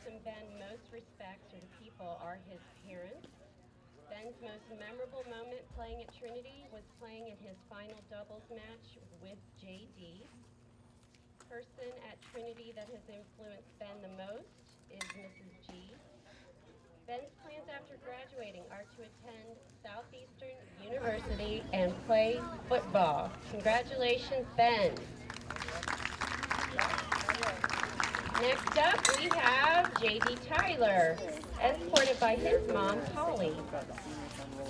person Ben most respects or the people are his parents. Ben's most memorable moment playing at Trinity was playing in his final doubles match with JD. Person at Trinity that has influenced Ben the most is Mrs. G. Ben's plans after graduating are to attend Southeastern University and play football. Congratulations, Ben. Next up, we have J.D. Tyler, escorted by his mom, Holly.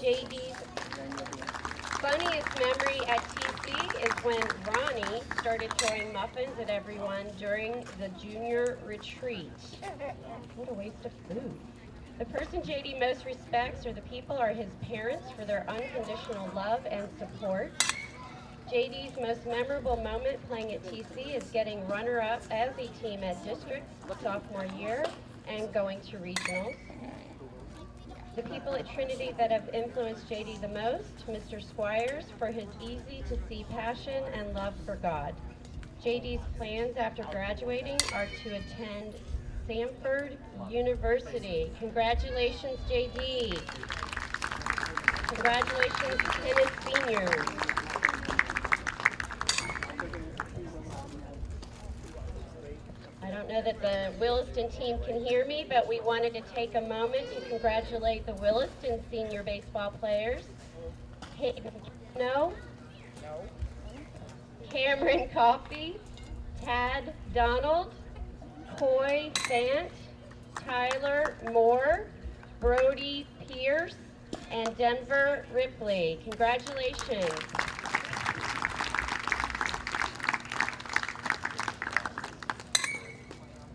J.D.'s funniest memory at TC is when Ronnie started throwing muffins at everyone during the junior retreat. What a waste of food. The person JD most respects or the people are his parents for their unconditional love and support. JD's most memorable moment playing at TC is getting runner-up as a team at districts sophomore year and going to regionals. The people at Trinity that have influenced JD the most, Mr. Squires for his easy-to-see passion and love for God. JD's plans after graduating are to attend Samford University. Congratulations, JD. Congratulations to his seniors. I don't know that the Williston team can hear me, but we wanted to take a moment to congratulate the Williston senior baseball players. No? Cameron Coffey, Tad Donald, Coy Fant, Tyler Moore, Brody Pierce, and Denver Ripley. Congratulations.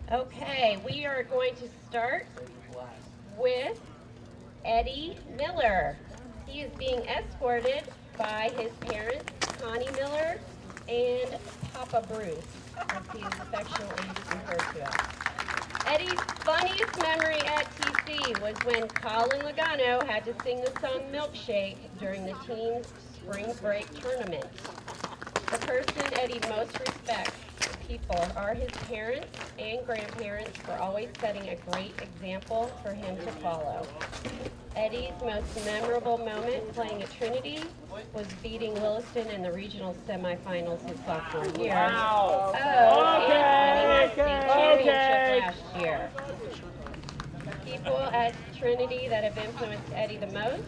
Okay, we are going to start with Eddie Miller. He is being escorted by his parents, Connie Miller and Papa Bruce, as he is affectionately referred to as. Eddie's funniest memory at TC was when Colin Logano had to sing the song Milkshake during the team's spring break tournament. The person Eddie most respects, the people, are his parents and grandparents for always setting a great example for him to follow. Eddie's most memorable moment playing at Trinity was beating Williston in the regional semifinals his sophomore year. Wow. And winning the state championship last year. People at Trinity that have influenced Eddie the most,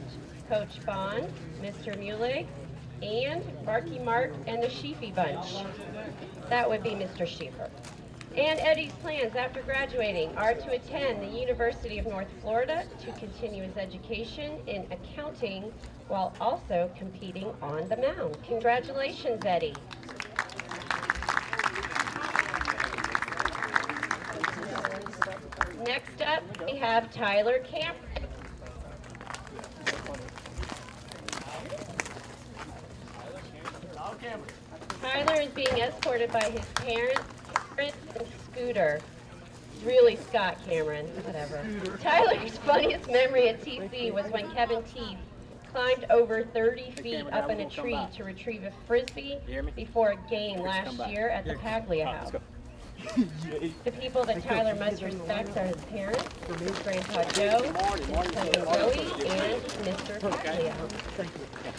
Coach Bond, Mr. Mulig, and Marky Mark and the Sheefy Bunch. That would be Mr. Schieffer. And Eddie's plans after graduating are to attend the University of North Florida to continue his education in accounting while also competing on the mound. Congratulations, Eddie. Next up, we have Tyler Camp. Tyler is being escorted by his parents, and Scooter. Really Scott Cameron, whatever. Tyler's funniest memory at TC was when Kevin Teeth climbed over 30 feet up in a tree to retrieve a frisbee before a game last year at the Paglia House. The people that Tyler most respects are his parents, his grandpa Joe, his cousin Joey, and Mr. Paglia.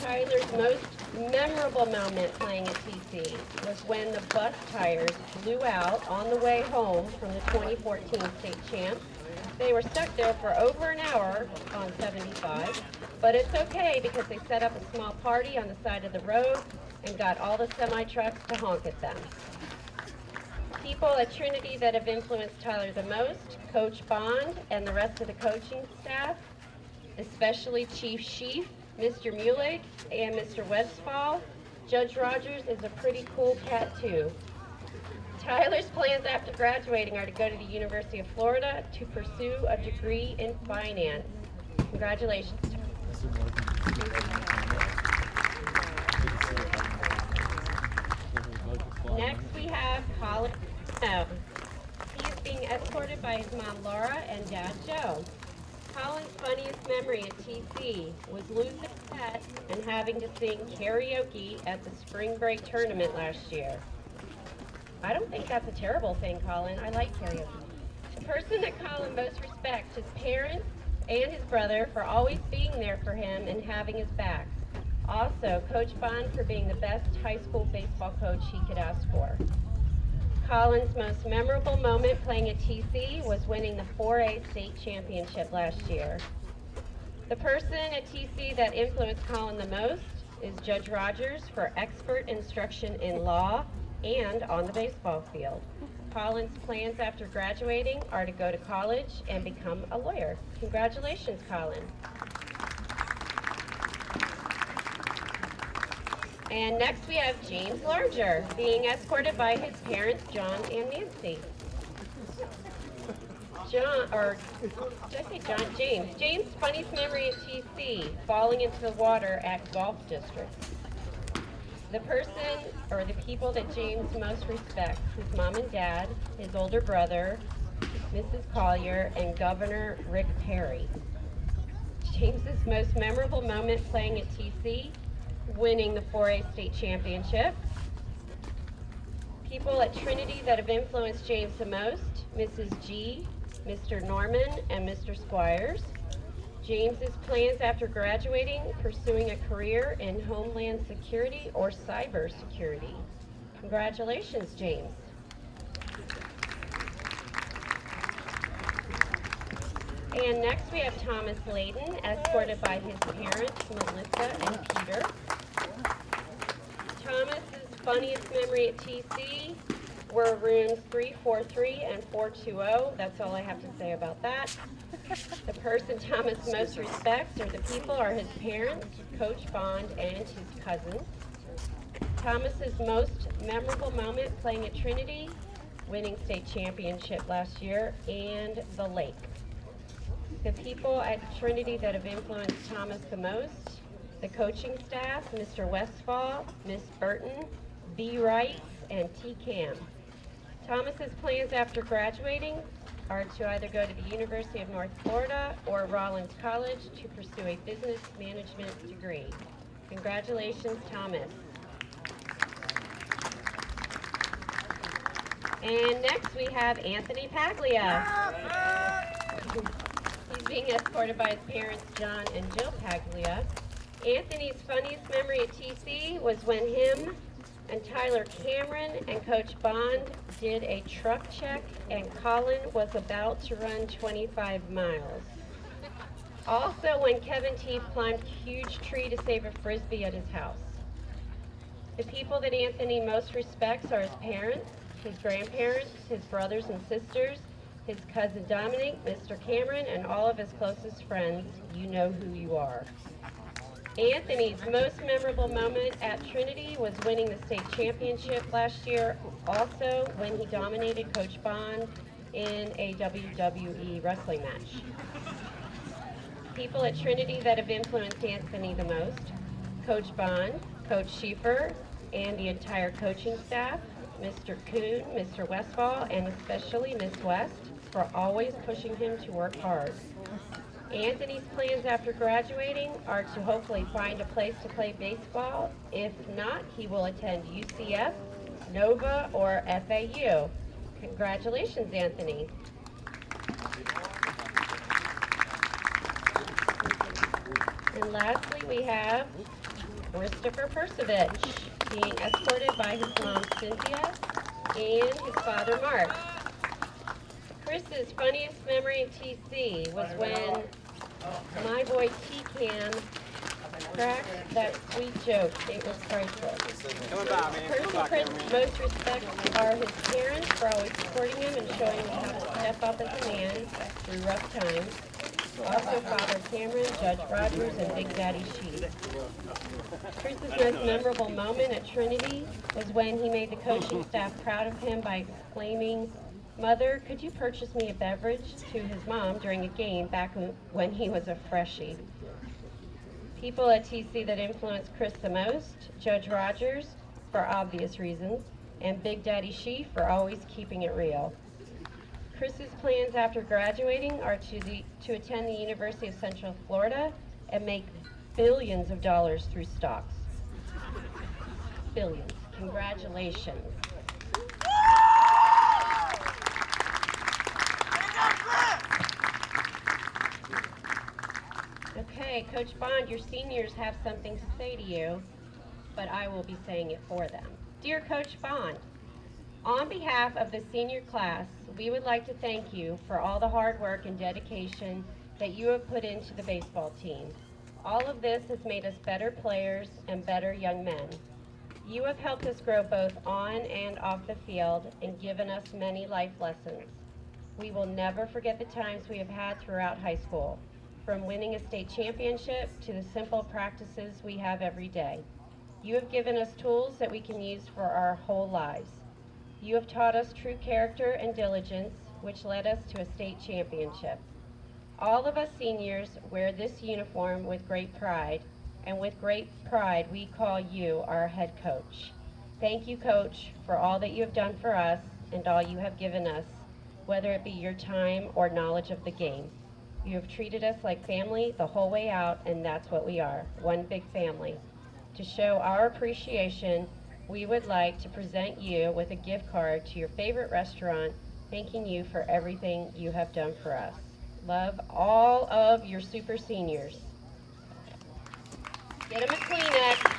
Tyler's most memorable moment playing at TC was when the bus tires blew out on the way home from the 2014 state champs. They were stuck there for over an hour on 75, but it's okay because they set up a small party on the side of the road and got all the semi-trucks to honk at them. People at Trinity that have influenced Tyler the most, Coach Bond and the rest of the coaching staff, especially Chief Sheaf, Mr. Mulig, and Mr. Westfall. Judge Rogers is a pretty cool cat too. Tyler's plans after graduating are to go to the University of Florida to pursue a degree in finance. Congratulations. Next we have Colin. He is being escorted by his mom Laura and dad Joe. Colin's funniest memory at TC was losing his pet and having to sing karaoke at the spring break tournament last year. I don't think that's a terrible thing, Colin. I like karaoke. The person that Colin most respects, his parents and his brother for always being there for him and having his back. Also, Coach Bond for being the best high school baseball coach he could ask for. Colin's most memorable moment playing at TC was winning the 4A state championship last year. The person at TC that influenced Colin the most is Judge Rogers for expert instruction in law and on the baseball field. Colin's plans after graduating are to go to college and become a lawyer. Congratulations, Colin. And next we have James Larger, being escorted by his parents, John and Nancy. James. James' funniest memory at TC, falling into the water at golf district. The person, or the people that James most respects, his mom and dad, his older brother, Mrs. Collier, and Governor Rick Perry. James's most memorable moment playing at TC, winning the 4A state championship. People at Trinity that have influenced James the most, Mrs. G, Mr. Norman, and Mr. Squires. James's plans after graduating, pursuing a career in Homeland Security or Cyber Security. Congratulations, James. And next we have Thomas Layden, escorted by his parents, Melissa and Peter. Thomas's funniest memory at TC were rooms 343 and 420. That's all I have to say about that. The person Thomas most respects, or the people, are his parents, Coach Bond, and his cousins. Thomas's most memorable moment playing at Trinity, winning state championship last year, and the lake. The people at Trinity that have influenced Thomas the most, the coaching staff, Mr. Westfall, Miss Burton, B. Wright, and T. Cam. Thomas's plans after graduating are to either go to the University of North Florida or Rollins College to pursue a business management degree. Congratulations, Thomas. And next we have Anthony Paglia. He's being escorted by his parents, John and Jill Paglia. Anthony's funniest memory at TC was when him and Tyler Cameron and Coach Bond did a truck check and Colin was about to run 25 miles. Also when Kevin T climbed a huge tree to save a Frisbee at his house. The people that Anthony most respects are his parents, his grandparents, his brothers and sisters, his cousin Dominic, Mr. Cameron, and all of his closest friends. You know who you are. Anthony's most memorable moment at Trinity was winning the state championship last year, also when he dominated Coach Bond in a WWE wrestling match. People at Trinity that have influenced Anthony the most, Coach Bond, Coach Schieffer, and the entire coaching staff, Mr. Kuhn, Mr. Westfall, and especially Miss West, for always pushing him to work hard. Anthony's plans after graduating are to hopefully find a place to play baseball. If not, he will attend UCF, Nova, or FAU. Congratulations, Anthony. And lastly, we have Christopher Persovich, being escorted by his mom, Cynthia, and his father, Mark. Chris's funniest memory at TC was when my boy T-Cam cracked that sweet joke. It was priceless. The person Chris most respects are his parents for always supporting him and showing him how to step up as a man through rough times. Also Father Cameron, Judge Rogers, and Big Daddy Sheep. Chris's most memorable moment at Trinity was when he made the coaching staff proud of him by exclaiming, "Mother, could you purchase me a beverage?" to his mom during a game back when he was a freshie. People at TC that influenced Chris the most, Judge Rogers, for obvious reasons, and Big Daddy Sheep for always keeping it real. Chris's plans after graduating are to attend the University of Central Florida and make billions of dollars through stocks. Billions. Congratulations. Okay, Coach Bond, your seniors have something to say to you, but I will be saying it for them. Dear Coach Bond, on behalf of the senior class, we would like to thank you for all the hard work and dedication that you have put into the baseball team. All of this has made us better players and better young men. You have helped us grow both on and off the field and given us many life lessons. We will never forget the times we have had throughout high school, from winning a state championship to the simple practices we have every day. You have given us tools that we can use for our whole lives. You have taught us true character and diligence, which led us to a state championship. All of us seniors wear this uniform with great pride, and with great pride we call you our head coach. Thank you, Coach, for all that you have done for us and all you have given us, whether it be your time or knowledge of the game. You have treated us like family the whole way out, and that's what we are, one big family. To show our appreciation, we would like to present you with a gift card to your favorite restaurant, thanking you for everything you have done for us. Love, all of your super seniors. Get them a Kleenex.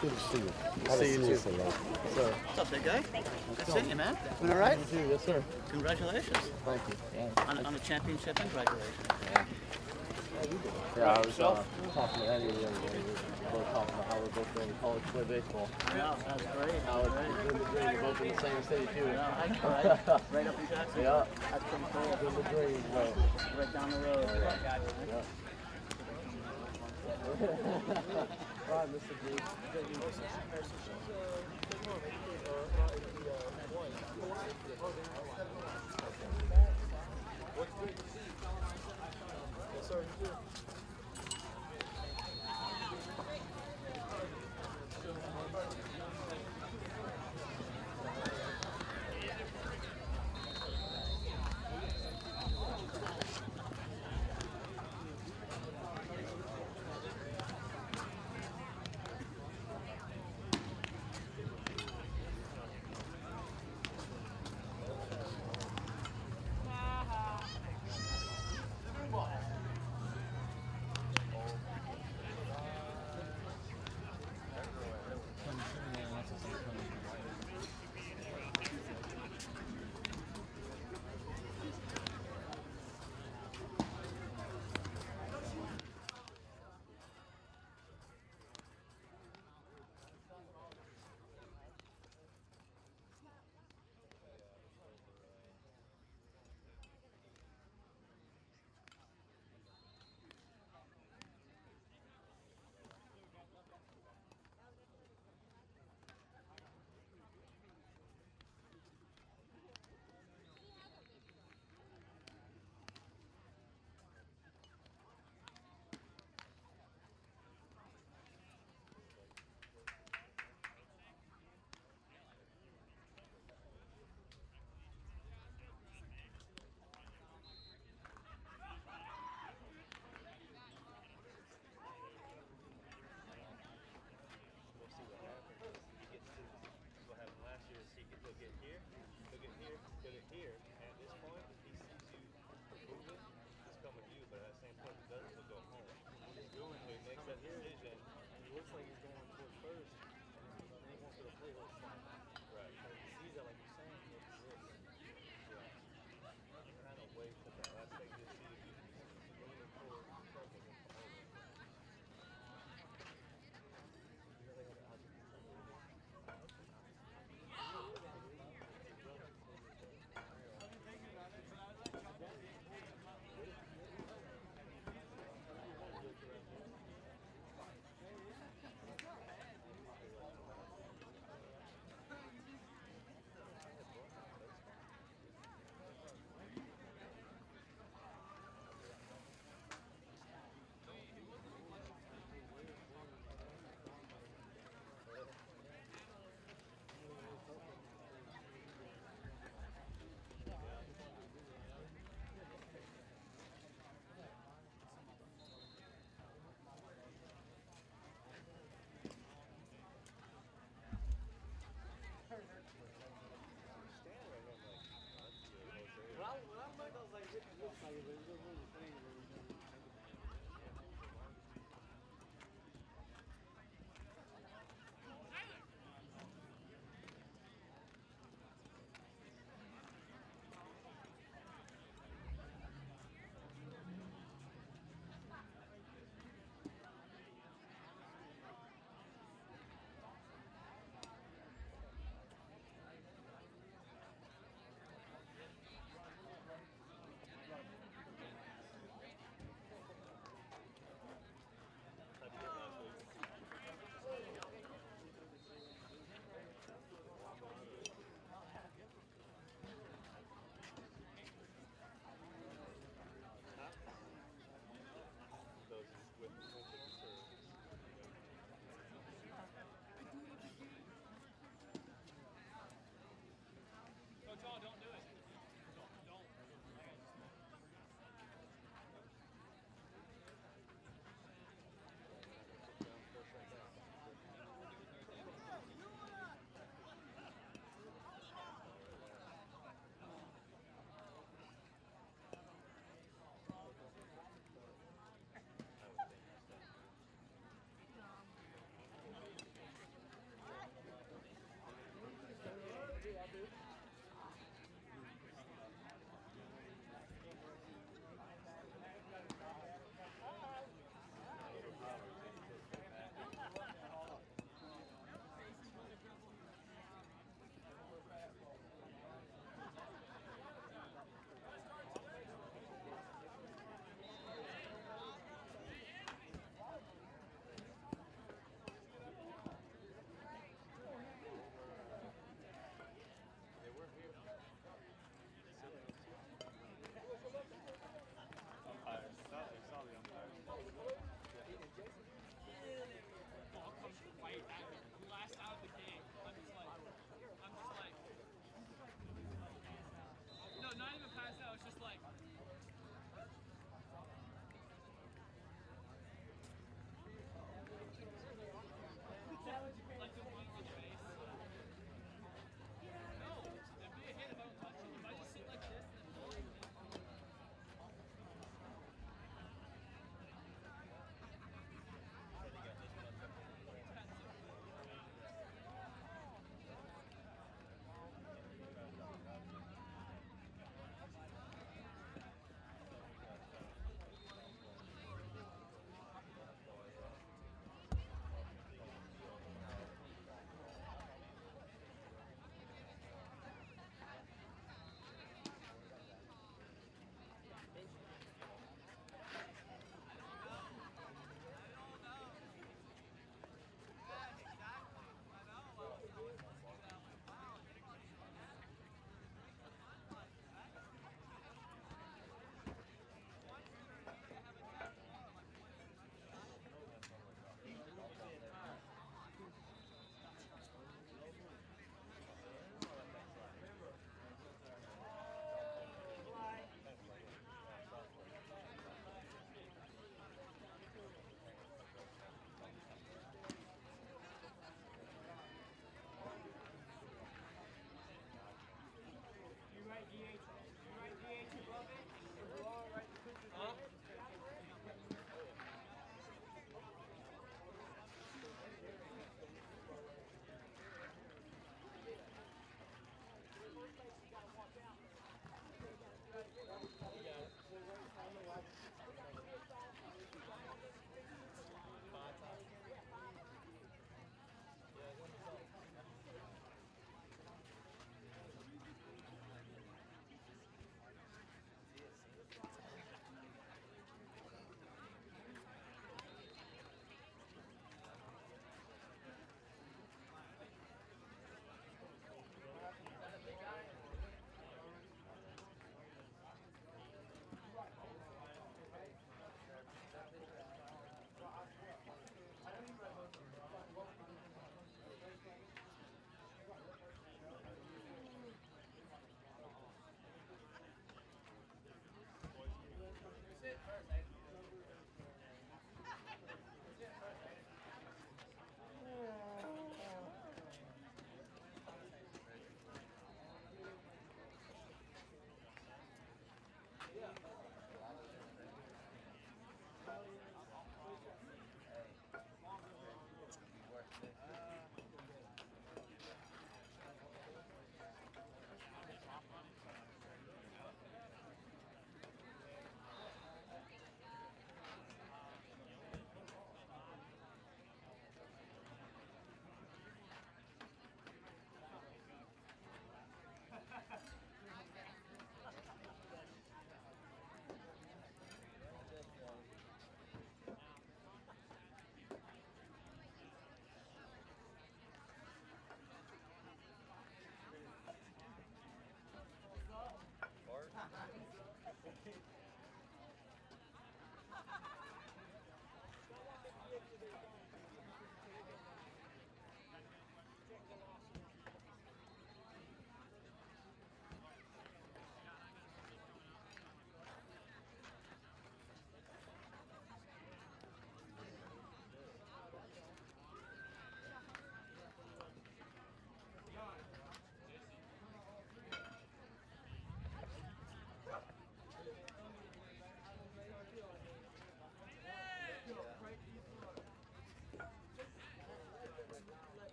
Good to see you. See you too. Sir. What's up, big guy? Good seeing you, man. Doing all right? You too, yes, sir. Congratulations. Thank you. Yeah. On the championship and graduation. Yeah, I was talking to Eddie the other day. We were talking about how we're both playing college play baseball. Yeah, that's great. How it's been the dream. We're both in the same city, too. Yeah, right up in Jackson. Yeah. That's pretty cool. It's been the dream, bro. Right down the road. Yeah. All right, Mr. G. Yes, sir.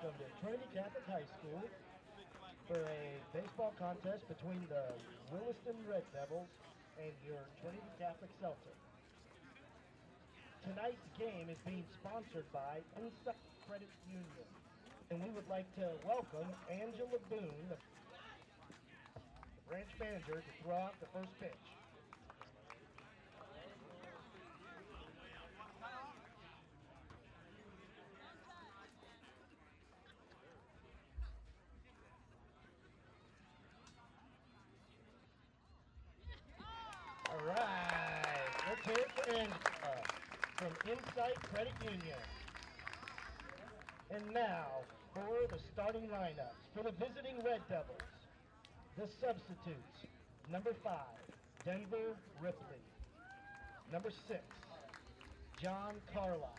welcome to Trinity Catholic High School for a baseball contest between the Williston Red Devils and your Trinity Catholic Celtic. Tonight's game is being sponsored by Insight Credit Union, and we would like to welcome Angela Boone, the branch manager, to throw out the first pitch. All right, let's hear it for Angela from Insight Credit Union. And now for the starting lineups for the visiting Red Devils. The substitutes: number 5, Denver Ripley; number 6, John Carlisle;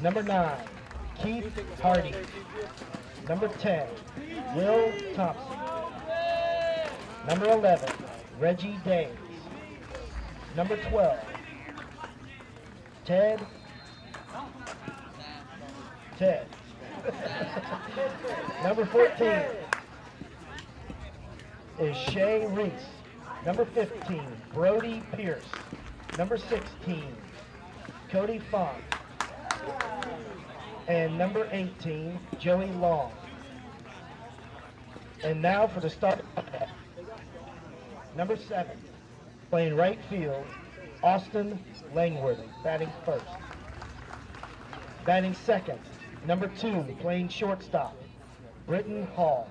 number 9, Keith Hardy; number 10, Will Thompson; number 11, Reggie Days; number 12, Ted. Number 14 is Shay Reese. Number 15, Brody Pierce. Number 16, Cody Font. And number 18, Joey Long. And now for the start. Number 7, playing right field, Austin Langworthy, batting first. Batting second, number 2, playing shortstop, Britton Hall.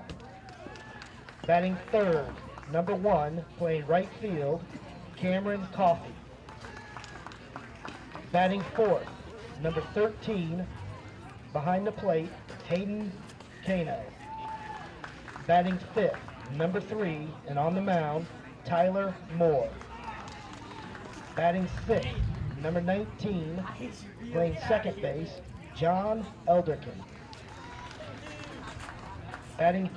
Batting third, number 1, playing right field, Cameron Coffey. Batting fourth, number 13, behind the plate, Hayden Kano. Batting fifth, number 3, and on the mound, Tyler Moore. Batting sixth, number 19, playing second base, John Elderkin. Batting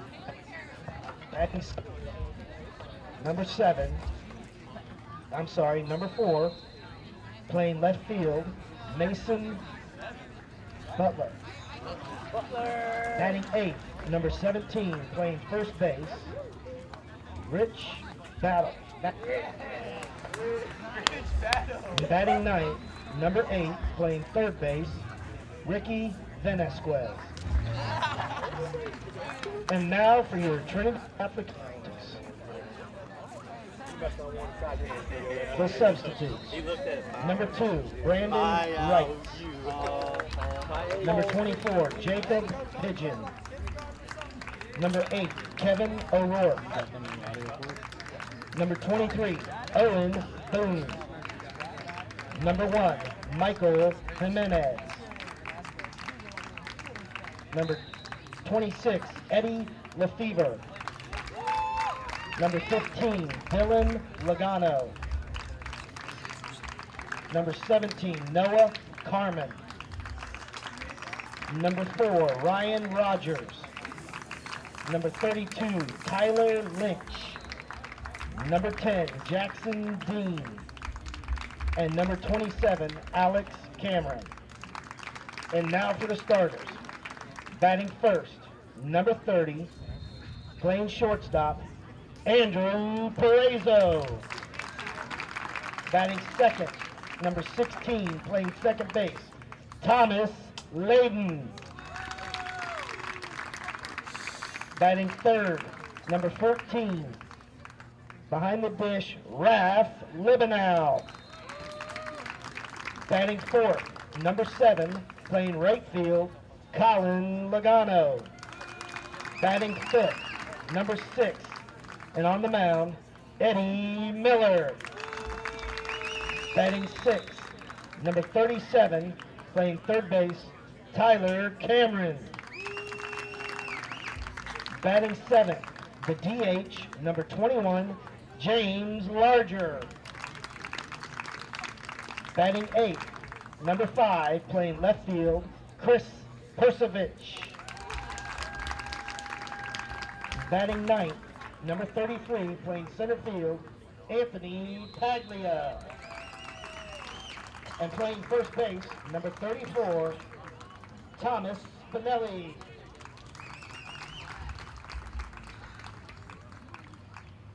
number 4, playing left field, Mason Butler. Batting 8th, number 17, playing first base, Rich Battle. Batting 9th, number 8, playing third base, Ricky Venesquez. And now for your Trinity Catholic Celtics. The substitutes: number 2, Brandon Wright; number 24, Jacob Pigeon; number 8, Kevin O'Rourke; number 23, Owen Boone; number 1, Michael Jimenez; number 26, Eddie Lefevre; number 15, Dylan Logano; number 17, Noah Carmen; number 4, Ryan Rogers; number 32, Tyler Lynch; number 10, Jackson Dean; and number 27, Alex Cameron. And now for the starters. Batting first, number 30, playing shortstop, Andrew Perezo. Batting second, number 16, playing second base, Thomas Layden. Batting third, number 14, behind the dish, Raph Libanow. Batting fourth, number 7, playing right field, Colin Logano. Batting fifth, number 6, and on the mound, Eddie Miller. Batting sixth, number 37, playing third base, Tyler Cameron. Batting seventh, the DH, number 21, James Larger. Batting eighth, number 5, playing left field, Chris Persevich. Batting ninth, number 33, playing center field, Anthony Paglia. And playing first base, number 34, Thomas Spinelli.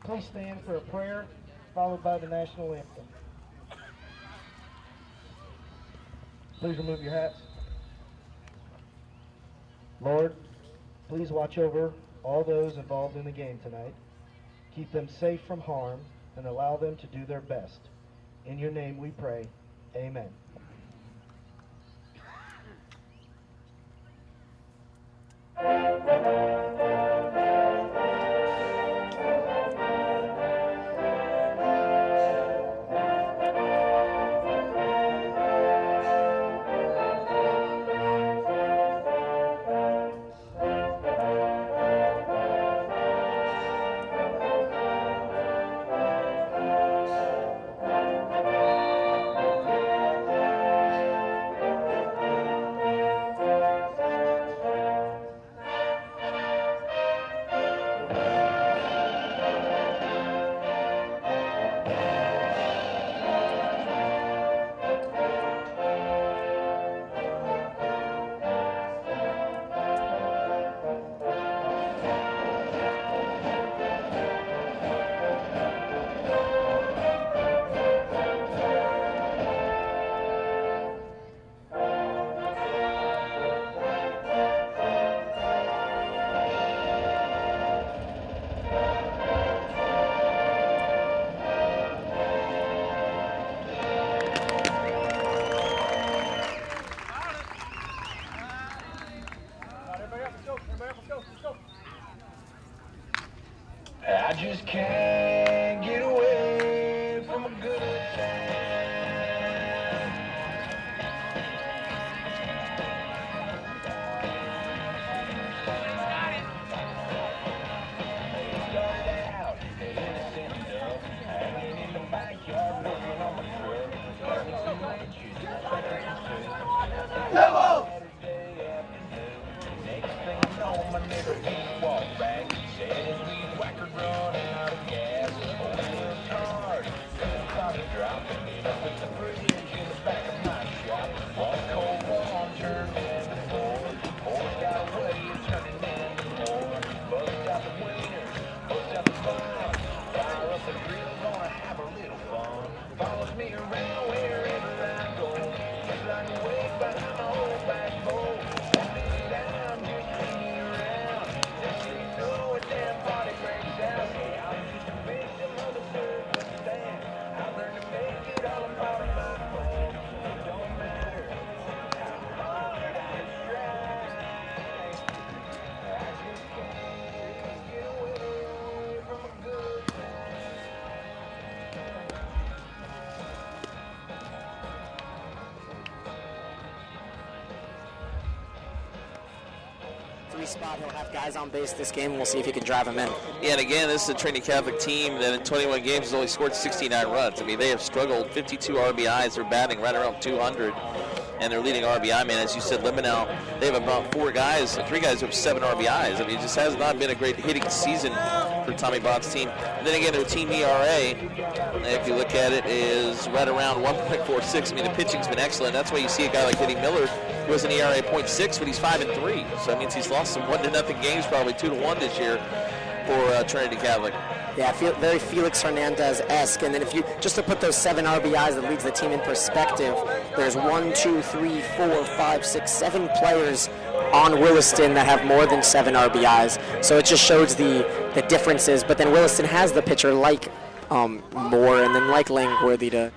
Please stand for a prayer, followed by the national anthem. Please remove your hats. Lord, please watch over all those involved in the game tonight. Keep them safe from harm and allow them to do their best. In your name we pray. Amen. I just can't get away from a good time. It started out innocent enough, hanging in the backyard, working on my truck, learning some languages, Saturday afternoon. Next thing you know, my neighbor came to walk back. Says we whacker run out of gas. Open card, started dropping it up at the bridge in the back of my shop. One cold one turned into four. Four's got a way of turning into more. Bust out the wieners, bust out the bun. Fire up the grill, gonna have a little fun. Follows me around wherever I go. Just like a wave behind my old backbone. Won't be down, just bring me around. Next thing you know, a damn party breaks out. Hey, I'm just a victim of the circumstance. I learned to make it all a part of my plan. It don't matter how hard I try. I just can't get away from a good time. Three spot, he'll have guys on base this game, and we'll see if he can drive them in. Yeah, and again, this is a Trinity Catholic team that in 21 games has only scored 69 runs. I mean, they have struggled. 52 RBIs. They're batting right around 200. And their leading RBI man, as you said, Limonell, they have about three guys who have 7 RBIs. I mean, it just has not been a great hitting season for Tommy Bond's team. And then again, their team ERA, if you look at it, is right around 1.46. I mean, the pitching's been excellent. That's why you see a guy like Eddie Miller, who has an ERA of 0.6, but he's 5-3. So that means he's lost some 1-0 games, probably 2-1 this year for Trinity Catholic. Yeah, very Felix Hernandez-esque. And then if you, just to put those 7 RBIs that leads the team in perspective, there's 1, 2, 3, 4, 5, 6, 7 players on Williston that have more than 7 RBIs. So it just shows the differences. But then Williston has the pitcher like Moore and then like Langworthy to...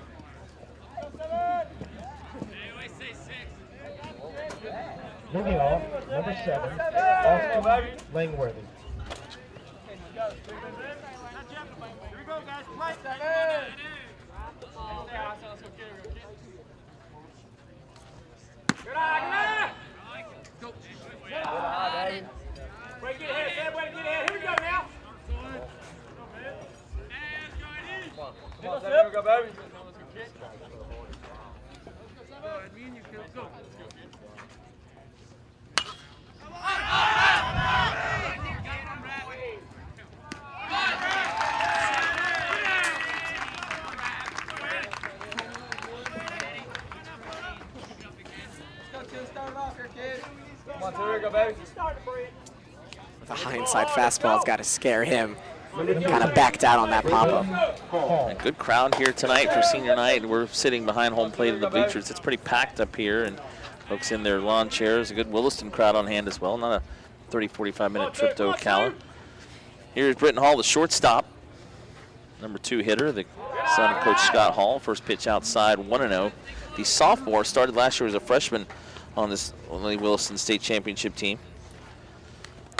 Moving on, number 7, Austin Langworthy. Start off. The high inside fastball's got to scare him. Kind of backed out on that pop-up. A good crowd here tonight for senior night. We're sitting behind home plate in the bleachers. It's pretty packed up here, and folks in their lawn chairs. A good Williston crowd on hand as well. Not a 30, 45-minute trip to Ocala. Here's Britton Hall, the shortstop. Number 2 hitter, the son of Coach Scott Hall. First pitch outside, 1-0. The sophomore started last year as a freshman on this Williston State Championship team.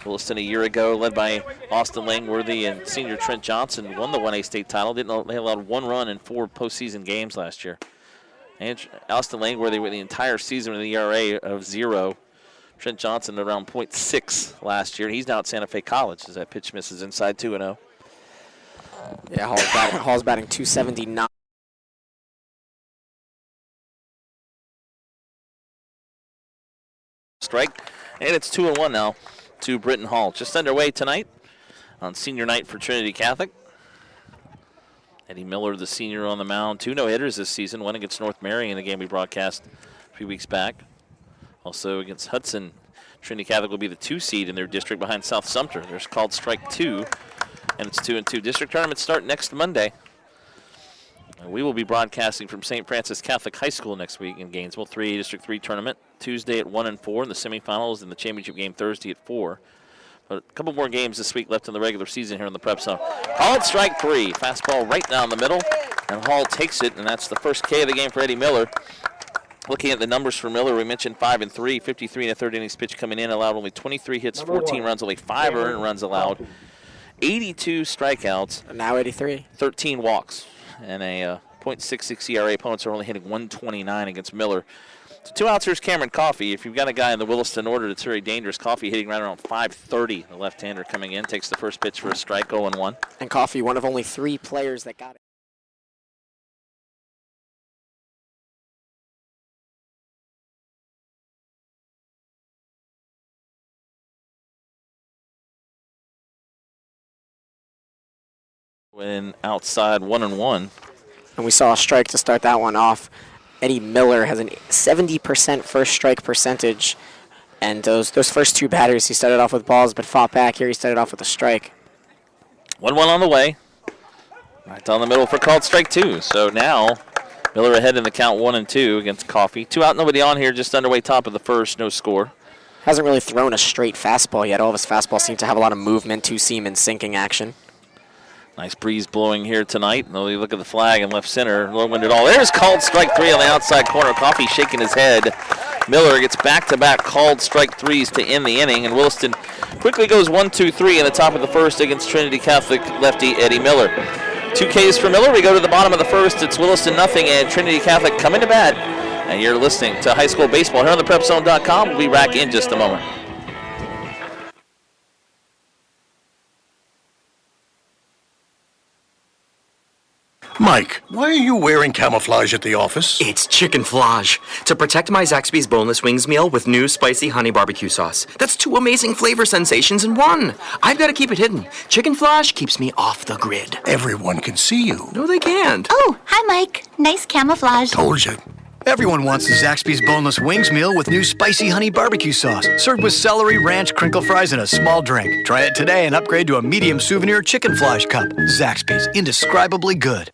Williston a year ago, led by Austin Langworthy and senior Trent Johnson, won the 1A state title. They allowed 1 run in 4 postseason games last year. And Austin Langworthy with the entire season with an ERA of 0. Trent Johnson around .6 last year. He's now at Santa Fe College as that pitch misses inside 2-0. Yeah, Hall's batting .279. Strike, and it's 2-1 now to Britton Hall. Just underway tonight on senior night for Trinity Catholic. Eddie Miller, the senior, on the mound. 2 no-hitters this season, one against North Marion in the game we broadcast a few weeks back. Also against Hudson, Trinity Catholic will be the 2 seed in their district behind South Sumter. There's called strike 2, and it's 2-2. District tournaments start next Monday. We will be broadcasting from St. Francis Catholic High School next week in Gainesville. District 3 tournament Tuesday at 1 and 4 in the semifinals, and the championship game Thursday at 4. But a couple more games this week left in the regular season here in the prep zone. Called strike 3. Fastball right down the middle, and Hall takes it, and that's the first K of the game for Eddie Miller. Looking at the numbers for Miller, we mentioned 5 and 3, 53 and a third innings pitch coming in, allowed only 23 hits, 14 runs, only 5 earned runs allowed, 82 strikeouts. Now 83. 13 walks, and a .66 ERA. Opponents are only hitting 129 against Miller. So 2 outs, here's Cameron Coffey. If you've got a guy in the Williston order that's very dangerous, Coffey hitting right around 530. The left-hander coming in, takes the first pitch for a strike, 0-1. And Coffey, one of only 3 players that got it. When outside 1-1. And we saw a strike to start that one off. Eddie Miller has a 70% first strike percentage. And those first 2 batters, he started off with balls but fought back. Here he started off with a strike. 1-1 on the way. Right down the middle for called strike 2. So now Miller ahead in the count 1-2 against Coffey. 2 out, nobody on here, just underway top of the first, no score. Hasn't really thrown a straight fastball yet. All of his fastballs seem to have a lot of movement, 2-seam and sinking action. Nice breeze blowing here tonight. And you look at the flag in left center, low wind at all. There's called strike 3 on the outside corner. Coffey shaking his head. Miller gets back-to-back called strike 3s to end the inning, and Williston quickly goes 1-2-3 in the top of the first against Trinity Catholic lefty Eddie Miller. 2 Ks for Miller. We go to the bottom of the first. It's Williston nothing, and Trinity Catholic coming to bat. And you're listening to High School Baseball here on theprepzone.com. We'll be back in just a moment. Mike, why are you wearing camouflage at the office? It's chickenflage. To protect my Zaxby's boneless wings meal with new spicy honey barbecue sauce. That's 2 amazing flavor sensations in one. I've got to keep it hidden. Chickenflage keeps me off the grid. Everyone can see you. No, they can't. Oh, hi, Mike. Nice camouflage. Told you. Everyone wants the Zaxby's boneless wings meal with new spicy honey barbecue sauce, served with celery, ranch, crinkle fries, and a small drink. Try it today and upgrade to a medium souvenir chicken flash cup. Zaxby's, indescribably good.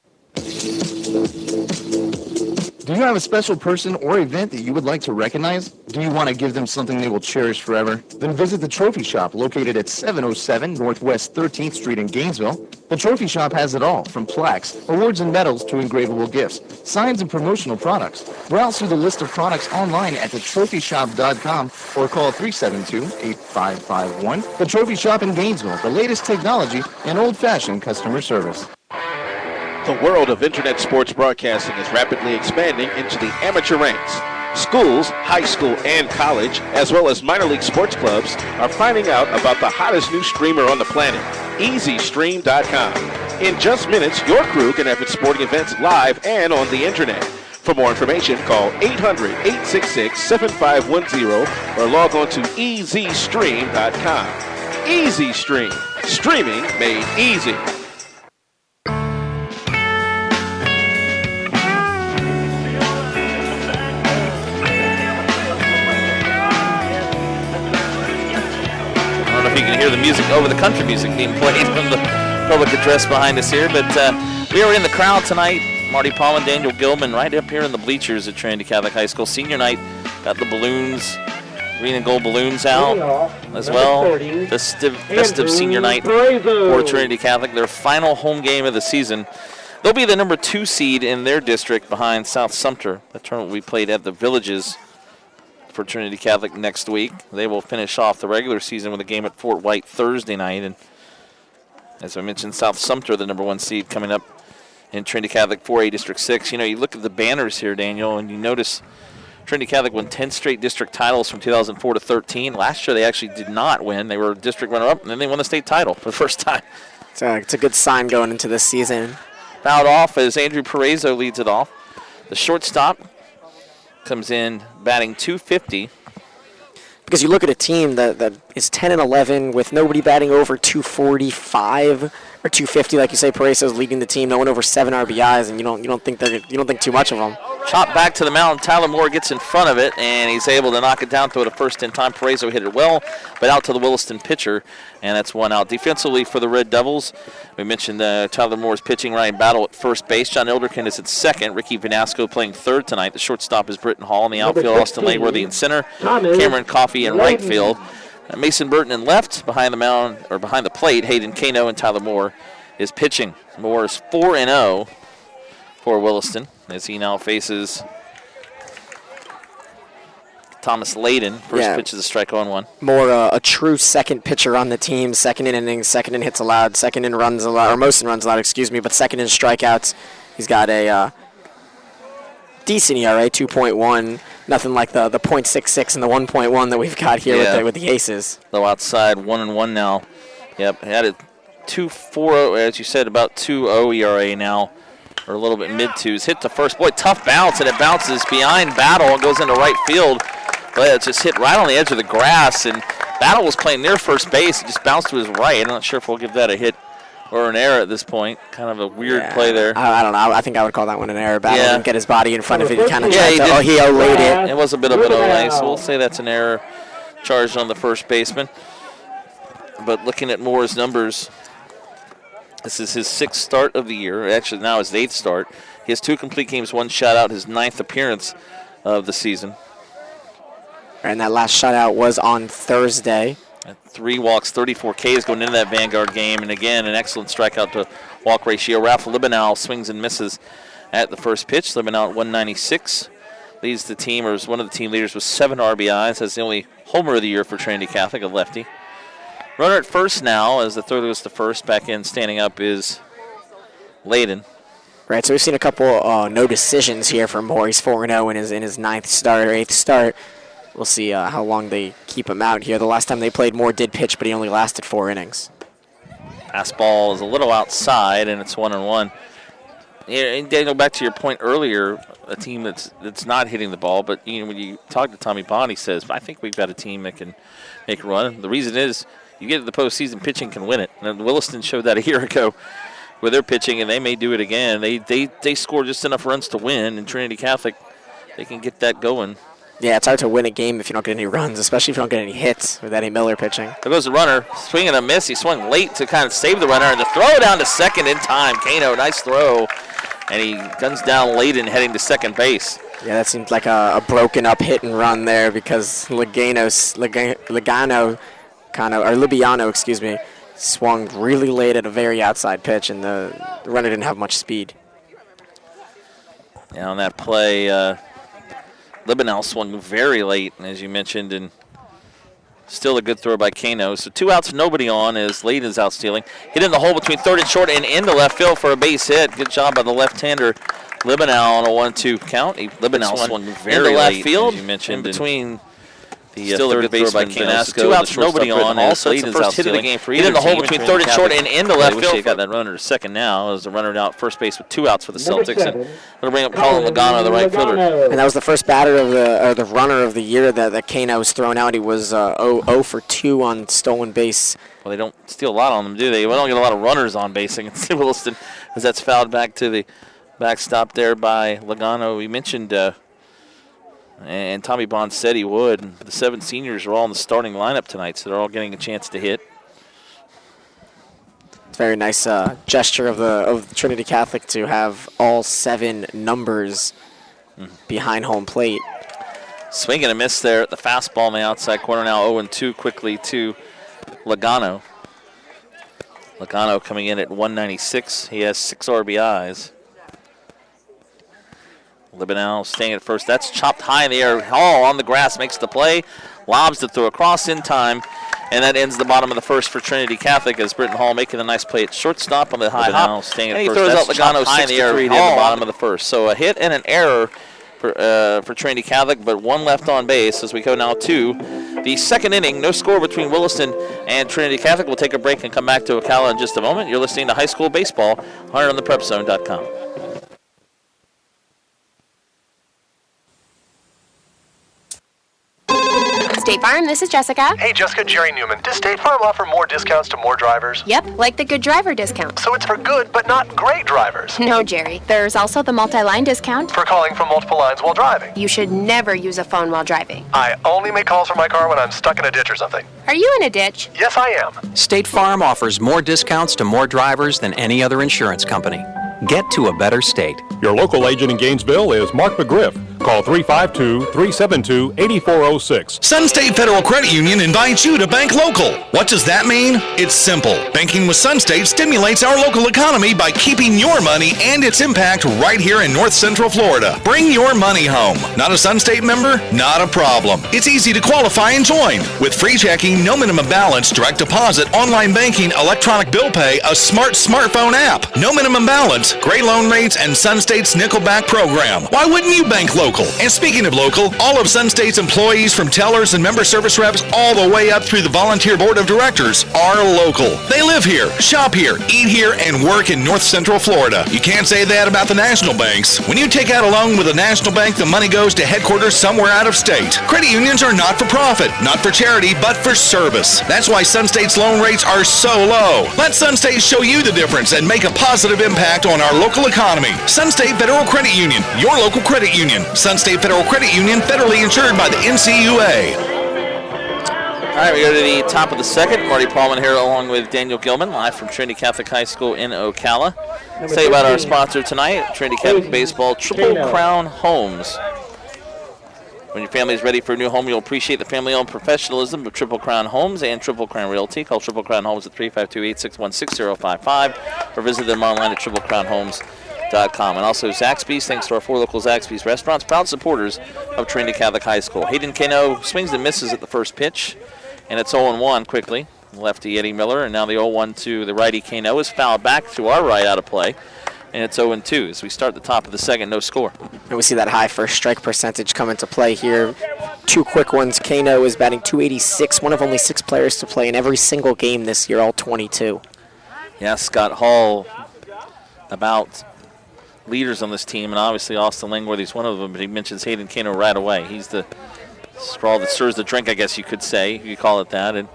Do you have a special person or event that you would like to recognize? Do you want to give them something they will cherish forever? Then visit the Trophy Shop, located at 707 Northwest 13th Street in Gainesville. The Trophy Shop has it all, from plaques, awards and medals to engravable gifts, signs and promotional products. Browse through the list of products online at thetrophyshop.com or call 372-8551. The Trophy Shop in Gainesville, the latest technology and old-fashioned customer service. The world of internet sports broadcasting is rapidly expanding into the amateur ranks. Schools, high school, and college, as well as minor league sports clubs, are finding out about the hottest new streamer on the planet, EasyStream.com. In just minutes, your crew can have its sporting events live and on the internet. For more information, call 800-866-7510 or log on to EasyStream.com. EasyStream, streaming made easy. hear the music over the country music being played from the public address behind us here. But we are in the crowd tonight. Marty Paul and Daniel Gilman right up here in the bleachers at Trinity Catholic High School. Senior night, got the balloons, green and gold balloons out as well. Festive senior night for Trinity Catholic, their final home game of the season. They'll be the number 2 seed in their district behind South Sumter. The tournament will be played at the Villages for Trinity Catholic next week. They will finish off the regular season with a game at Fort White Thursday night. And as I mentioned, South Sumter, the number 1 seed, coming up in Trinity Catholic 4A District 6. You know, you look at the banners here, Daniel, and you notice Trinity Catholic won 10 straight district titles from 2004 to 13. Last year they actually did not win. They were district runner-up, and then they won the state title for the first time. It's a good sign going into this season. Fouled off as Andrew Parezo leads it off. The shortstop comes in batting .250. Because you look at a team that is 10-11 with nobody batting over .245 or .250, like you say. Parezo's leading the team. No one over 7 RBIs, and you don't think too much of them. Chop back to the mound. Tyler Moore gets in front of it, and he's able to knock it down, throw it a first in time. Parezo hit it well, but out to the Williston pitcher, and that's 1 out. Defensively for the Red Devils, we mentioned Tyler Moore's pitching right battle at first base. John Ilderkin is at second. Ricky Vanasco playing third tonight. The shortstop is Britton Hall. In the outfield, Austin Langworthy in center. Cameron Coffey in right field. Mason Burton in left. Behind the mound, or behind the plate, Hayden Kano and Tyler Moore is pitching. Moore is 4-0 for Williston as he now faces Thomas Layden. First pitch is a strike on 1. More a true second pitcher on the team. Second in innings, second in hits allowed, second in runs allowed, or most in runs allowed, but second in strikeouts. He's got a decent ERA, 2.1. Nothing like the .66 and the 1.1 that we've got here with the Aces. Low outside, 1-1 now. Yep, had a 2.40, as you said, about 2.0 ERA now, or a little bit mid-twos. Hit to first. Boy, tough bounce, and it bounces behind Battle and goes into right field. But it just hit right on the edge of the grass, and Battle was playing near first base. It just bounced to his right. I'm not sure if we'll give that a hit or an error at this point. Kind of a weird play there. I don't know. I think I would call that one an error. Battle didn't get his body in front of it. He kind of tried to, he outlaid it. It was a bit of an O-line, so we'll say that's an error charged on the first baseman. But looking at Moore's numbers, this is his 6th start of the year. Actually, now his 8th start. He has 2 complete games, 1 shutout, his 9th appearance of the season. And that last shutout was on Thursday. 3 walks, 34 Ks going into that Vanguard game. And again, an excellent strikeout to walk ratio. Ralph Libanow swings and misses at the first pitch. Libanow at 196. Leads the team, or is one of the team leaders with 7 RBIs. That's the only homer of the year for Trinity Catholic, a lefty. Runner at first now, as the third goes to first. Back in, standing up is Layden. Right, so we've seen a couple no decisions here from Moore. He's 4-0 in his 9th start or 8th start. We'll see how long they keep him out here. The last time they played, Moore did pitch, but he only lasted 4 innings. Pass ball is a little outside, and it's 1-1. Yeah, and Daniel, back to your point earlier, a team that's not hitting the ball, but when you talk to Tommy Bond, he says, I think we've got a team that can make a run. The reason is you get to the postseason, pitching can win it. And Williston showed that a year ago with their pitching, and they may do it again. They score just enough runs to win, and Trinity Catholic, they can get that going. Yeah, it's hard to win a game if you don't get any runs, especially if you don't get any hits with Eddie Miller pitching. There goes the runner, swing and a miss. He swung late to kind of save the runner, and the throw down to second in time. Kano, nice throw, and he guns down Layden heading to second base. Yeah, that seemed like a broken up hit and run there because Libiano, swung really late at a very outside pitch, and the runner didn't have much speed. Yeah, on that play, Libanow swung very late, as you mentioned, and still a good throw by Kano. So 2 outs, nobody on as Layden's out stealing. Hit in the hole between third and short and into left field for a base hit. Good job by the left-hander Libanow on a 1-2 count. Libanow swung very late field, as you mentioned, in between the third baseman Vanasco. 2 outs, nobody on. Also, it's the first hit of the game for either. Hit in the hole between third and short and into left field. They got that runner to second now as the runner out first base with 2 outs for the Celtics. And it'll bring up Colin Logano, the right fielder. And that was the first batter of the runner of the year that Kano was thrown out. He was 0 for 2 on stolen base. Well, they don't steal a lot on them, do they? We don't get a lot of runners on base against Williston, as that's fouled back to the backstop there by Logano. We mentioned, and Tommy Bond said he would. The 7 seniors are all in the starting lineup tonight, so they're all getting a chance to hit. It's a very nice gesture of Trinity Catholic to have all 7 numbers behind home plate. Swing and a miss there at the fastball on the outside corner. Now 0-2 quickly to Logano. Logano coming in at 196. He has 6 RBIs. Libanow staying at first. That's chopped high in the air. Hall on the grass makes the play. Lobs the throw across in time. And that ends the bottom of the first for Trinity Catholic as Britton Hall making a nice play at shortstop on the high hop. Staying at first. He throws out Logano high in the air at the bottom of the first. So a hit and an error for Trinity Catholic, but 1 left on base as we go now to the second inning. No score between Williston and Trinity Catholic. We'll take a break and come back to Ocala in just a moment. You're listening to High School Baseball, 100ontheprepzone.com. State Farm, this is Jessica. Hey, Jessica, Jerry Newman. Does State Farm offer more discounts to more drivers? Yep, like the good driver discount. So it's for good, but not great drivers? No, Jerry. There's also the multi-line discount. For calling from multiple lines while driving? You should never use a phone while driving. I only make calls from my car when I'm stuck in a ditch or something. Are you in a ditch? Yes, I am. State Farm offers more discounts to more drivers than any other insurance company. Get to a better state. Your local agent in Gainesville is Mark McGriff. Call 352-372-8406. Sun State Federal Credit Union invites you to bank local. What does that mean? It's simple. Banking with Sun State stimulates our local economy by keeping your money and its impact right here in North Central Florida. Bring your money home. Not a Sun State member? Not a problem. It's easy to qualify and join. With free checking, no minimum balance, direct deposit, online banking, electronic bill pay, a smartphone app, no minimum balance, great loan rates, and Sun State's Nickelback program. Why wouldn't you bank local? And speaking of local, all of Sun State's employees from tellers and member service reps all the way up through the volunteer board of directors are local. They live here, shop here, eat here, and work in North Central Florida. You can't say that about the national banks. When you take out a loan with a national bank, the money goes to headquarters somewhere out of state. Credit unions are not for profit, not for charity, but for service. That's why Sun State's loan rates are so low. Let Sun State show you the difference and make a positive impact on our local economy. Sun State Federal Credit Union, your local credit union. Sun State Federal Credit Union, federally insured by the NCUA. All right, we go to the top of the second. Marty Paulman here along with Daniel Gilman, live from Trinity Catholic High School in Ocala. Let's tell you about our sponsor tonight, Trinity Catholic Baseball, Triple Crown Homes. When your family is ready for a new home, you'll appreciate the family-owned professionalism of Triple Crown Homes and Triple Crown Realty. Call Triple Crown Homes at 352-861-6055 or visit them online at triplecrownhomes.com. And also Zaxby's, thanks to our 4 local Zaxby's restaurants, proud supporters of Trinity Catholic High School. Hayden Kano swings and misses at the first pitch, and it's 0-1 quickly. Lefty Eddie Miller, and now the 0-1 to the righty Kano is fouled back to our right out of play. And it's 0-2 as we start the top of the second, no score. And we see that high first strike percentage come into play here. 2 quick ones. Kano is batting .286, one of only 6 players to play in every single game this year, all 22. Yeah, Scott Hall about leaders on this team, and obviously Austin Langworthy's one of them, but he mentions Hayden Kano right away. He's the straw that stirs the drink, I guess you could say. You could call it that. And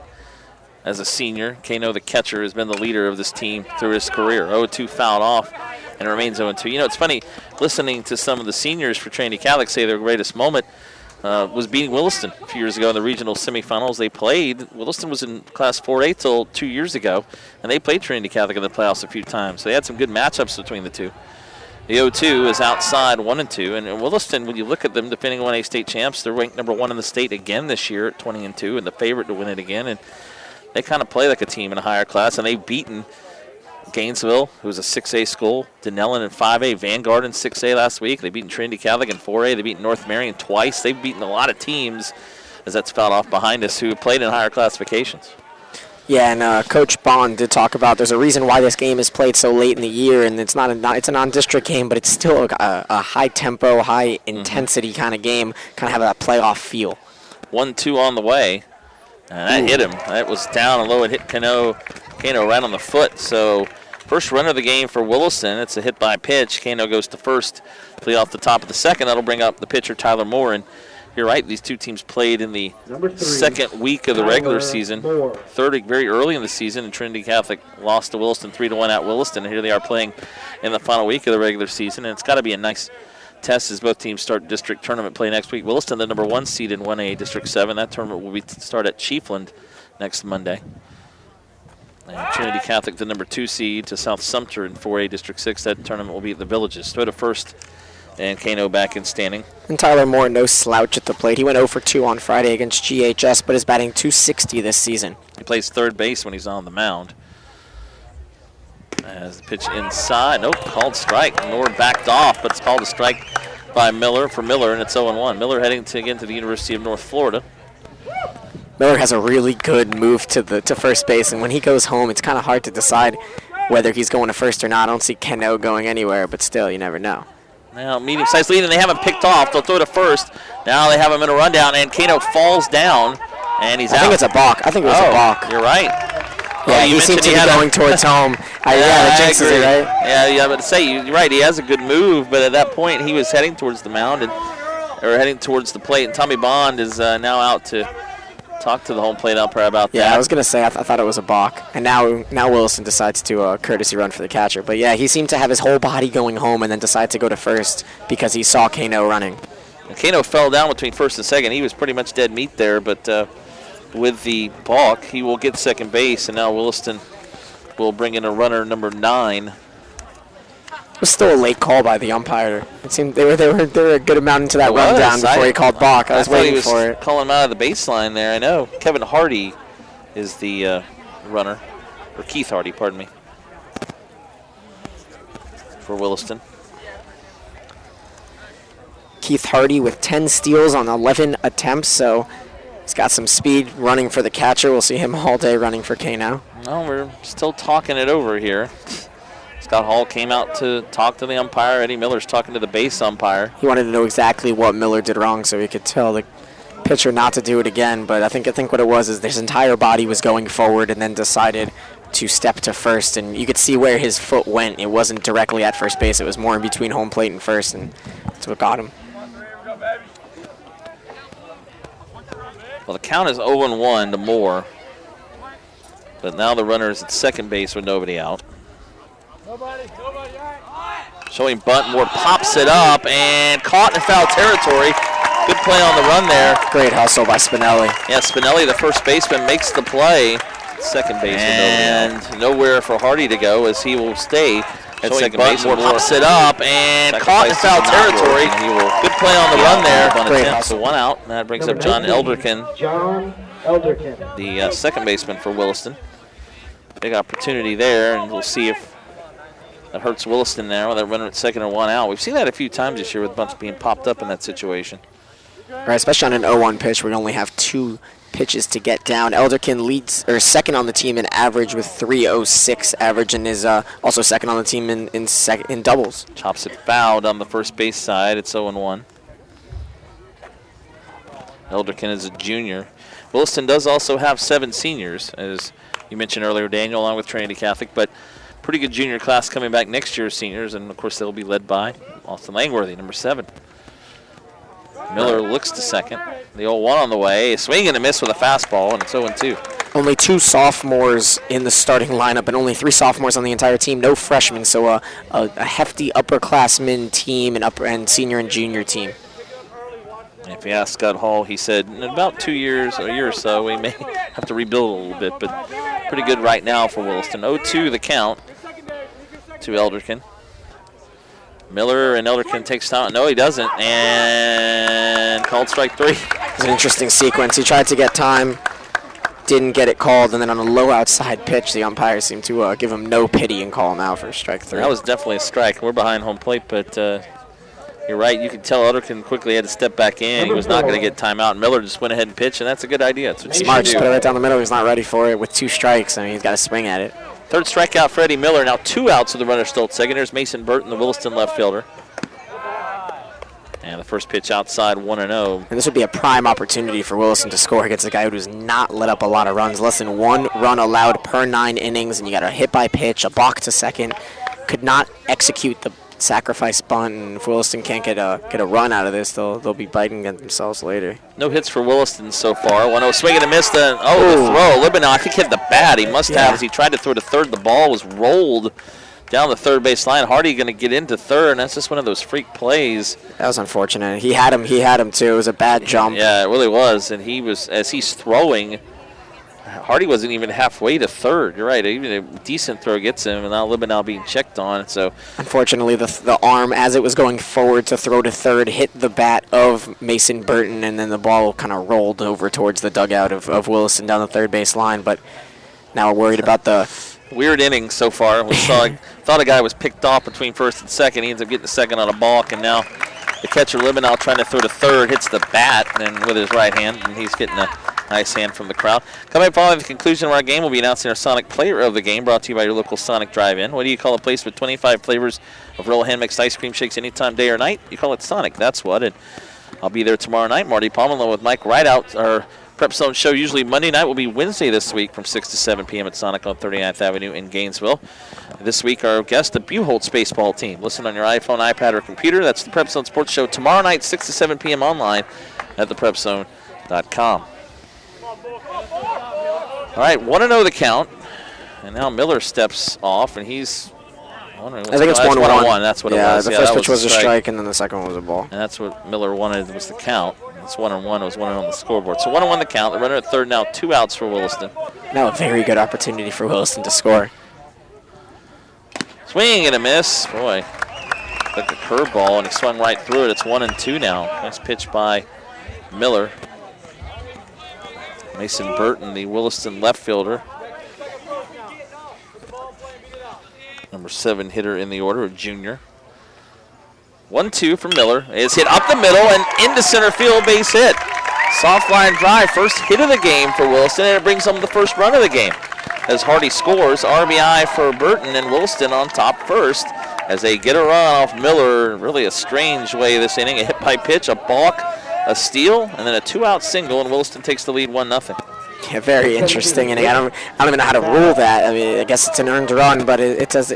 as a senior, Kano, the catcher, has been the leader of this team through his career. 0-2 fouled off, and it remains 0-2. You know, it's funny, listening to some of the seniors for Trinity Catholic say their greatest moment was beating Williston a few years ago in the regional semifinals. They played, Williston was in Class 4A till 2 years ago, and they played Trinity Catholic in the playoffs a few times. So they had some good matchups between the two. The 0-2 is outside 1-2, and Williston, when you look at them, defending 1A state champs, they're ranked number 1 in the state again this year at 20-2, and the favorite to win it again. And they kind of play like a team in a higher class, and they've beaten Gainesville, who's a 6A school, Denellen in 5A, Vanguard in 6A last week. They've beaten Trinity Catholic in 4A. They beat North Marion twice. They've beaten a lot of teams, as that's fouled off behind us, who played in higher classifications. Yeah, and Coach Bond did talk about there's a reason why this game is played so late in the year, and it's a non-district game, but it's still a high-tempo, high-intensity kind of game, kind of have that playoff feel. 1-2 on the way, and that hit him. That was down and low. It hit Kano right on the foot. So first run of the game for Williston. It's a hit by pitch. Kano goes to first, play off the top of the second. That'll bring up the pitcher Tyler Moore. And you're right, these two teams played in the second week of the regular season. Third, very early in the season, and Trinity Catholic lost to Williston 3-1 at Williston. And here they are playing in the final week of the regular season. And it's got to be a nice test as both teams start district tournament play next week. Williston, the number 1 seed in 1A District 7. That tournament will start at Chiefland next Monday. And Trinity Catholic, the number 2 seed, to South Sumter in 4A District 6. That tournament will be at the Villages. Throw to first, and Kano back in standing. And Tyler Moore, no slouch at the plate. He went 0 for 2 on Friday against GHS, but is batting .260 this season. He plays third base when he's on the mound. As the pitch inside, nope, called strike. Moore backed off, but it's called a strike by Miller for Miller, and it's 0-1. Miller heading again to the University of North Florida. Miller has a really good move to first base, and when he goes home, it's kind of hard to decide whether he's going to first or not. I don't see Keno going anywhere, but still, you never know. Now, medium-sized lead, and they have him picked off. They'll throw to first. Now they have him in a rundown, and Kano falls down, and he's out. I think it's a balk. I think it was a balk. You're right. Yeah, he seemed to be going towards home. Yeah, I agree. Right? Yeah, but to say, you're right, he has a good move, but at that point, he was heading towards the mound, or heading towards the plate, and Tommy Bond is now out to talk to the home plate umpire about that. Yeah, I was going to say I thought it was a balk. And now Williston decides to courtesy run for the catcher. But, yeah, he seemed to have his whole body going home and then decide to go to first because he saw Kano running. And Kano fell down between first and second. He was pretty much dead meat there, but with the balk, he will get second base, and now Williston will bring in a runner, number 9. It was still a late call by the umpire. It seemed they were a good amount into that rundown before he called balk. I was waiting for it. Calling him out of the baseline there. I know. Kevin Hardy is the runner, or Keith Hardy, pardon me, for Williston. Keith Hardy with 10 steals on 11 attempts, so he's got some speed running for the catcher. We'll see him all day running for Kano. Well, we're still talking it over here. Scott Hall came out to talk to the umpire. Eddie Miller's talking to the base umpire. He wanted to know exactly what Miller did wrong so he could tell the pitcher not to do it again. But I think what it was is his entire body was going forward and then decided to step to first. And you could see where his foot went. It wasn't directly at first base. It was more in between home plate and first, and that's what got him. Well, the count is 0-1 to Moore. But now the runner is at second base with nobody out. Showing bunt, Moore pops it up and caught in foul territory. Good play on the run there. Great hustle by Spinelli. Yeah, Spinelli, the first baseman, makes the play. Second base and nowhere for Hardy to go as he will stay at second base. Moore pops it up and caught in foul territory. Good play on the run there. Great hustle. So 1 out, and that brings up John Elderkin. John Elderkin. The second baseman for Williston. Big opportunity there, and we'll see if that hurts Williston now with that runner at second and 1 out. We've seen that a few times this year with bunts being popped up in that situation. Right, especially on an 0-1 pitch where you only have 2 pitches to get down. Elderkin leads or second on the team in average with 3.06 average, and is also second on the team in doubles. Chops it fouled on the first base side. It's 0-1. Elderkin is a junior. Williston does also have 7 seniors, as you mentioned earlier, Daniel, along with Trinity Catholic, but pretty good junior class coming back next year, seniors, and of course they'll be led by Austin Langworthy, number 7. Miller looks to second. The 0-1 on the way. A swing and a miss with a fastball, and it's 0-2. Only 2 sophomores in the starting lineup, and only 3 sophomores on the entire team. No freshmen, so a hefty upperclassmen team and senior and junior team. If you ask Scott Hall, he said in about 2 years, a year or so, we may have to rebuild a little bit, but pretty good right now for Williston. 0-2 the count to Elderkin. Miller and Elderkin takes time. No, he doesn't, and called strike 3. It's an interesting sequence. He tried to get time, didn't get it called, and then on a low outside pitch, the umpire seemed to give him no pity and call him out for strike 3. That was definitely a strike. We're behind home plate, but you're right. You could tell Elderkin quickly had to step back in. He was not going to get time out. Miller just went ahead and pitched, and that's a good idea. That's what Smart, just put it right down the middle. He's not ready for it with 2 strikes. I mean, he's got to swing at it. Third strikeout for Eddie Miller. Now 2 outs with the runner still at second. There's Mason Burton, the Williston left fielder. And the first pitch outside, 1-0. And this would be a prime opportunity for Williston to score against a guy who does not let up a lot of runs. Less than 1 run allowed per 9 innings, and you got a hit by pitch, a balk to second. Could not execute the sacrifice bunt, and if Williston can't get a run out of this, they'll be biting at themselves later. No hits for Williston so far. 1-0 swing and a miss. The throw. Libanow, I think, hit the bat. He must have as he tried to throw to third. The ball was rolled down the third base line. Hardy going to get into third, and that's just one of those freak plays. That was unfortunate. He had him too. It was a bad jump. Yeah, it really was, and he was, as he's throwing, Hardy wasn't even halfway to third. You're right. Even a decent throw gets him, and now Libenow being checked on. So unfortunately, the arm, as it was going forward to throw to third, hit the bat of Mason Burton, and then the ball kind of rolled over towards the dugout of Williston down the third base line. But now we're worried about the weird innings so far. We thought a guy was picked off between first and second. He ends up getting the second on a balk, and now the catcher Libenow trying to throw to third hits the bat and with his right hand, and he's getting a nice hand from the crowd. Coming up following the conclusion of our game, we'll be announcing our Sonic Player of the Game, brought to you by your local Sonic Drive-In. What do you call a place with 25 flavors of real hand-mixed ice cream shakes anytime, day or night? You call it Sonic. That's what. And I'll be there tomorrow night. Marty Palmer with Mike Rideout. Our Prep Zone show usually Monday night will be Wednesday this week from 6 to 7 p.m. at Sonic on 39th Avenue in Gainesville. This week, our guest, the Buchholz baseball team. Listen on your iPhone, iPad, or computer. That's the Prep Zone Sports Show tomorrow night, 6 to 7 p.m. online at theprepzone.com. All right, 1-0 the count. And now Miller steps off, and he's wondering what's I think it's 1-1. That's what it was. was. The first pitch was a strike, and then the second one was a ball. And that's what Miller wanted was the count. It's 1-1. It was 1-0 on the scoreboard. So 1-1 the count. The runner at third now, 2 outs for Williston. Now a very good opportunity for Williston to score. Swing and a miss. Boy, like a curveball, and he swung right through it. It's 1-2 now. Nice pitch by Miller. Mason Burton, the Williston left fielder. Number 7 hitter in the order, a junior. 1-2 for Miller. Is hit up the middle and into center field, base hit. Soft line drive, first hit of the game for Williston, and it brings home the first run of the game. As Hardy scores, RBI for Burton, and Williston on top first as they get a run off Miller. Really a strange way this inning. A hit by pitch, a balk, a steal, and then a 2-out single, and Williston takes the lead 1-0. Yeah, very interesting inning. I don't even know how to rule that. I mean, I guess it's an earned run, but it's as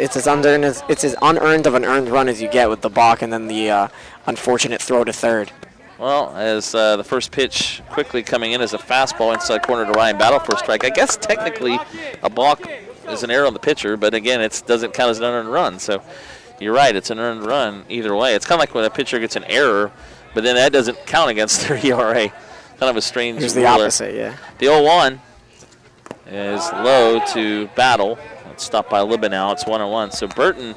unearned of an earned run as you get with the balk and then the unfortunate throw to third. Well, as the first pitch quickly coming in as a fastball inside corner to Ryan Battle for a strike. I guess technically a balk is an error on the pitcher, but again, it doesn't count as an unearned run. So you're right, it's an earned run either way. It's kind of like when a pitcher gets an error, but then that doesn't count against their ERA. Kind of a strange Here's the opposite, yeah. The 0-1 is low to Battle. It's stopped by Libenow. It's 1-1. So Burton,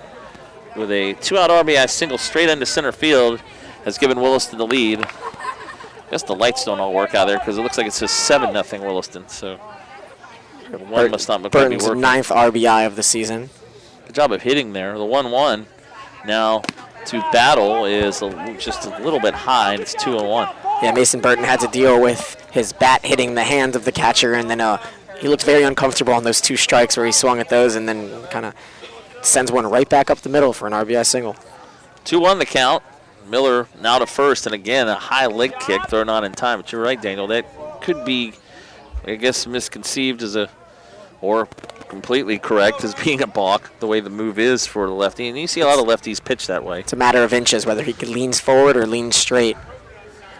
with a 2-out RBI single straight into center field, has given Williston the lead. I guess the lights don't all work out there because it looks like it says 7-0 Williston. So one must not be working. Burton's 9th RBI of the season. Good job of hitting there. The 1-1 now to Battle is just a little bit high, and it's 2-1. Yeah, Mason Burton had to deal with his bat hitting the hand of the catcher, and then he looked very uncomfortable on those 2 strikes where he swung at those and then kind of sends one right back up the middle for an RBI single. 2-1 the count. Miller now to first, and again, a high leg kick thrown on in time. But you're right, Daniel. That could be, I guess, misconceived or completely correct as being a balk, the way the move is for the lefty. And you see a lot of lefties pitch that way. It's a matter of inches, whether he leans forward or leans straight.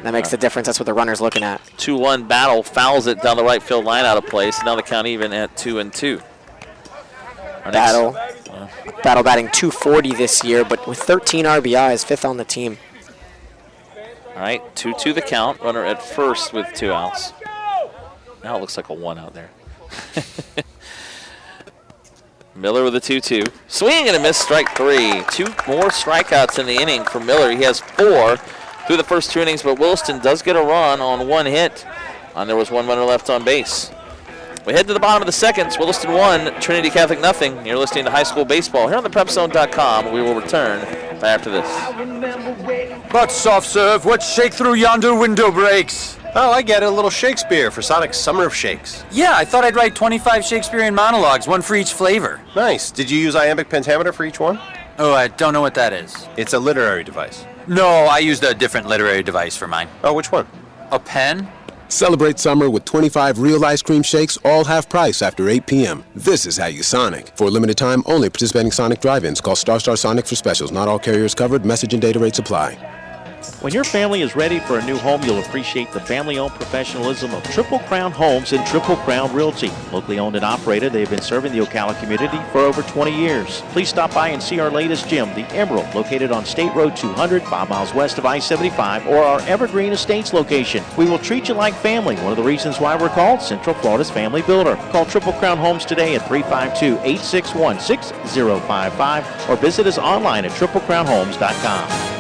That makes the difference. That's what the runner's looking at. 2-1 Battle fouls it down the right field line out of place. Now the count even at 2-2. Battle batting .240 this year, but with 13 RBIs, 5th on the team. All right, 2-2 the count. Runner at first with 2 outs. Now it looks like a 1 out there. Miller with a 2-2. Swing and a miss, strike 3. 2 more strikeouts in the inning for Miller. He has 4 through the first 2 innings, but Williston does get a run on 1 hit. And there was 1 runner left on base. We head to the bottom of the second. It's Williston 1, Trinity Catholic nothing. You're listening to High School Baseball here on theprepzone.com. We will return right after this. But soft serve, what shake through yonder window breaks? Oh, I get it. A little Shakespeare for Sonic's Summer of Shakes. Yeah, I thought I'd write 25 Shakespearean monologues, 1 for each flavor. Nice. Did you use iambic pentameter for each one? Oh, I don't know what that is. It's a literary device. No, I used a different literary device for mine. Oh, which one? A pen? Celebrate summer with 25 real ice cream shakes, all half price after 8 p.m. This is how you Sonic. For a limited time, only participating Sonic drive-ins. Call Star Sonic for specials. Not all carriers covered. Message and data rates apply. When your family is ready for a new home, you'll appreciate the family-owned professionalism of Triple Crown Homes and Triple Crown Realty. Locally owned and operated, they've been serving the Ocala community for over 20 years. Please stop by and see our latest gym, The Emerald, located on State Road 200, 5 miles west of I-75, or our Evergreen Estates location. We will treat you like family, one of the reasons why we're called Central Florida's Family Builder. Call Triple Crown Homes today at 352-861-6055 or visit us online at triplecrownhomes.com.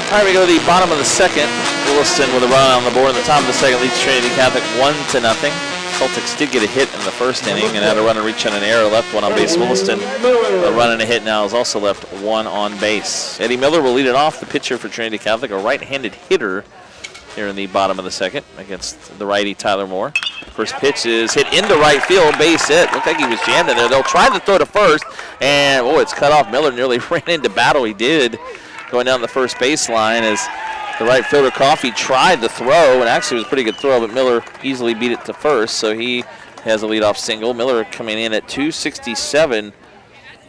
All right, we go to the bottom of the second. Williston with a run on the board in the top of the second leads Trinity Catholic 1-0. Celtics did get a hit in the first inning and had a runner reach on an error, left one on base. Williston, a run and a hit now, is also left one on base. Eddie Miller will lead it off, the pitcher for Trinity Catholic, a right-handed hitter here in the bottom of the second against the righty Tyler Moore. First pitch is hit into right field, base hit. Looked like he was jammed in there. They'll try to throw to first, and it's cut off. Miller nearly ran into battle. He did, going down the first baseline as the right fielder Coffey tried the throw, and actually it was a pretty good throw, but Miller easily beat it to first, so he has a leadoff single. Miller coming in at 267,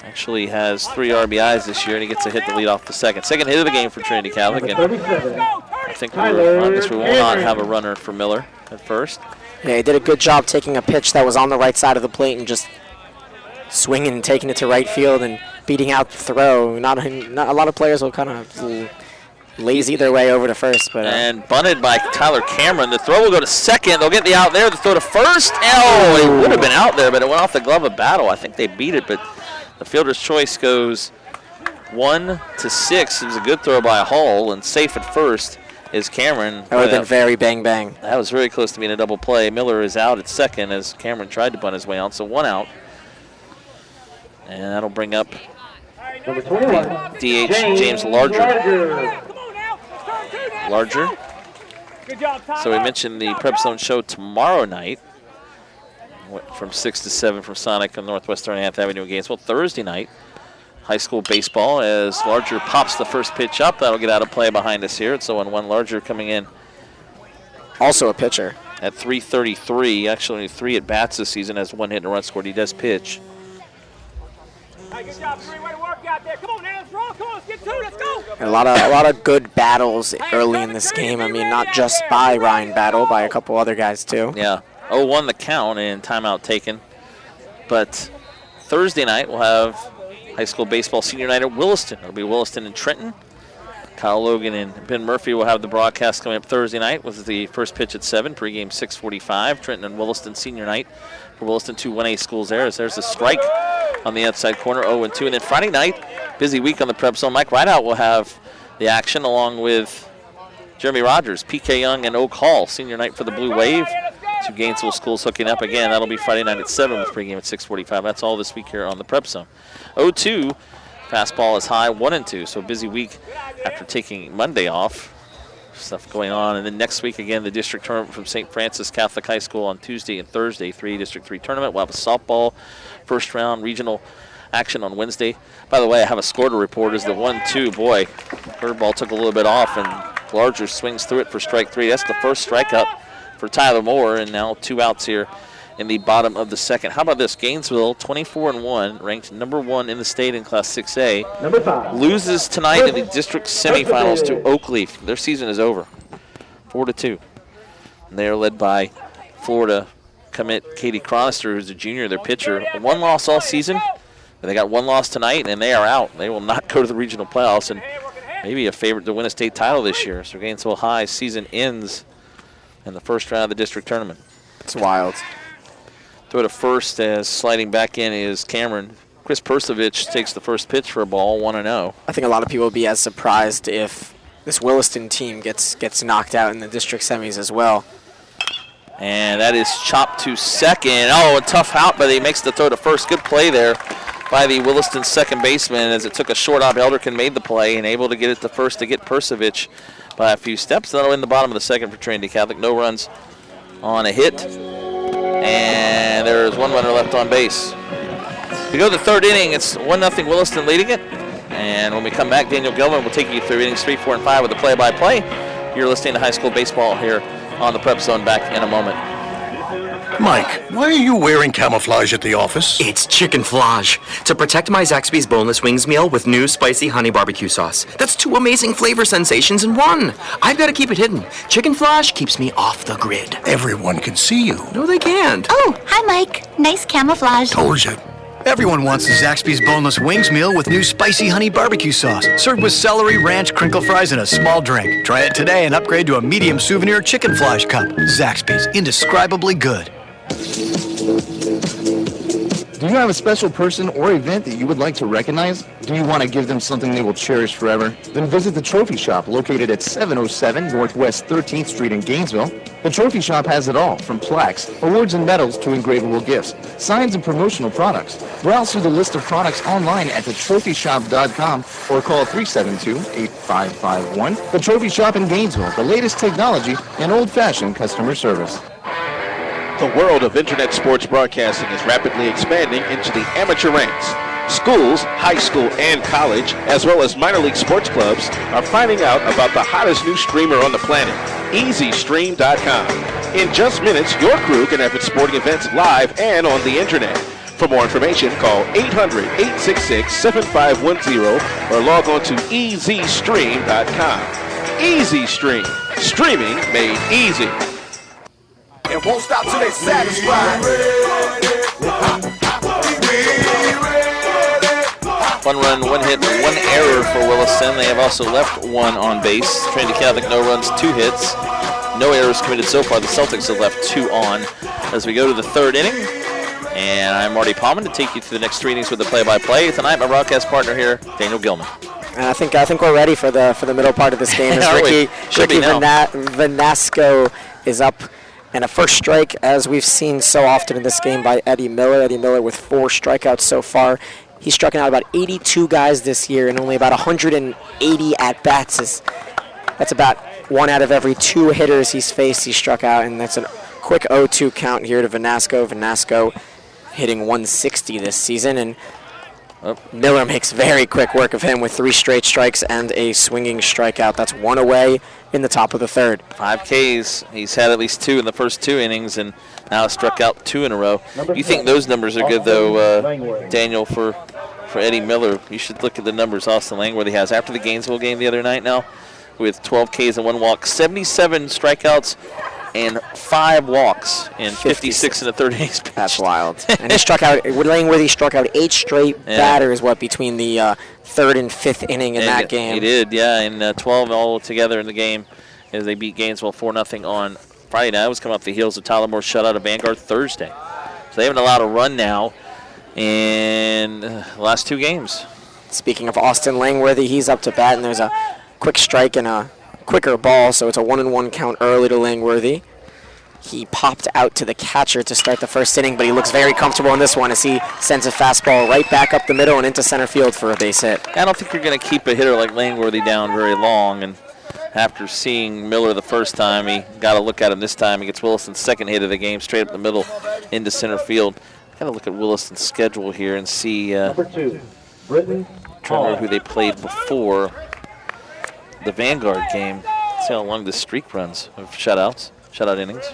actually has 3 RBIs this year, and he gets a hit to lead off the second. Second hit of the game for Trinity Catholic, and I think we will not have a runner for Miller at first. Yeah, he did a good job taking a pitch that was on the right side of the plate and just swinging and taking it to right field and beating out the throw. Not a lot of players will kind of lazy their way over to first. But and bunted by Tyler Cameron. The throw will go to second. They'll get the out there. The throw to first. Oh, it would have been out there, but it went off the glove of Battle. I think they beat it, but the fielder's choice goes 1-6. It was a good throw by Hall, and safe at first is Cameron. That would have been very bang-bang. That was very close to being a double play. Miller is out at second as Cameron tried to bunt his way out, so 1 out. And that'll bring up Number 21, DH James Larger. So we mentioned the Prep Zone show tomorrow night from 6 to 7 from Sonic on Northwest 39th Avenue in Gainesville. Thursday night, high school baseball as Larger pops the first pitch up. That'll get out of play behind us here. It's 0-1. Larger coming in. Also a pitcher. At 333. Actually only 3 at bats this season, has 1 hit and a run scored. He does pitch. Hey, good job, Three. Way to work out there. Come on, now, let's roll. Come on, let's get 2. Let's go. A lot of good battles early in this game. I mean, not just by Ryan Battle, by a couple other guys too. Yeah, 0-1 the count and timeout taken. But Thursday night we'll have high school baseball senior night at Williston. It'll be Williston and Trenton. Kyle Logan and Ben Murphy will have the broadcast coming up Thursday night with the first pitch at 7, pregame 6:45. Trenton and Williston senior night for Williston, 2 1A schools there. As there's a strike on the outside corner, 0-2. And then Friday night, busy week on the Prep Zone. Mike Rideout will have the action along with Jeremy Rogers, PK Young, and Oak Hall. Senior night for the Blue Wave. 2 Gainesville schools hooking up again. That'll be Friday night at 7 with pregame at 6:45. That's all this week here on the Prep Zone. 0-2. Fastball is high, 1-2. So busy week after taking Monday off. Stuff going on. And then next week, again, the district tournament from St. Francis Catholic High School on Tuesday and Thursday, 3 District 3 tournament. We'll have a softball first round regional action on Wednesday. By the way, I have a score to report as the 1-2. Boy, curveball took a little bit off, and Larger swings through it for strike 3. That's the first strikeout for Tyler Moore, and now 2 outs here in the bottom of the second. How about this? Gainesville, 24-1, ranked number 1 in the state in Class 6A. Number 5. Loses tonight in the district semifinals to Oakleaf. Their season is over, 4-2. And they are led by Florida commit Katie Cronister, who's a junior, their pitcher. 1 loss all season. They got 1 loss tonight, and they are out. They will not go to the regional playoffs, and maybe a favorite to win a state title this year. So Gainesville High season ends in the first round of the district tournament. It's wild. Throw to first as sliding back in is Cameron. Chris Persovich takes the first pitch for a ball, 1-0. I think a lot of people will be as surprised if this Williston team gets knocked out in the district semis as well. And that is chopped to second. Oh, a tough out, but he makes the throw to first. Good play there by the Williston second baseman as it took a short out. Elderkin made the play and able to get it to first to get Persovich by a few steps. That'll in the bottom of the second for Trinity Catholic. No runs on a hit. And there's 1 runner left on base. We go to the third inning. It's 1-0 Williston leading it. And when we come back, Daniel Gilman will take you through innings 3, 4, and 5 with the play-by-play. You're listening to high school baseball here on the Prep Zone. Back in a moment. Mike, why are you wearing camouflage at the office? It's chickenflage. To protect my Zaxby's boneless wings meal with new spicy honey barbecue sauce. That's 2 amazing flavor sensations in one. I've got to keep it hidden. Chickenflage keeps me off the grid. Everyone can see you. No, they can't. Oh, hi, Mike. Nice camouflage. Told you. Everyone wants a Zaxby's boneless wings meal with new spicy honey barbecue sauce, served with celery, ranch, crinkle fries, and a small drink. Try it today and upgrade to a medium souvenir chicken flash cup. Zaxby's, indescribably good. Do you have a special person or event that you would like to recognize? Do you want to give them something they will cherish forever? Then visit the Trophy Shop located at 707 Northwest 13th Street in Gainesville. The Trophy Shop has it all, from plaques, awards and medals to engravable gifts, signs and promotional products. Browse through the list of products online at thetrophyshop.com or call 372-8551. The Trophy Shop in Gainesville, the latest technology and old-fashioned customer service. The world of internet sports broadcasting is rapidly expanding into the amateur ranks. Schools, high school, and college, as well as minor league sports clubs, are finding out about the hottest new streamer on the planet, EasyStream.com. In just minutes, your crew can have its sporting events live and on the internet. For more information, call 800-866-7510 or log on to EasyStream.com. EasyStream, streaming made easy. And won't stop till they satisfied. One run, 1 hit, 1 error for Williston. They have also left 1 on base. Trinity Catholic, no runs, 2 hits. No errors committed so far. The Celtics have left 2 on. As we go to the 3rd inning, and I'm Marty Palman to take you through the next 3 innings with the play-by-play. Tonight, my broadcast partner here, Daniel Gilman. I think we're ready for the middle part of this game. As Ricky Vanasco is up. And a first strike, as we've seen so often in this game, by Eddie Miller. Eddie Miller with 4 strikeouts so far. He's struck out about 82 guys this year and only about 180 at-bats. That's about 1 out of every 2 hitters he's faced he struck out, and that's a quick 0-2 count here to Vanasco. Vanasco hitting 160 this season, and Miller makes very quick work of him with 3 straight strikes and a swinging strikeout. That's 1 away in the top of the 3rd. 5 Ks. He's had at least 2 in the first 2 innings and now struck out 2 in a row. You think those numbers are good, though, Daniel, for Eddie Miller? You should look at the numbers Austin Langworthy has after the Gainesville game the other night now with 12 Ks and 1 walk, 77 strikeouts and 5 walks in 56 in the 3rd innings. That's wild. And he struck out, Langworthy struck out 8 straight batters, between the 3rd and 5th inning in that game. He did, and 12 all together in the game as they beat Gainesville 4-0 on Friday night. It was coming off the heels of Tyler Moore's shutout of Vanguard Thursday. So they haven't allowed a run now in the last 2 games. Speaking of Austin Langworthy, he's up to bat, and there's a quick strike and a quicker ball, so it's a 1-1 count early to Langworthy. He popped out to the catcher to start the first inning, but he looks very comfortable in this one as he sends a fastball right back up the middle and into center field for a base hit. I don't think you're going to keep a hitter like Langworthy down very long, and after seeing Miller the first time, he got to look at him this time. He gets Williston's 2nd hit of the game straight up the middle into center field. Got to look at Williston's schedule here and see. Number 2, Britton. Trying to remember who they played before the Vanguard game. See how long this streak runs of shutout innings.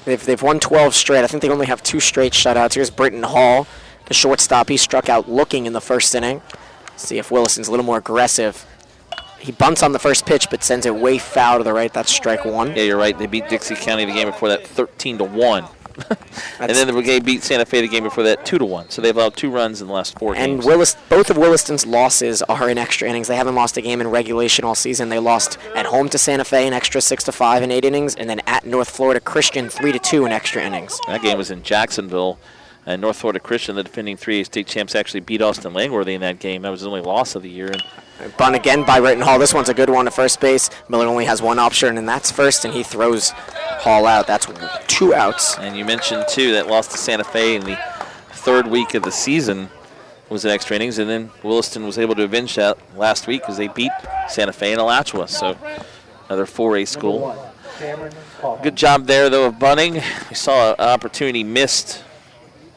They've won 12 straight. I think they only have 2 straight shutouts. Here's Britton Hall, the shortstop. He struck out looking in the first inning. See if Williston's a little more aggressive. He bunts on the first pitch, but sends it way foul to the right. That's strike 1. Yeah, you're right. They beat Dixie County the game before that 13-1. And then the Brigade beat Santa Fe the game before that 2-1. So they've allowed 2 runs in the last 4 games. And both of Williston's losses are in extra innings. They haven't lost a game in regulation all season. They lost at home to Santa Fe in extra 6-5 in 8 innings, and then at North Florida Christian 3-2 in extra innings. That game was in Jacksonville. And North Florida Christian, the defending 3A state champs, actually beat Austin Langworthy in that game. That was the only loss of the year. Bunt again by Britton Hall. This one's a good one to first base. Miller only has 1 option, and that's first, and he throws Hall out. That's 2 outs. And you mentioned, too, that loss to Santa Fe in the 3rd week of the season was in extra innings, and then Williston was able to avenge that last week because they beat Santa Fe in Alachua. So another 4A school. Good job there, though, of bunting. We saw an opportunity missed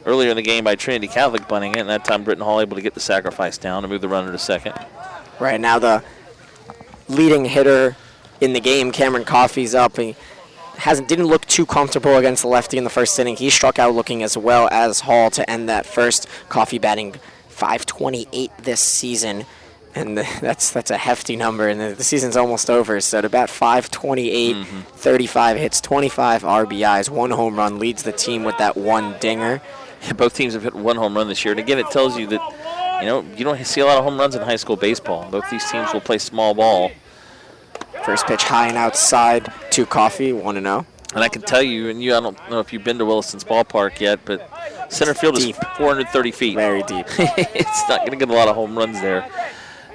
earlier in the game by Trinity Catholic bunting it, and that time Britton Hall able to get the sacrifice down to move the runner to second. Right now the leading hitter in the game. Cameron Coffey's up. He didn't look too comfortable against the lefty in the first inning. He struck out looking as well as Hall to end that first. Coffey batting .528 this season, and that's a hefty number, and the season's almost over. So to bat .528, 35 hits, 25 RBIs, 1 home run, leads the team with that 1 dinger. Yeah, both teams have hit 1 home run this year, and again, it tells you that you don't see a lot of home runs in high school baseball. Both these teams will play small ball. First pitch high and outside to Coffey, 1-0. And I can tell you, and I don't know if you've been to Williston's ballpark yet, but center field deep. is 430 feet. Very deep. It's not going to get a lot of home runs there.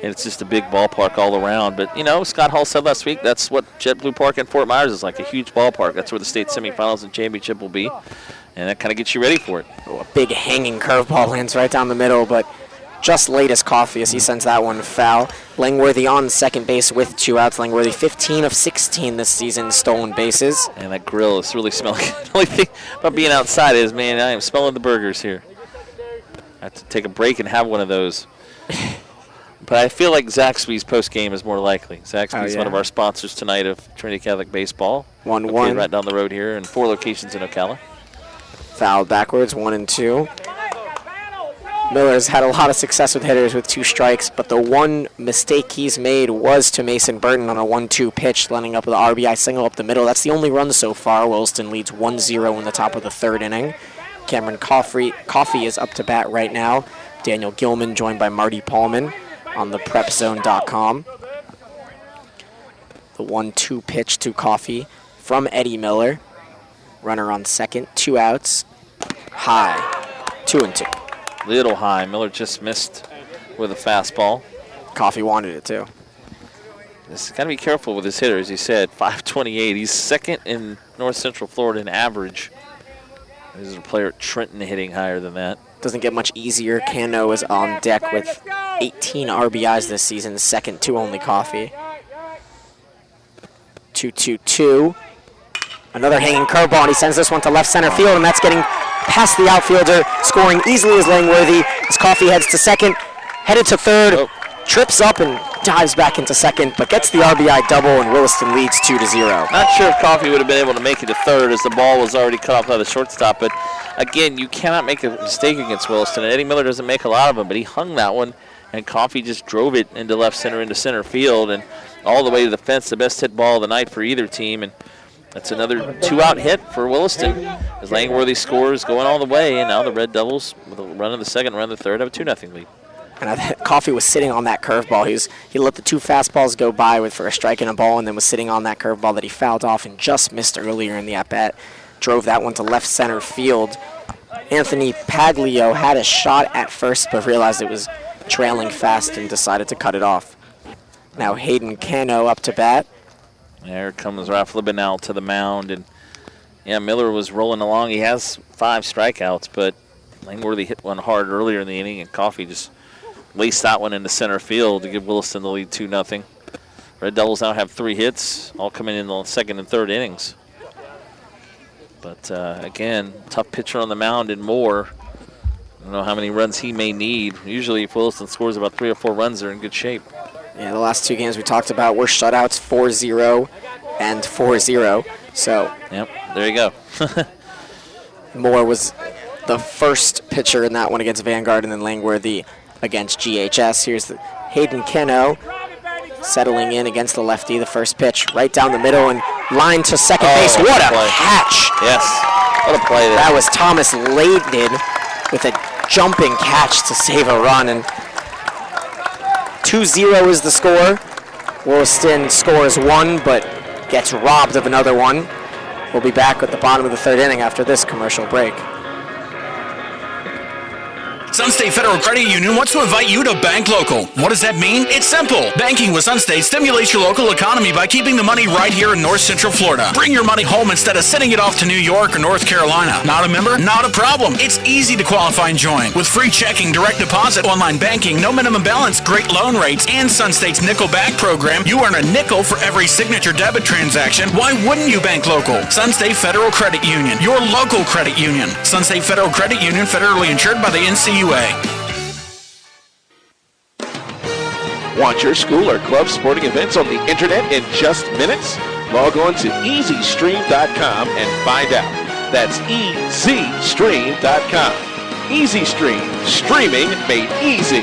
And it's just a big ballpark all around. But, Scott Hall said last week that's what JetBlue Park in Fort Myers is like, a huge ballpark. That's where the state semifinals and championship will be. And that kind of gets you ready for it. Oh, a big hanging curveball lands right down the middle, but just late as Coffey as he sends that one foul. Langworthy on second base with 2 outs. Langworthy 15 of 16 this season, stolen bases. And that grill is really smelling. The only thing about being outside is, man, I am smelling the burgers here. I have to take a break and have one of those. But I feel like Zaxby's post-game is more likely. Zaxby's one of our sponsors tonight of Trinity Catholic Baseball. 1-1. Right down the road here in 4 locations in Ocala. Fouled backwards, 1-2. Miller's had a lot of success with hitters with 2 strikes, but the one mistake he's made was to Mason Burton on a 1-2 pitch, lining up with the RBI single up the middle. That's the only run so far. Williston leads 1-0 in the top of the 3rd inning. Cameron Coffey is up to bat right now. Daniel Gilman joined by Marty Paulman on the prepzone.com. The 1-2 pitch to Coffey from Eddie Miller. Runner on second, 2 outs. High, 2-2. Little high. Miller just missed with a fastball. Coffey wanted it too. He's got to be careful with his hitter, as he said. .528. He's second in North Central Florida in average. There's a player at Trenton hitting higher than that. Doesn't get much easier. Cano is on deck with 18 RBIs this season, second to only Coffey. 2-2-2. Another hanging curveball, and he sends this one to left center field, and that's getting past the outfielder, scoring easily as Langworthy as Coffey heads to second, headed to third, trips up and dives back into second, but gets the RBI double, and Williston leads 2-0. Not sure if Coffey would have been able to make it to third as the ball was already cut off by the shortstop, but again, you cannot make a mistake against Williston. Eddie Miller doesn't make a lot of them, but he hung that one, and Coffey just drove it into left center, into center field, and all the way to the fence, the best hit ball of the night for either team, and that's another 2-out hit for Williston as Langworthy scores going all the way, and now the Red Devils, with a run in the second, run in the third, have a 2-0 lead. And Coffey was sitting on that curveball. He let the 2 fastballs go by for a strike and a ball, and then was sitting on that curveball that he fouled off and just missed earlier in the at-bat. Drove that one to left center field. Anthony Paglio had a shot at first, but realized it was trailing fast and decided to cut it off. Now Hayden Cano up to bat. There comes Ralph Libenow to the mound, and Miller was rolling along. He has 5 strikeouts, but Langworthy hit one hard earlier in the inning, and Coffey just laced that one into center field to give Williston the lead 2-0. Red Devils now have 3 hits, all coming in the second and third innings. But again, tough pitcher on the mound and Moore. I don't know how many runs he may need. Usually if Williston scores about 3 or 4 runs, they're in good shape. Yeah, the last 2 games we talked about were shutouts, 4-0 and 4-0. So, yep, there you go. Moore was the first pitcher in that one against Vanguard, and then Langworthy against GHS. Here's Hayden Cano settling in against the lefty. The first pitch right down the middle and line to second base. What a catch! Yes, what a play there. That was Thomas Layden with a jumping catch to save a run, and 2-0 is the score. Williston scores 1, but gets robbed of another one. We'll be back at the bottom of the 3rd inning after this commercial break. Sunstate Federal Credit Union wants to invite you to bank local. What does that mean? It's simple. Banking with Sunstate stimulates your local economy by keeping the money right here in North Central Florida. Bring your money home instead of sending it off to New York or North Carolina. Not a member? Not a problem. It's easy to qualify and join. With free checking, direct deposit, online banking, no minimum balance, great loan rates, and Sunstate's nickel back program, you earn a nickel for every signature debit transaction. Why wouldn't you bank local? Sunstate Federal Credit Union, your local credit union. Sunstate Federal Credit Union, federally insured by the NCUA. Want your school or club sporting events on the internet in just minutes? Log on to EasyStream.com and find out. That's EasyStream.com. EasyStream, streaming made easy.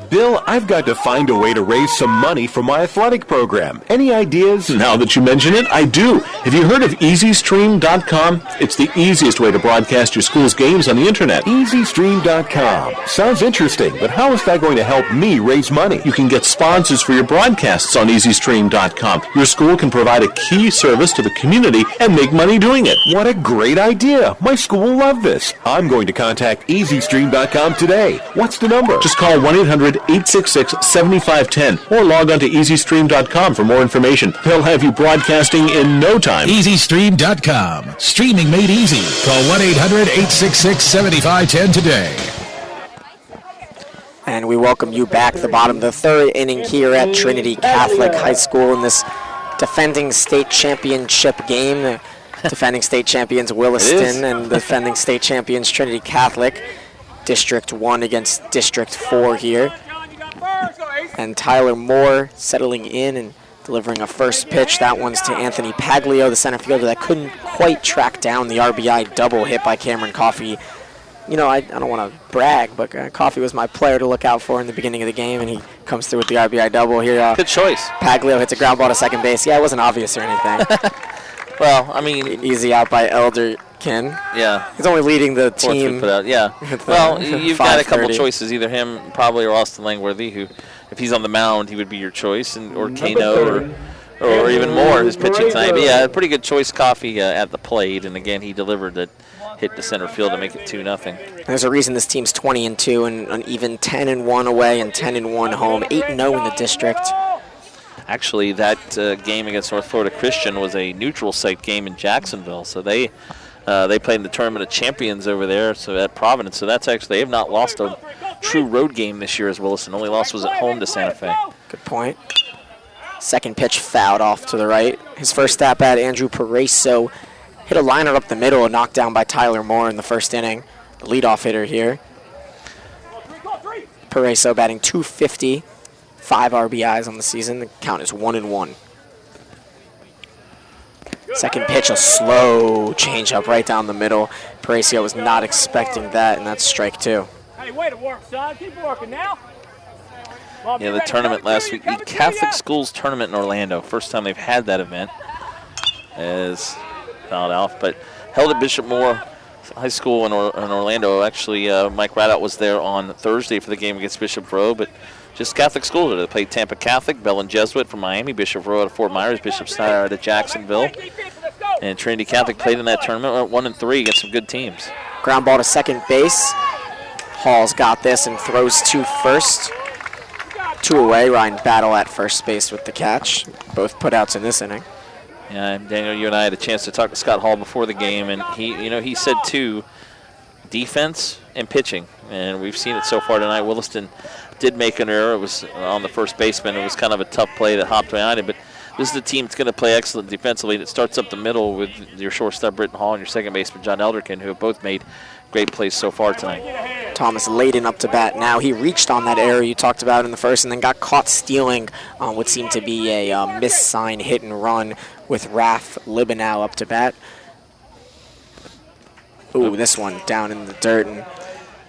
Bill, I've got to find a way to raise some money for my athletic program. Any ideas? Now that you mention it, I do. Have you heard of EasyStream.com? It's the easiest way to broadcast your school's games on the internet. EasyStream.com. Sounds interesting, but how is that going to help me raise money? You can get sponsors for your broadcasts on EasyStream.com. Your school can provide a key service to the community and make money doing it. What a great idea. My school will love this. I'm going to contact EasyStream.com today. What's the number? Just call 1-800-866-7510 or log on to EasyStream.com for more information. They'll have you broadcasting in no time. EasyStream.com. Streaming made easy. Call 1-800-866-7510 today. And we welcome you back to the bottom of the third inning here at Trinity Catholic High School in this defending state championship game. The defending state champions Williston and defending state champions Trinity Catholic. District 1 against District 4 here. And Tyler Moore settling in and delivering a first pitch. That one's to Anthony Paglio, the center fielder that couldn't quite track down the RBI double hit by Cameron Coffey. You know, I don't want to brag, but Coffey was my player to look out for in the beginning of the game, and he comes through with the RBI double here. Good choice. Paglio hits a ground ball to second base. Yeah, it wasn't obvious or anything. Well, I mean, easy out by Elderkin. Yeah. He's only leading the team. Yeah. Well, you've got a couple choices, either him probably or Austin Langworthy, who, if he's on the mound, he would be your choice, and or Kano or even Moore, who's pitching tonight. But yeah, a pretty good choice, Coffey at the plate, and again, he delivered that hit to center field to make it 2-0. There's a reason this team's 20-2 and an even 10-1 away and 10-1 home, 8-0 in the district. Actually, that game against North Florida Christian was a neutral site game in Jacksonville, so they played in the Tournament of Champions over there, so at Providence. So that's actually, they have not lost a true road game this year as Williston. The only loss was at home to Santa Fe. Good point. Second pitch fouled off to the right. His first at bat, Andrew Pareso, hit a liner up the middle and knocked down by Tyler Moore in the first inning. The leadoff hitter here. Pareso batting .250, 5 RBIs on the season. The count is 1-1. Second pitch, a slow changeup right down the middle. Pareso was not expecting that, and that's strike 2. Hey, way to work, son. Keep working now. Yeah, the tournament last week, the Catholic Schools Tournament in Orlando. First time they've had that event, as fouled off, but held at Bishop Moore High School in Orlando. Actually, Mike Radout was there on Thursday for the game against Bishop Rowe, but just Catholic schools. They played Tampa Catholic, Bell and Jesuit from Miami, Bishop Rowe out of Fort Myers, Bishop Snyder out of Jacksonville. And Trinity Catholic played in that tournament, went 1-3 against some good teams. Ground ball to second base. Hall's got this and throws to first. 2 away. Ryan Battle at first base with the catch. Both putouts in this inning. Yeah, Daniel, you and I had a chance to talk to Scott Hall before the game, and he said too, defense and pitching, and we've seen it so far tonight. Williston did make an error. It was on the first baseman. It was kind of a tough play that hopped behind it, but this is the team that's going to play excellent defensively. It starts up the middle with your shortstop Britton Hall and your second baseman John Elderkin, who have both made great plays so far tonight. Thomas Layden up to bat now. He reached on that error you talked about in the first and then got caught stealing on what seemed to be a missign hit and run with Raph Libanow up to bat. Ooh, this one down in the dirt and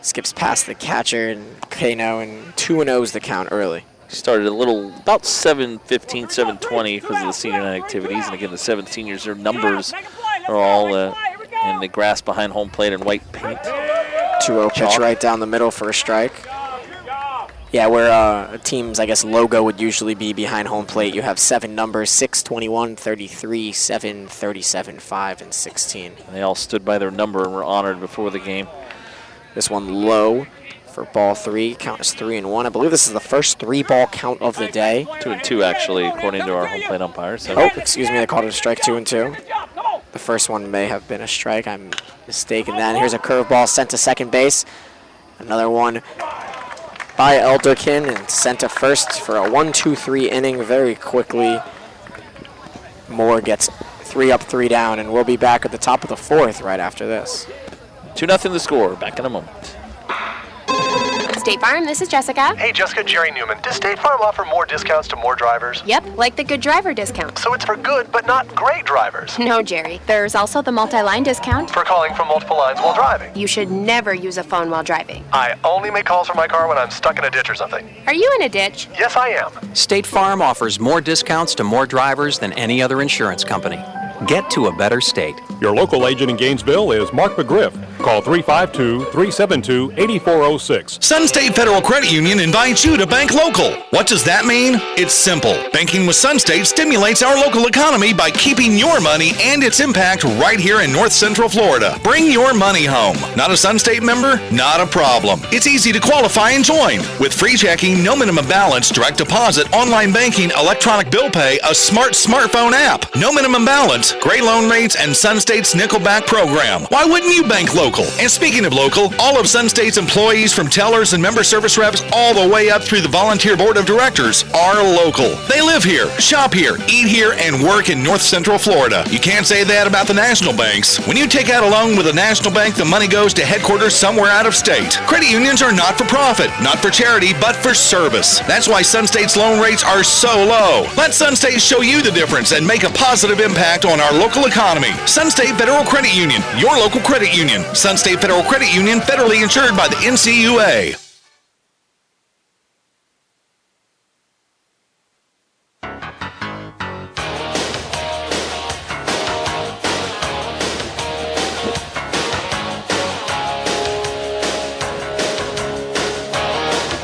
skips past the catcher and Kano, and 2-0 is the count early. Started a little, about 7:15, 7:20 because of the senior night activities. And again, the 7 seniors, their numbers are all in the grass behind home plate in white paint. 2-0 pitch right down the middle for a strike. Yeah, where a team's, I guess, logo would usually be behind home plate, you have 7 numbers, 6, 21, 33, 7, 37, 5, and 16. And they all stood by their number and were honored before the game. This one low for ball 3. Count is 3-1. I believe this is the first 3-ball count of the day. 2-2, actually, according to our home plate umpire. So. Oh, excuse me, they called it a strike, 2-2. The first one may have been a strike. I'm mistaken then. Here's a curveball sent to second base. Another one by Elderkin and sent to first for a 1-2-3 inning very quickly. Moore gets 3 up, 3 down, and we'll be back at the top of the 4th right after this. 2-0 the score. Back in a moment. State Farm, this is Jessica. Hey, Jessica, Jerry Newman. Does State Farm offer more discounts to more drivers? Yep, like the good driver discount. So it's for good, but not great drivers? No, Jerry. There's also the multi-line discount. For calling from multiple lines while driving? You should never use a phone while driving. I only make calls from my car when I'm stuck in a ditch or something. Are you in a ditch? Yes, I am. State Farm offers more discounts to more drivers than any other insurance company. Get to a better state. Your local agent in Gainesville is Mark McGriff. Call 352-372-8406. Sun State Federal Credit Union invites you to bank local. What does that mean? It's simple. Banking with Sun State stimulates our local economy by keeping your money and its impact right here in North Central Florida. Bring your money home. Not a Sun State member? Not a problem. It's easy to qualify and join. With free checking, no minimum balance, direct deposit, online banking, electronic bill pay, a smart smartphone app, no minimum balance, great loan rates, and Sun State's Nickelback program. Why wouldn't you bank local? And speaking of local, all of Sun State's employees, from tellers and member service reps all the way up through the volunteer board of directors, are local. They live here, shop here, eat here, and work in North Central Florida. You can't say that about the national banks. When you take out a loan with a national bank, the money goes to headquarters somewhere out of state. Credit unions are not for profit, not for charity, but for service. That's why Sun State's loan rates are so low. Let Sun State show you the difference and make a positive impact on our local economy. Sun State Federal Credit Union, your local credit union. Sun State Federal Credit Union, federally insured by the NCUA.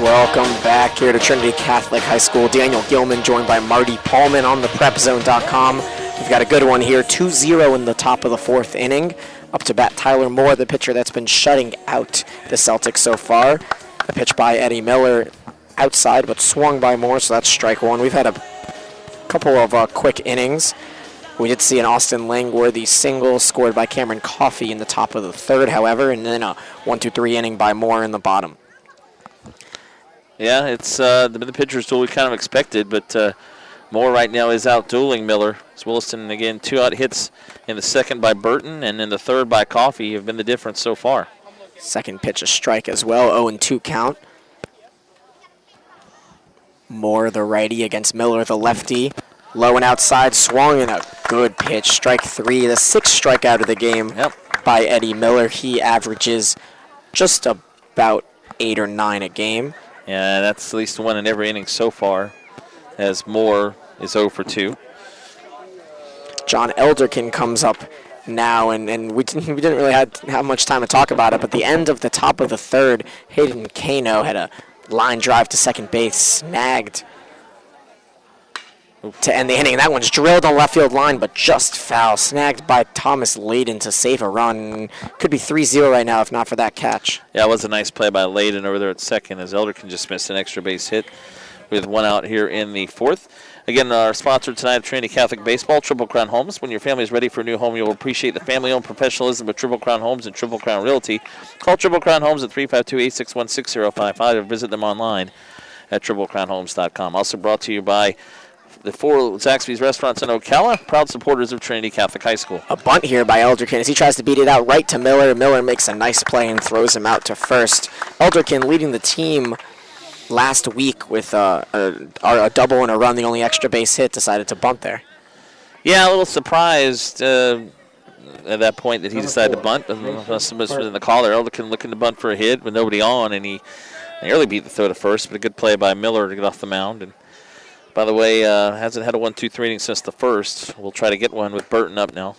Welcome back here to Trinity Catholic High School. Daniel Gilman joined by Marty Paulman on the PrepZone.com. We've got a good one here, 2-0 in the top of the fourth inning. Up to bat Tyler Moore, the pitcher that's been shutting out the Celtics so far. A pitch by Eddie Miller outside, but swung by Moore, so that's strike one. We've had a couple of quick innings. We did see an Austin Langworthy single scored by Cameron Coffey in the top of the third, however, and then a 1-2-3 inning by Moore in the bottom. Yeah, it's the pitcher's duel we kind of expected, but Moore right now is out dueling Miller. It's Williston, again, 2 out hits in the second by Burton, and in the third by Coffey have been the difference so far. Second pitch a strike as well, 0-2 count. Moore, the righty, against Miller, the lefty. Low and outside, swung, and a good pitch. Strike 3, the 6th strikeout of the game by Eddie Miller. He averages just about 8 or 9 a game. Yeah, that's at least one in every inning so far, as Moore is 0 for 2. John Elderkin comes up now, and we didn't really have much time to talk about it, but the end of the top of the third, Hayden Kano had a line drive to second base, snagged to end the inning. That one's drilled on left field line, but just foul. Snagged by Thomas Layden to save a run. Could be 3-0 right now if not for that catch. Yeah, it was a nice play by Layden over there at second, as Elderkin just missed an extra base hit with 1 out here in the fourth. Again, our sponsor tonight of Trinity Catholic Baseball, Triple Crown Homes. When your family is ready for a new home, you'll appreciate the family-owned professionalism of Triple Crown Homes and Triple Crown Realty. Call Triple Crown Homes at 352-861-6055 or visit them online at triplecrownhomes.com. Also brought to you by the 4 Zaxby's restaurants in Ocala, proud supporters of Trinity Catholic High School. A bunt here by Elderkin as he tries to beat it out right to Miller. Miller makes a nice play and throws him out to first. Elderkin leading the team last week with a double and a run, the only extra base hit, decided to bunt there. Yeah, a little surprised at that point that he decided to bunt. Must have been in the call there. Elderkin looking to bunt for a hit with nobody on, and he nearly beat the throw to first, but a good play by Miller to get off the mound. And by the way, hasn't had a 1-2-3 inning since the first. We'll try to get one with Burton up now.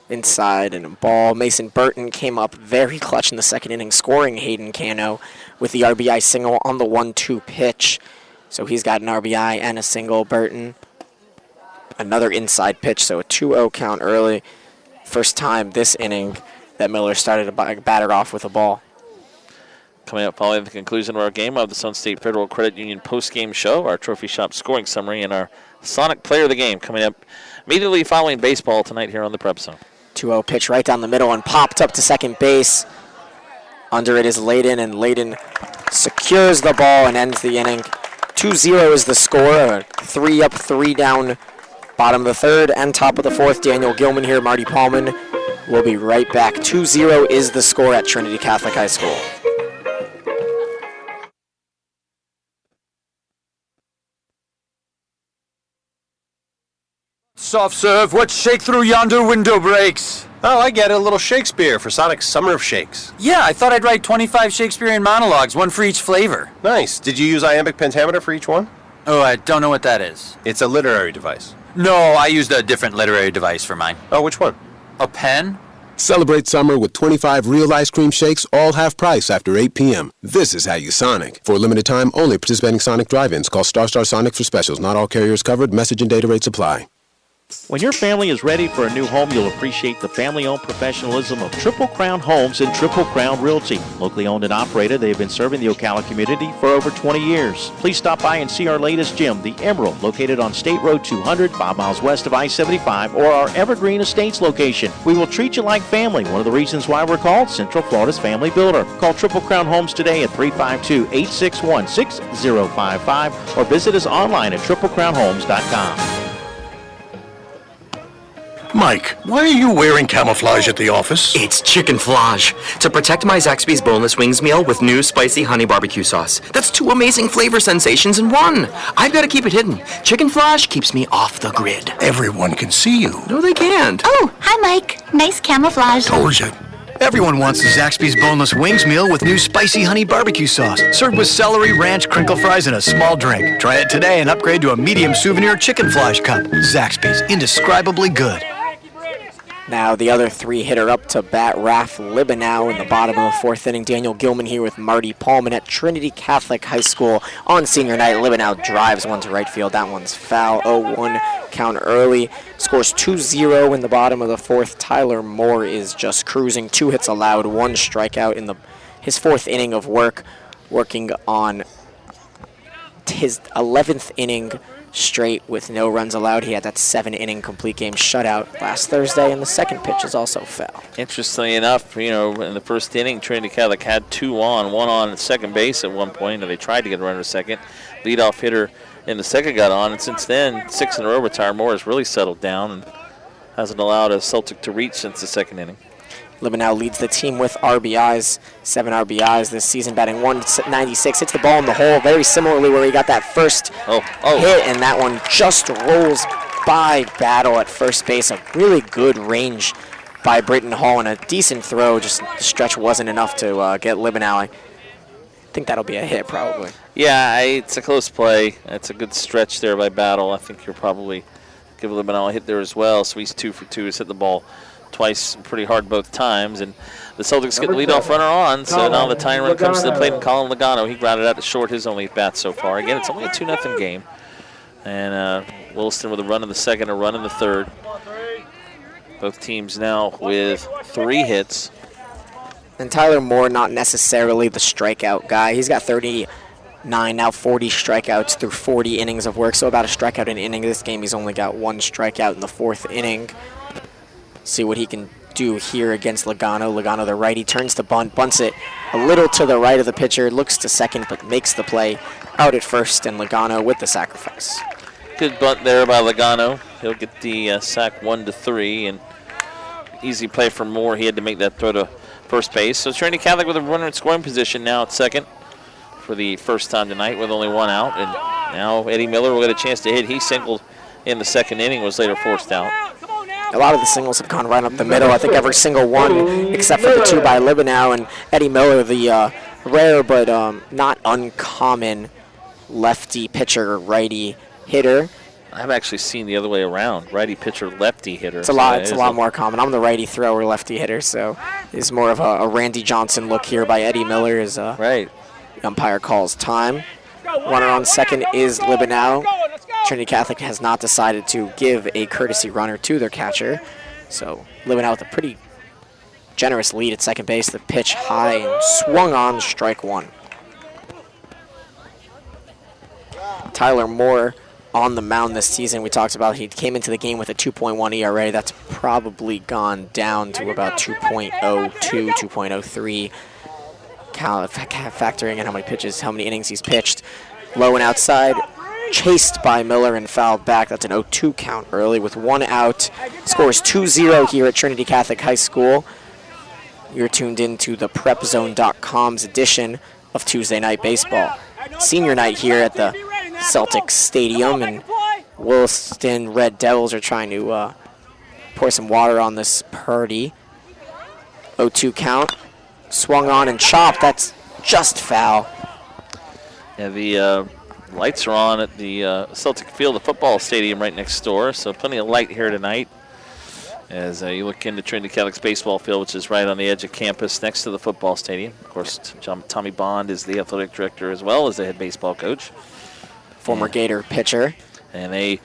Inside and a ball. Mason Burton came up very clutch in the second inning, scoring Hayden Cano with the RBI single on the 1-2 pitch. So he's got an RBI and a single. Burton, another inside pitch, so a 2-0 count early. First time this inning that Miller started a batter off with a ball. Coming up following the conclusion of our game of the Sun State Federal Credit Union post-game show, our Trophy Shop scoring summary, and our Sonic Player of the Game coming up immediately following baseball tonight here on the Prep Zone. 2-0 pitch right down the middle and popped up to second base. Under it is Layden, and Layden secures the ball and ends the inning. 2-0 is the score. 3 up, 3 down, bottom of the third and top of the fourth. Daniel Gilman here, Marty Paulman. We'll be right back. 2-0 is the score at Trinity Catholic High School. soft serve. What shake through yonder window breaks? Oh, I get it. A little Shakespeare for Sonic's Summer of Shakes. Yeah, I thought I'd write 25 Shakespearean monologues, one for each flavor. Nice. Did you use iambic pentameter for each one? Oh, I don't know what that is. It's a literary device. No, I used a different literary device for mine. Oh, which one? A pen? Celebrate summer with 25 real ice cream shakes, all half price after 8 p.m. This is how you Sonic. For a limited time, only participating Sonic drive-ins. Call Star Sonic for specials. Not all carriers covered. Message and data rates apply. When your family is ready for a new home, you'll appreciate the family-owned professionalism of Triple Crown Homes and Triple Crown Realty. Locally owned and operated, they have been serving the Ocala community for over 20 years. Please stop by and see our latest gym, the Emerald, located on State Road 200, 5 miles west of I-75, or our Evergreen Estates location. We will treat you like family, one of the reasons why we're called Central Florida's Family Builder. Call Triple Crown Homes today at 352-861-6055 or visit us online at triplecrownhomes.com. Mike, why are you wearing camouflage at the office? It's chickenflage. To protect my Zaxby's boneless wings meal with new spicy honey barbecue sauce. That's 2 amazing flavor sensations in one. I've got to keep it hidden. Chickenflage keeps me off the grid. Everyone can see you. No, they can't. Oh, hi, Mike. Nice camouflage. Told you. Everyone wants the Zaxby's boneless wings meal with new spicy honey barbecue sauce. Served with celery, ranch, crinkle fries, and a small drink. Try it today and upgrade to a medium souvenir chicken flash cup. Zaxby's, indescribably good. Now the other 3-hitter up to bat, Raph Libanow in the bottom of the 4th inning. Daniel Gilman here with Marty Paulman at Trinity Catholic High School on senior night. Libanow drives one to right field. That one's foul. 0-1 count early. Scores 2-0 in the bottom of the 4th. Tyler Moore is just cruising. 2 hits allowed, 1 strikeout in his 4th inning of work, working on his 11th inning straight with no runs allowed. He had that 7-inning complete game shutout last Thursday, and the second pitch is also foul. Interestingly enough, in the first inning, Trinity Catholic had 2 on, 1 on at second base at one point, and they tried to get a runner second. Leadoff hitter in the second got on, and since then, 6 in a row with Tyler Moore has really settled down and hasn't allowed a Celtic to reach since the second inning. Libanow leads the team with RBIs, 7 RBIs this season, batting 196. Hits the ball in the hole very similarly where he got that first hit, and that one just rolls by Battle at first base. A really good range by Britton Hall and a decent throw. Just the stretch wasn't enough to get Libanow. I think that'll be a hit probably. Yeah, it's a close play. It's a good stretch there by Battle. I think you'll probably give Libanow a hit there as well. So he's 2 for 2. He's hit the ball twice pretty hard both times, and the Celtics get the leadoff runner on, so now the tying run comes to the plate, and Colin Logano, he grounded out to short, his only at-bat so far. Again, it's only a 2-0 game, and Williston with a run in the second, a run in the third. Both teams now with 3 hits. And Tyler Moore, not necessarily the strikeout guy. He's got 39, now 40 strikeouts through 40 innings of work, so about a strikeout an inning. This game he's only got 1 strikeout in the 4th inning. See what he can do here against Logano. Logano, the righty, turns to bunt, bunts it a little to the right of the pitcher, looks to second, but makes the play out at first, and Logano with the sacrifice. Good bunt there by Logano. He'll get the sack 1-3, and easy play for Moore. He had to make that throw to first base. So Trinity Catholic with a runner in scoring position now at second for the first time tonight with only 1 out, and now Eddie Miller will get a chance to hit. He singled in the second inning, was later forced out. A lot of the singles have gone right up the middle. I think every single one, except for the 2 by Libanow and Eddie Miller, the rare but not uncommon lefty pitcher, righty hitter. I've actually seen the other way around, righty pitcher, lefty hitter. It's a lot more common. I'm the righty thrower, lefty hitter, so it's more of a Randy Johnson look here by Eddie Miller as right. The umpire calls time. Runner on second is Libanow. Trinity Catholic has not decided to give a courtesy runner to their catcher. So Libanow with a pretty generous lead at second base. The pitch high and swung on, strike 1. Tyler Moore on the mound this season. We talked about he came into the game with a 2.1 ERA. That's probably gone down to about 2.02, 2.03. Factoring in how many pitches, how many innings he's pitched. Low and outside, chased by Miller and fouled back. That's an 0-2 count early with 1 out. Scores 2-0 here at Trinity Catholic High School. You're tuned in to the PrepZone.com's edition of Tuesday Night Baseball. Senior night here at the Celtics Stadium, and Williston Red Devils are trying to pour some water on this Purdy. 0-2 count. Swung on and chopped. That's just foul. Yeah, the lights are on at the Celtic Field, the football stadium right next door, so plenty of light here tonight as you look into Trinity Catholic's baseball field, which is right on the edge of campus next to the football stadium. Of course, Tommy Bond is the athletic director as well as the head baseball coach. Former Gator pitcher. And they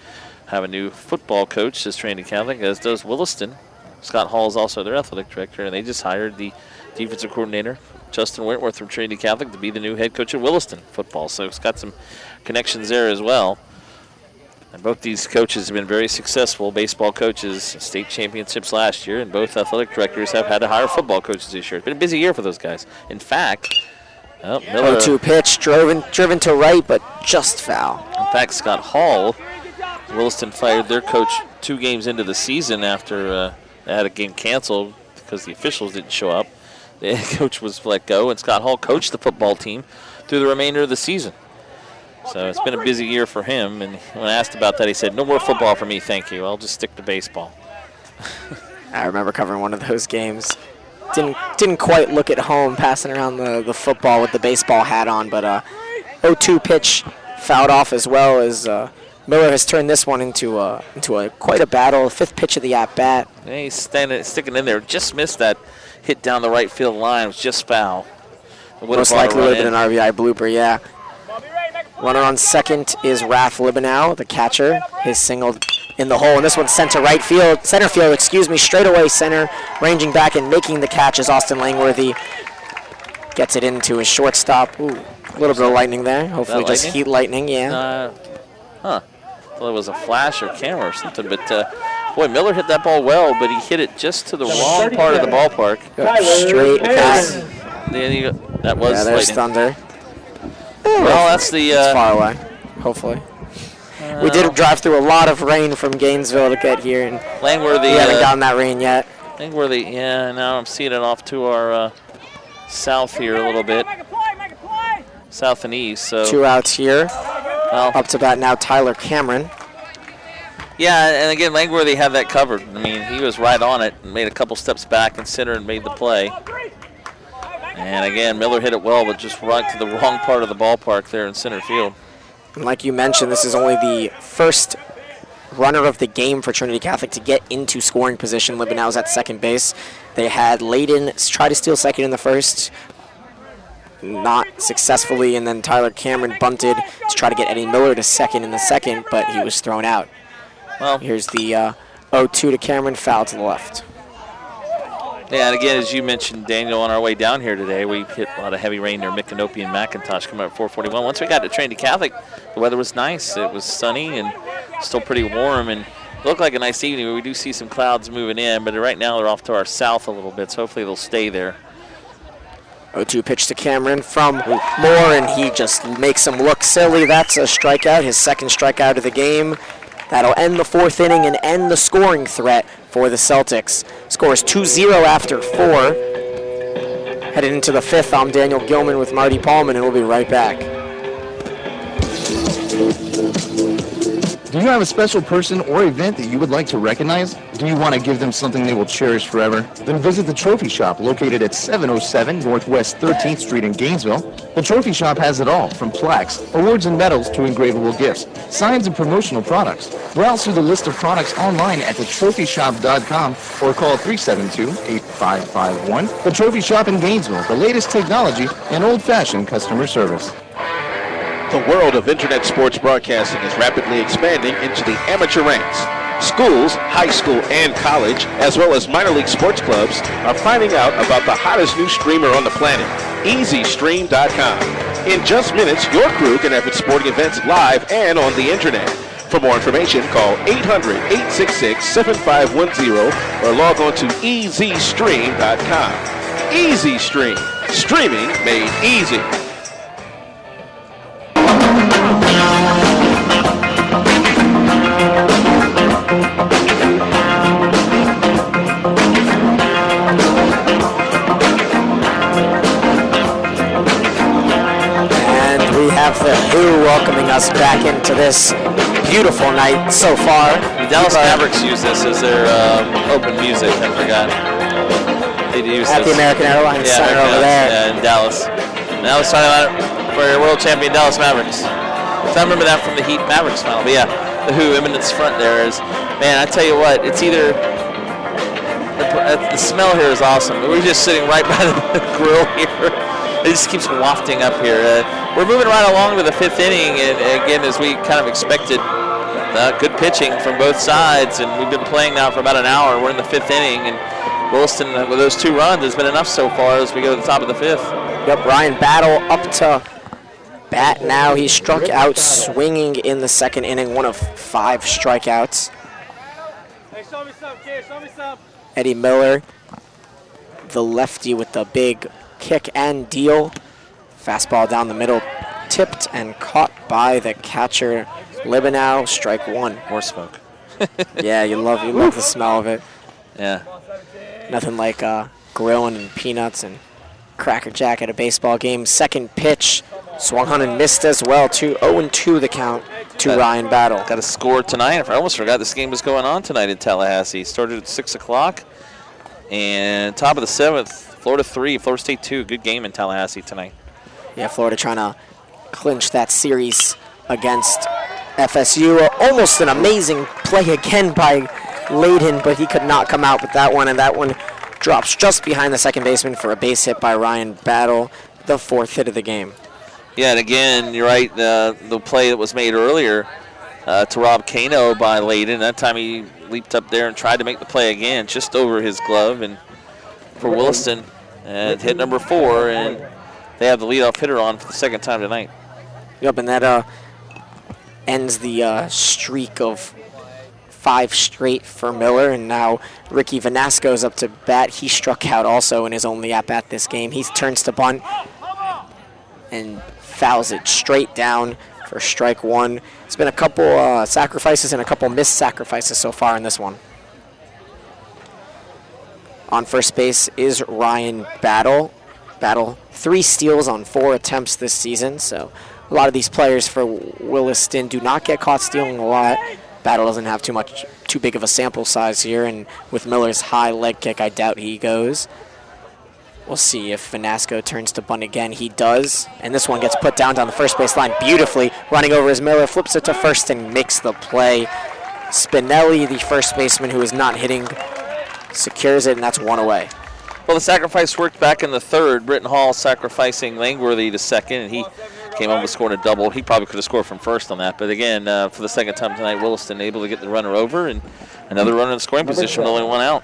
have a new football coach, as Trinity Catholic, as does Williston. Scott Hall is also their athletic director, and they just hired the defensive coordinator, Justin Whitworth from Trinity Catholic, to be the new head coach of Williston football. So it's got some connections there as well. And both these coaches have been very successful baseball coaches, state championships last year, and both athletic directors have had to hire football coaches this year. It's been a busy year for those guys. In fact, Miller, 0-2 pitch, driven to right, but just foul. In fact, Scott Hall, Williston fired their coach 2 games into the season after they had a game canceled because the officials didn't show up. The head coach was let go, and Scott Hall coached the football team through the remainder of the season. So it's been a busy year for him, and when asked about that, he said, "No more football for me, thank you. I'll just stick to baseball." I remember covering one of those games. Didn't quite look at home, passing around the football with the baseball hat on, but 0-2 pitch fouled off as well as Miller has turned this one into quite a battle. 5th pitch of the at-bat. Yeah, he's sticking in there. Just missed that hit down the right field line. It was just foul. Most likely would have been an RBI blooper, yeah. Runner on second is Raph Libanow, the catcher. His single in the hole, and this one's center field, straightaway center, ranging back and making the catch is Austin Langworthy. Gets it into his shortstop. Ooh, a little bit of lightning there. Hopefully just heat lightning, yeah. Thought it was a flash or camera or something, but boy, Miller hit that ball well, but he hit it just to the wrong part of the ballpark. Straight past. That was yeah, there's thunder. Well, that's the... it's far away, hopefully. We did drive through a lot of rain from Gainesville to get here, and Langworthy, we haven't gotten that rain yet. Langworthy, yeah, now I'm seeing it off to our south here a little bit. South and east. So 2 outs here. Well, up to bat now, Tyler Cameron. Yeah, and again, Langworthy had that covered. I mean, he was right on it and made a couple steps back in center and made the play. And again, Miller hit it well, but just right to the wrong part of the ballpark there in center field. And like you mentioned, this is only the first runner of the game for Trinity Catholic to get into scoring position. Libanow's at second base. They had Layden try to steal second in the first, not successfully, and then Tyler Cameron bunted to try to get Eddie Miller to second in the second, but he was thrown out. Well, here's the 0-2 to Cameron, foul to the left. Yeah, and again, as you mentioned, Daniel, on our way down here today, we hit a lot of heavy rain near Micanopy and McIntosh coming up at 441. Once we got to Trinity Catholic, the weather was nice. It was sunny and still pretty warm, and it looked like a nice evening. We do see some clouds moving in, but right now they're off to our south a little bit, so hopefully they'll stay there. 0-2 pitch to Cameron from Moore, and he just makes him look silly. That's a strikeout, his second strikeout of the game. That'll end the 4th inning and end the scoring threat for the Celtics. Score is 2-0 after 4. Headed into the 5th, I'm Daniel Gilman with Marty Paulman, and we'll be right back. Do you have a special person or event that you would like to recognize? Do you want to give them something they will cherish forever? Then visit the Trophy Shop located at 707 Northwest 13th Street in Gainesville. The Trophy Shop has it all, from plaques, awards and medals to engravable gifts, signs and promotional products. Browse through the list of products online at thetrophyshop.com or call 372-8551. The Trophy Shop in Gainesville, the latest technology and old-fashioned customer service. The world of internet sports broadcasting is rapidly expanding into the amateur ranks. Schools, high school, and college, as well as minor league sports clubs, are finding out about the hottest new streamer on the planet, EasyStream.com. In just minutes, your crew can have its sporting events live and on the internet. For more information, call 800-866-7510 or log on to EasyStream.com. EasyStream, streaming made easy. And we have the Who welcoming us back into this beautiful night so far. The Dallas Mavericks use this as their open music. I forgot. They use at the American Airlines Center over there. Yeah, in Dallas. Now it's talking about for your world champion Dallas Mavericks. So I remember that from the Heat Mavericks final. But yeah, the Who Eminence front there is, man, I tell you what, it's either, the smell here is awesome. We're just sitting right by the grill here. It just keeps wafting up here. We're moving right along to the 5th inning, and again, as we kind of expected, good pitching from both sides, and we've been playing now for about an hour. We're in the 5th inning, and Williston, with those 2 runs, has been enough so far as we go to the top of the 5th. Yep, Ryan Battle up to bat now. He struck out swinging in the 2nd inning, 1 of 5 strikeouts. Hey, show me some, kid. Show me some. Eddie Miller, the lefty with the big kick and deal. Fastball down the middle, tipped and caught by the catcher, Libanow. Strike 1. More smoke. Yeah, you love the smell of it. Yeah. Nothing like grilling and peanuts and Cracker Jack at a baseball game. 2nd pitch, swung on and missed as well. 0-2 the count to Ryan Battle. Got a score tonight. I almost forgot this game was going on tonight in Tallahassee. Started at 6 o'clock. And top of the 7th, Florida 3, Florida State 2. Good game in Tallahassee tonight. Yeah, Florida trying to clinch that series against FSU. Almost an amazing play again by Layden, but he could not come out with that one, and that one drops just behind the second baseman for a base hit by Ryan Battle, the 4th hit of the game. Yeah, and again, you're right, the play that was made earlier to Rob Kano by Layden, that time he leaped up there and tried to make the play again, just over his glove, and for Williston, hit number 4, and they have the leadoff hitter on for the 2nd time tonight. Yep, and that ends the streak of 5 straight for Miller, and now Ricky Vanasco's up to bat. He struck out also in his only at-bat this game. He turns to bunt and fouls it straight down for strike 1. It's been a couple sacrifices and a couple missed sacrifices so far in this one. On first base is Ryan Battle. Battle 3 steals on 4 attempts this season, so a lot of these players for Williston do not get caught stealing a lot. Battle doesn't have too big of a sample size here, and with Miller's high leg kick, I doubt he goes. We'll see if Vanasco turns to bunt again. He does, and this one gets put down the first base line beautifully. Running over is Miller, flips it to first and makes the play. Spinelli, the first baseman who is not hitting, secures it, and that's 1 away. Well, the sacrifice worked back in the 3rd. Britton Hall sacrificing Langworthy to 2nd, and he came home to score a double. He probably could have scored from first on that. But again, for the 2nd time tonight, Williston able to get the runner over, and another runner in scoring position with only 1 out.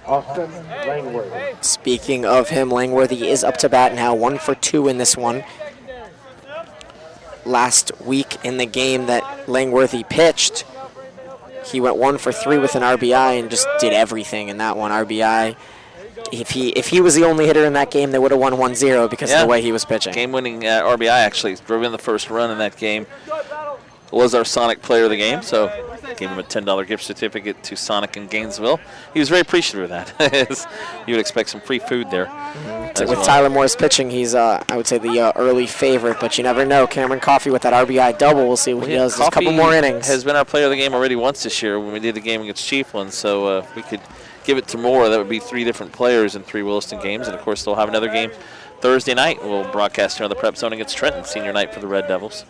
Speaking of him, Langworthy is up to bat now, 1 for 2 in this one. Last week in the game that Langworthy pitched, he went 1 for 3 with an RBI and just did everything in that one. RBI. If he was the only hitter in that game, they would have won 1-0 because of the way he was pitching. Game-winning RBI actually drove in the first run in that game. Was our Sonic player of the game, so gave him a $10 gift certificate to Sonic in Gainesville. He was very appreciative of that. You would expect some free food there. With Tyler Moore's pitching, he's, I would say, the early favorite, but you never know. Cameron Coffey with that RBI double. We'll see what he does. There's a couple more innings. Has been our player of the game already once this year when we did the game against Chiefland, so if we could give it to Moore, that would be 3 different players in 3 Williston games, and of course they'll have another game Thursday night. We'll broadcast here on the Prep Zone against Trenton, senior night for the Red Devils.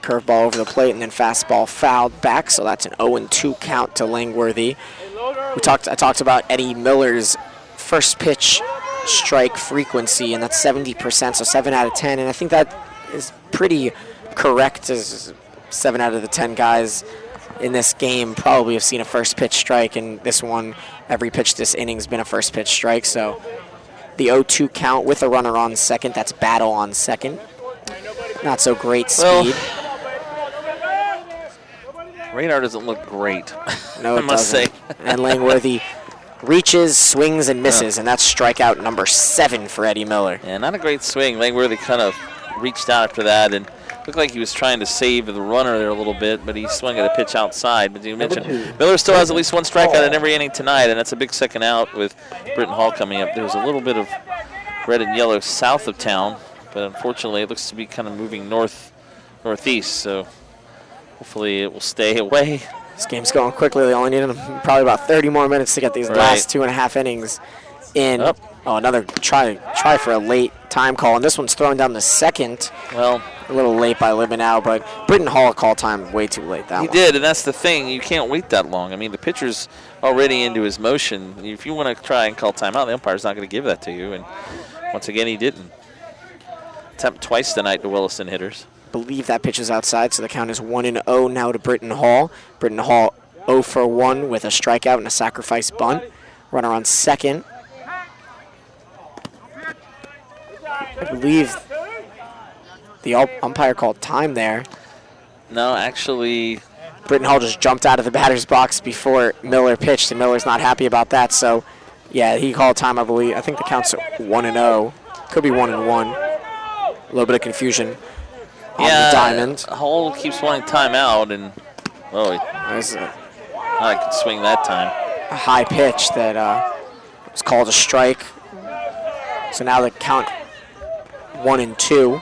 Curveball over the plate and then fastball fouled back, so that's an 0-2 count to Langworthy. I talked about Eddie Miller's first pitch strike frequency, and that's 70%, so 7 out of 10, and I think that is pretty correct, as 7 out of the 10 guys in this game probably have seen a first pitch strike, and this one, every pitch this inning's been a first pitch strike, so the 0-2 count with a runner on second. That's Battle on second. Not so great speed. Radar doesn't look great. No, I must say. And Langworthy reaches, swings, and misses, and that's strikeout number 7 for Eddie Miller. Yeah, not a great swing. Langworthy kind of reached out after that and looked like he was trying to save the runner there a little bit, but he swung at a pitch outside. But you mentioned Miller still has at least 1 strikeout in every inning tonight, and that's a big second out with Britton Hall coming up. There's a little bit of red and yellow south of town, but unfortunately it looks to be kind of moving northeast. So Hopefully it will stay away. This game's going quickly. They only need probably about 30 more minutes to get these last 2.5 innings in. Oh, another try for a late time call, and this one's thrown down the second. Well, a little late by Libanow, but Britton Hall called time way too late. He did, and that's the thing. You can't wait that long. I mean, the pitcher's already into his motion. If you want to try and call timeout, the umpire's not going to give that to you. And once again, he didn't. Attempt twice tonight to Williston hitters. Believe that pitch is outside, so the count is 1-0 now to Britton Hall. Britton Hall 0 for 1 with a strikeout and a sacrifice bunt. Runner on second. I believe the umpire called time there. No, actually, Britton Hall just jumped out of the batter's box before Miller pitched, and Miller's not happy about that. So, yeah, he called time, I believe. I think the count's 1-0. Could be 1-1. A little bit of confusion on the diamond. Hall keeps wanting timeout, and I could swing that time. A high pitch that was called a strike. So now the count 1-2.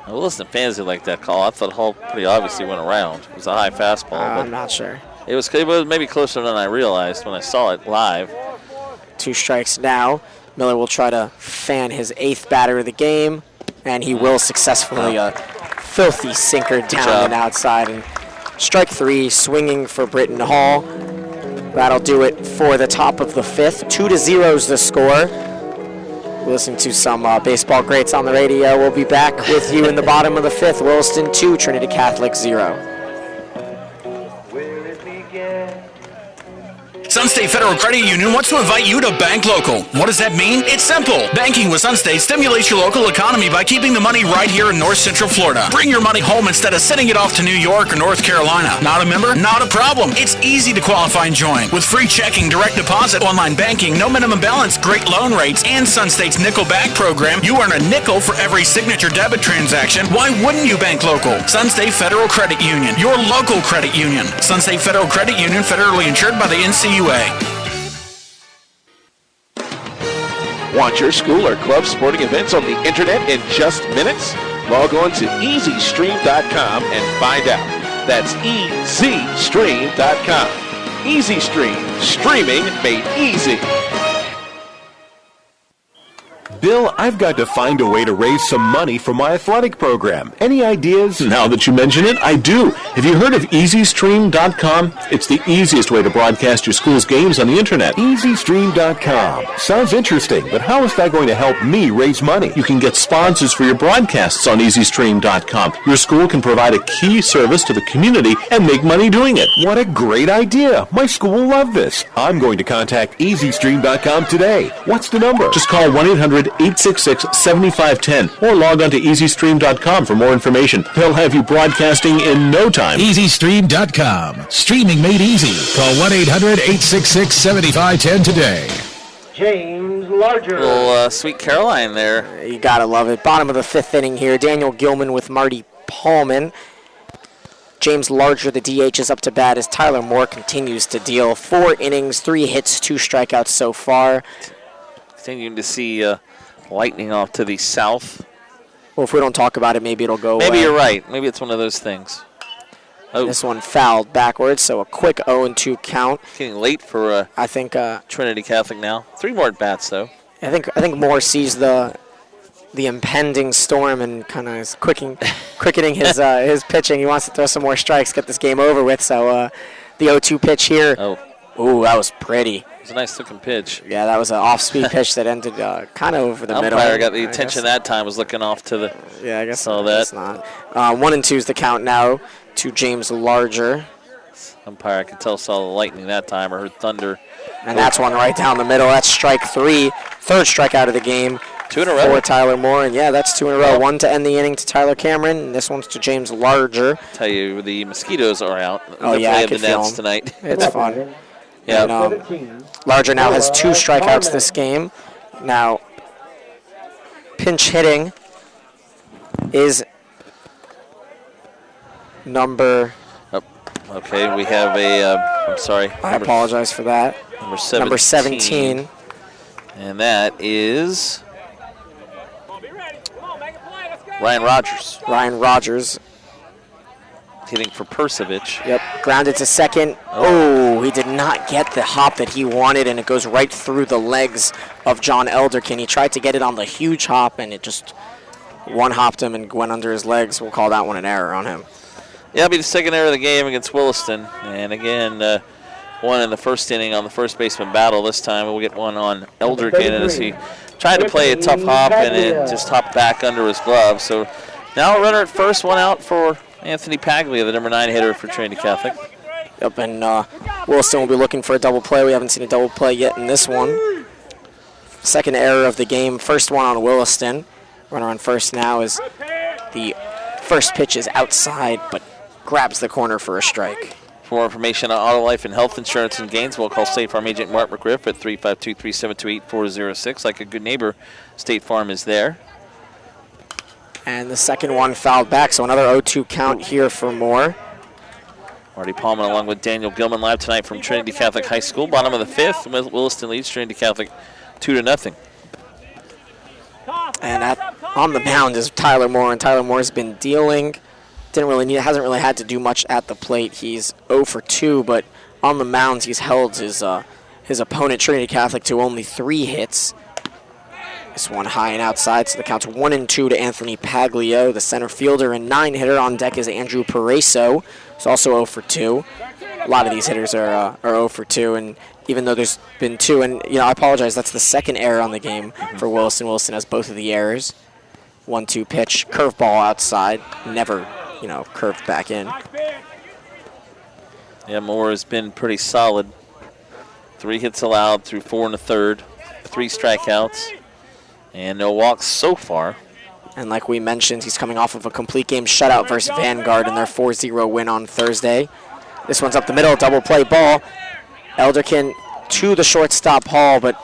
Well, listen, fans didn't like that call. I thought Hall pretty obviously went around. It was a high fastball. I'm not sure. It was maybe closer than I realized when I saw it live. 2 strikes now. Miller will try to fan his 8th batter of the game, and he will successfully filthy sinker down and outside. And strike 3, swinging for Britton Hall. That'll do it for the top of the 5th. 2-0 is the score. We'll listen to some baseball greats on the radio. We'll be back with you in the bottom of the 5th. Williston 2, Trinity Catholic 0. Sunstate Federal Credit Union wants to invite you to bank local. What does that mean? It's simple. Banking with Sunstate stimulates your local economy by keeping the money right here in North Central Florida. Bring your money home instead of sending it off to New York or North Carolina. Not a member? Not a problem. It's easy to qualify and join. With free checking, direct deposit, online banking, no minimum balance, great loan rates, and Sunstate's nickel back program, you earn a nickel for every signature debit transaction. Why wouldn't you bank local? Sunstate Federal Credit Union, your local credit union. Sunstate Federal Credit Union, federally insured by the NCUA. Want your school or club sporting events on the internet in just minutes? Log on to EasyStream.com and find out. That's EasyStream.com. EasyStream, streaming made easy. Bill, I've got to find a way to raise some money for my athletic program. Any ideas? Now that you mention it, I do. Have you heard of EasyStream.com? It's the easiest way to broadcast your school's games on the internet. EasyStream.com. Sounds interesting, but how is that going to help me raise money? You can get sponsors for your broadcasts on EasyStream.com. Your school can provide a key service to the community and make money doing it. What a great idea. My school will love this. I'm going to contact EasyStream.com today. What's the number? Just call 1-800-866-7510 or log on to EasyStream.com for more information. They'll have you broadcasting in no time. EasyStream.com. Streaming made easy. Call 1-800-866-7510 today. James Larger. Little Sweet Caroline there. You gotta love it. Bottom of the 5th inning here. Daniel Gilman with Marty Paulman. James Larger, the DH, is up to bat as Tyler Moore continues to deal. 4 innings, 3 hits, 2 strikeouts so far. Continuing to see lightning off to the south. Well, if we don't talk about it, maybe it'll go Maybe you're right. Maybe it's one of those things. Oh. This one fouled backwards, so a quick 0-2 count. Getting late for I think Trinity Catholic now. 3 more at-bats, though. I think Moore sees the impending storm and kind of is cricketing his pitching. He wants to throw some more strikes, get this game over with. So the 0-2 pitch here. Ooh, that was pretty. It was a nice looking pitch. Yeah, that was an off-speed pitch that ended kind of over the middle. Umpire got the attention that time, was looking off to the... Yeah, I guess saw that's not. 1-2 is the count now to James Larger. Umpire, I could tell, saw the lightning that time or heard thunder. And that's one right down the middle. That's strike 3. 3rd strikeout of the game. 2 in a row. For Tyler Moore. And, yeah, that's 2 in a row. 1 to end the inning to Tyler Cameron. And this one's to James Larger. Tell you, the mosquitoes are out. Oh, yeah, I can feel them tonight. It's fun. Yeah. And, Larger now has 2 strikeouts this game. Now, pinch hitting is number... Okay, we have I'm sorry. I apologize for that. Number 17. And that is Ryan Rogers. Ryan Rogers hitting for Persevich. Yep, grounded to second. Oh, he did not get the hop that he wanted, and it goes right through the legs of John Elderkin. He tried to get it on the huge hop, and it just one-hopped him and went under his legs. We'll call that one an error on him. Yeah, it'll be the second error of the game against Williston. And again, one in the first inning on the first baseman battle. This time we'll get one on Elderkin as he tried to play a tough hop and it just hopped back under his glove. So now a runner at first, one out for Anthony Paglia, the number 9 hitter for Trinity Catholic. Yep, and Williston will be looking for a double play. We haven't seen a double play yet in this one. Second error of the game, first one on Williston. Runner on first now is the first pitch is outside, but grabs the corner for a strike. For more information on auto life and health insurance in Gainesville, call State Farm agent Mark McGriff at 352-372-8406. Like a good neighbor, State Farm is there. And the second one fouled back, so another 0-2 count here for Moore. Marty Palmer along with Daniel Gilman live tonight from Trinity Catholic High School. Bottom of the 5th, Williston leads Trinity Catholic 2-0. And on the mound is Tyler Moore, and Tyler Moore's been dealing. Hasn't really had to do much at the plate. He's 0 for 2, but on the mound he's held his opponent Trinity Catholic to only 3 hits. This one high and outside, so the count's 1-2 to Anthony Paglio, the center fielder, and 9 hitter. On deck is Andrew Pareso, who's also 0 for 2. A lot of these hitters are 0 for 2, and even though there's been 2, and I apologize, that's the second error on the game for Williston. Williston has both of the errors. 1-2 pitch, curveball outside, never, curved back in. Yeah, Moore has been pretty solid. 3 hits allowed through 4 1/3, 3 strikeouts. And no walks so far. And like we mentioned, he's coming off of a complete game shutout versus Vanguard in their 4-0 win on Thursday. This one's up the middle, double play ball. Elderkin to the shortstop Hall, but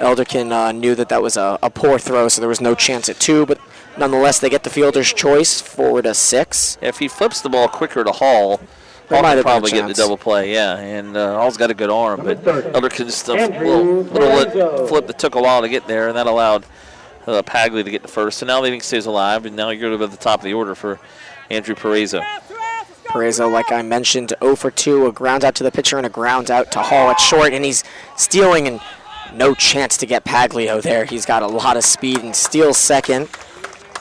Elderkin knew that was a poor throw, so there was no chance at 2. But nonetheless, they get the fielder's choice, 4-6. If he flips the ball quicker to Hall, Hall could probably get the double play, yeah. And Hall's got a good arm, but Elderkin just a little flip that took a while to get there, and that allowed Paglia to get the first. So now the inning stays alive, and now you're at the top of the order for Andrew Pareso. Pareso, like I mentioned, 0 for 2, a ground out to the pitcher and a ground out to Hall at short, and he's stealing, and no chance to get Paglio there. He's got a lot of speed and steals second.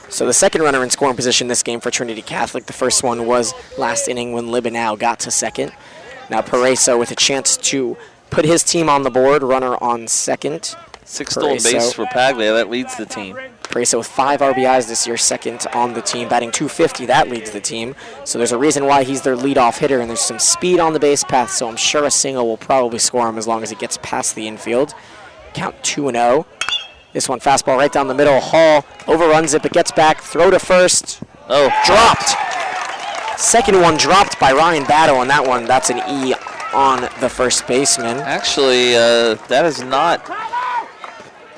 So the second runner in scoring position this game for Trinity Catholic. The first one was last inning when Libanow got to second. Now Pareso with a chance to put his team on the board, runner on second. 6 stolen base for Paglia, that leads the team. Pareso with 5 RBIs this year, second on the team, batting .250, that leads the team. So there's a reason why he's their leadoff hitter, and there's some speed on the base path, so I'm sure a single will probably score him as long as he gets past the infield. Count 2-0. This one, fastball right down the middle. Hall overruns it, but gets back. Throw to first. Oh, dropped. Second one dropped by Ryan Battle, and that's an E on the first baseman. Actually, that is not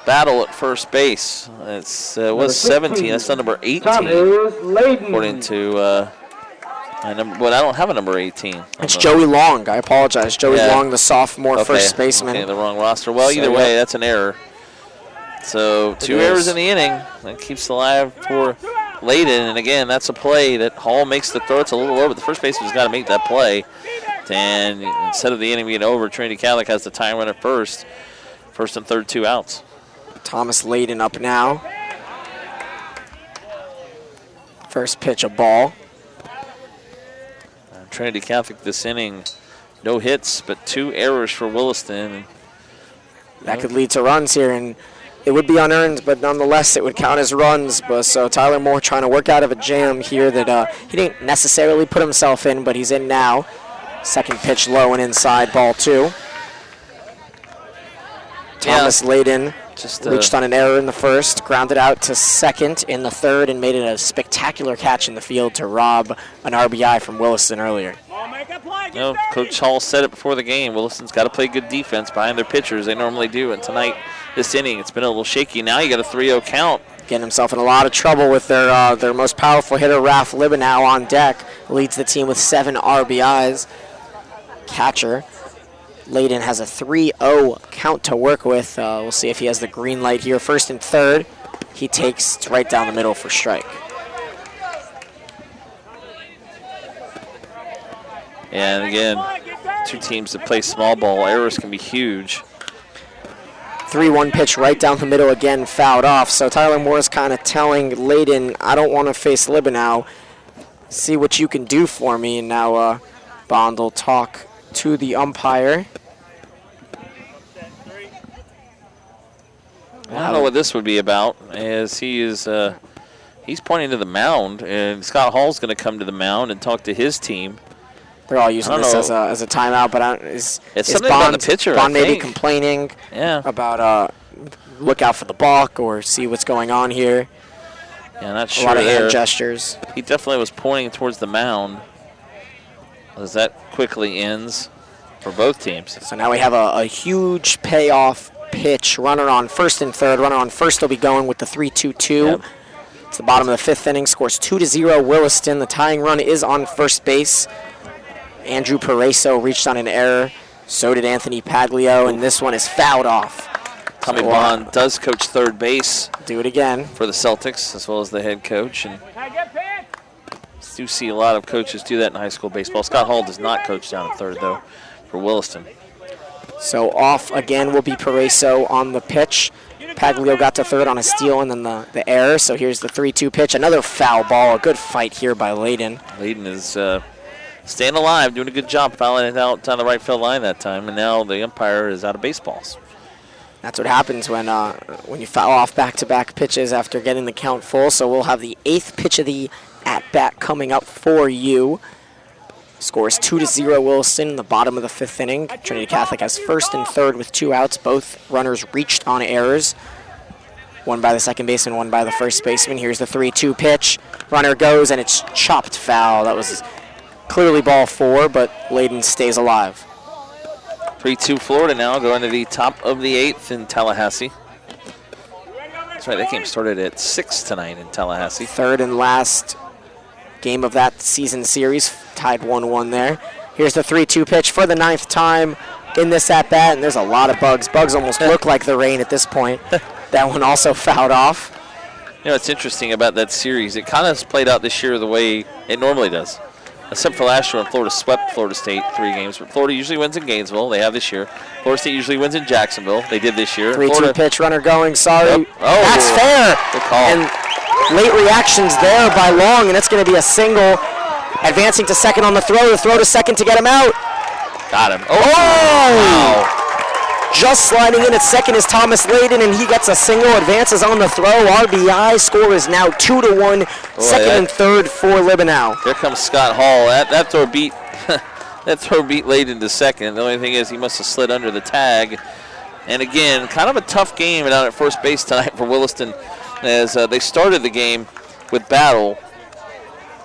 Battle at first base. It was 17. That's not number 18, according to I don't have a number 18. It's Joey Long. I apologize. Joey Long, the sophomore first baseman. Okay, the wrong roster. Well, either way, that's an error. So 2 errors in the inning. That keeps it alive for Layden. And again, that's a play that Hall makes the throw. It's a little low, but the first baseman's got to make that play. And instead of the inning being over, Trinity Catholic has the tying runner first. First and third, 2 outs. Thomas Layden up now. First pitch, a ball. Trinity Catholic this inning, no hits, but 2 errors for Williston. That could lead to runs here, and it would be unearned, but nonetheless it would count as runs. But so Tyler Moore trying to work out of a jam here that he didn't necessarily put himself in, but he's in now. Second pitch low and inside, ball 2. Thomas Layden just reached on an error in the first, grounded out to second in the third, and made it a spectacular catch in the field to rob an RBI from Williston earlier. No, Coach Hall said it before the game. Williston's got to play good defense behind their pitchers. They normally do, and tonight, this inning, it's been a little shaky. Now you got a 3-0 count. Getting himself in a lot of trouble with their most powerful hitter, Ralph Libanow, on deck. Leads the team with 7 RBIs. Catcher Layden has a 3-0 count to work with. We'll see if he has the green light here. First and third, he takes right down the middle for strike. And again, two teams that play small ball, errors can be huge. 3-1 pitch right down the middle again, fouled off. So Tyler Moore is kind of telling Layden, I don't want to face Libanow. See what you can do for me. And now Bond will talk to the umpire. I don't know what this would be about, as he's pointing to the mound, and Scott Hall's going to come to the mound and talk to his team. They're all using this as a timeout, but it's something about the pitcher. Bond maybe complaining about look out for the balk or see what's going on here. Yeah, not sure. A lot of hand gestures. He definitely was pointing towards the mound, as that quickly ends for both teams. So now we have a huge payoff pitch. Runner on first and third. Runner on first will be going with the 3-2-2. Yep. It's the bottom of the fifth inning. Scores 2-0 Williston. The tying run is on first base. Andrew Pareso reached on an error. So did Anthony Paglio, and this one is fouled off. Tommy Bond does coach third base. Do it again. For the Celtics, as well as the head coach. And do see a lot of coaches do that in high school baseball. Scott Hall does not coach down at third, though, for Williston. So off again will be Pareso on the pitch. Paglio got to third on a steal and then the error. So here's the 3-2 pitch. Another foul ball. A good fight here by Layden. Layden is staying alive, doing a good job fouling it out on the right field line that time. And now the umpire is out of baseballs. That's what happens when you foul off back-to-back pitches after getting the count full. So we'll have the 8th pitch of the at-bat coming up for you. Scores 2-0 Williston in the bottom of the fifth inning. Trinity Catholic has first and third with 2 outs. Both runners reached on errors. One by the second baseman, one by the first baseman. Here's the 3-2 pitch. Runner goes, and it's chopped foul. That was clearly ball 4, but Layden stays alive. 3-2 Florida now going to the top of the 8th in Tallahassee. That's right, that game started at 6 tonight in Tallahassee. Third and last game of that season series, tied 1-1 there. Here's the 3-2 pitch for the 9th time in this at-bat, and there's a lot of bugs. Bugs almost look like the rain at this point. That one also fouled off. You know, what's interesting about that series, it kind of played out this year the way it normally does. Except for last year when Florida swept Florida State 3 games. But Florida usually wins in Gainesville. They have this year. Florida State usually wins in Jacksonville. They did this year. 3-2 pitch, runner going, sorry. Yep. Oh, that's fair. Good call. And late reactions there by Long, and it's going to be a single. Advancing to second on the throw to second to get him out. Got him. Oh! Wow. Just sliding in at second is Thomas Layden, and he gets a single, advances on the throw. RBI score is now 2-1, second and third for Libanow. Here comes Scott Hall. That throw beat that throw beat Layden to second. The only thing is he must have slid under the tag. And again, kind of a tough game down at first base tonight for Williston, as they started the game with battle.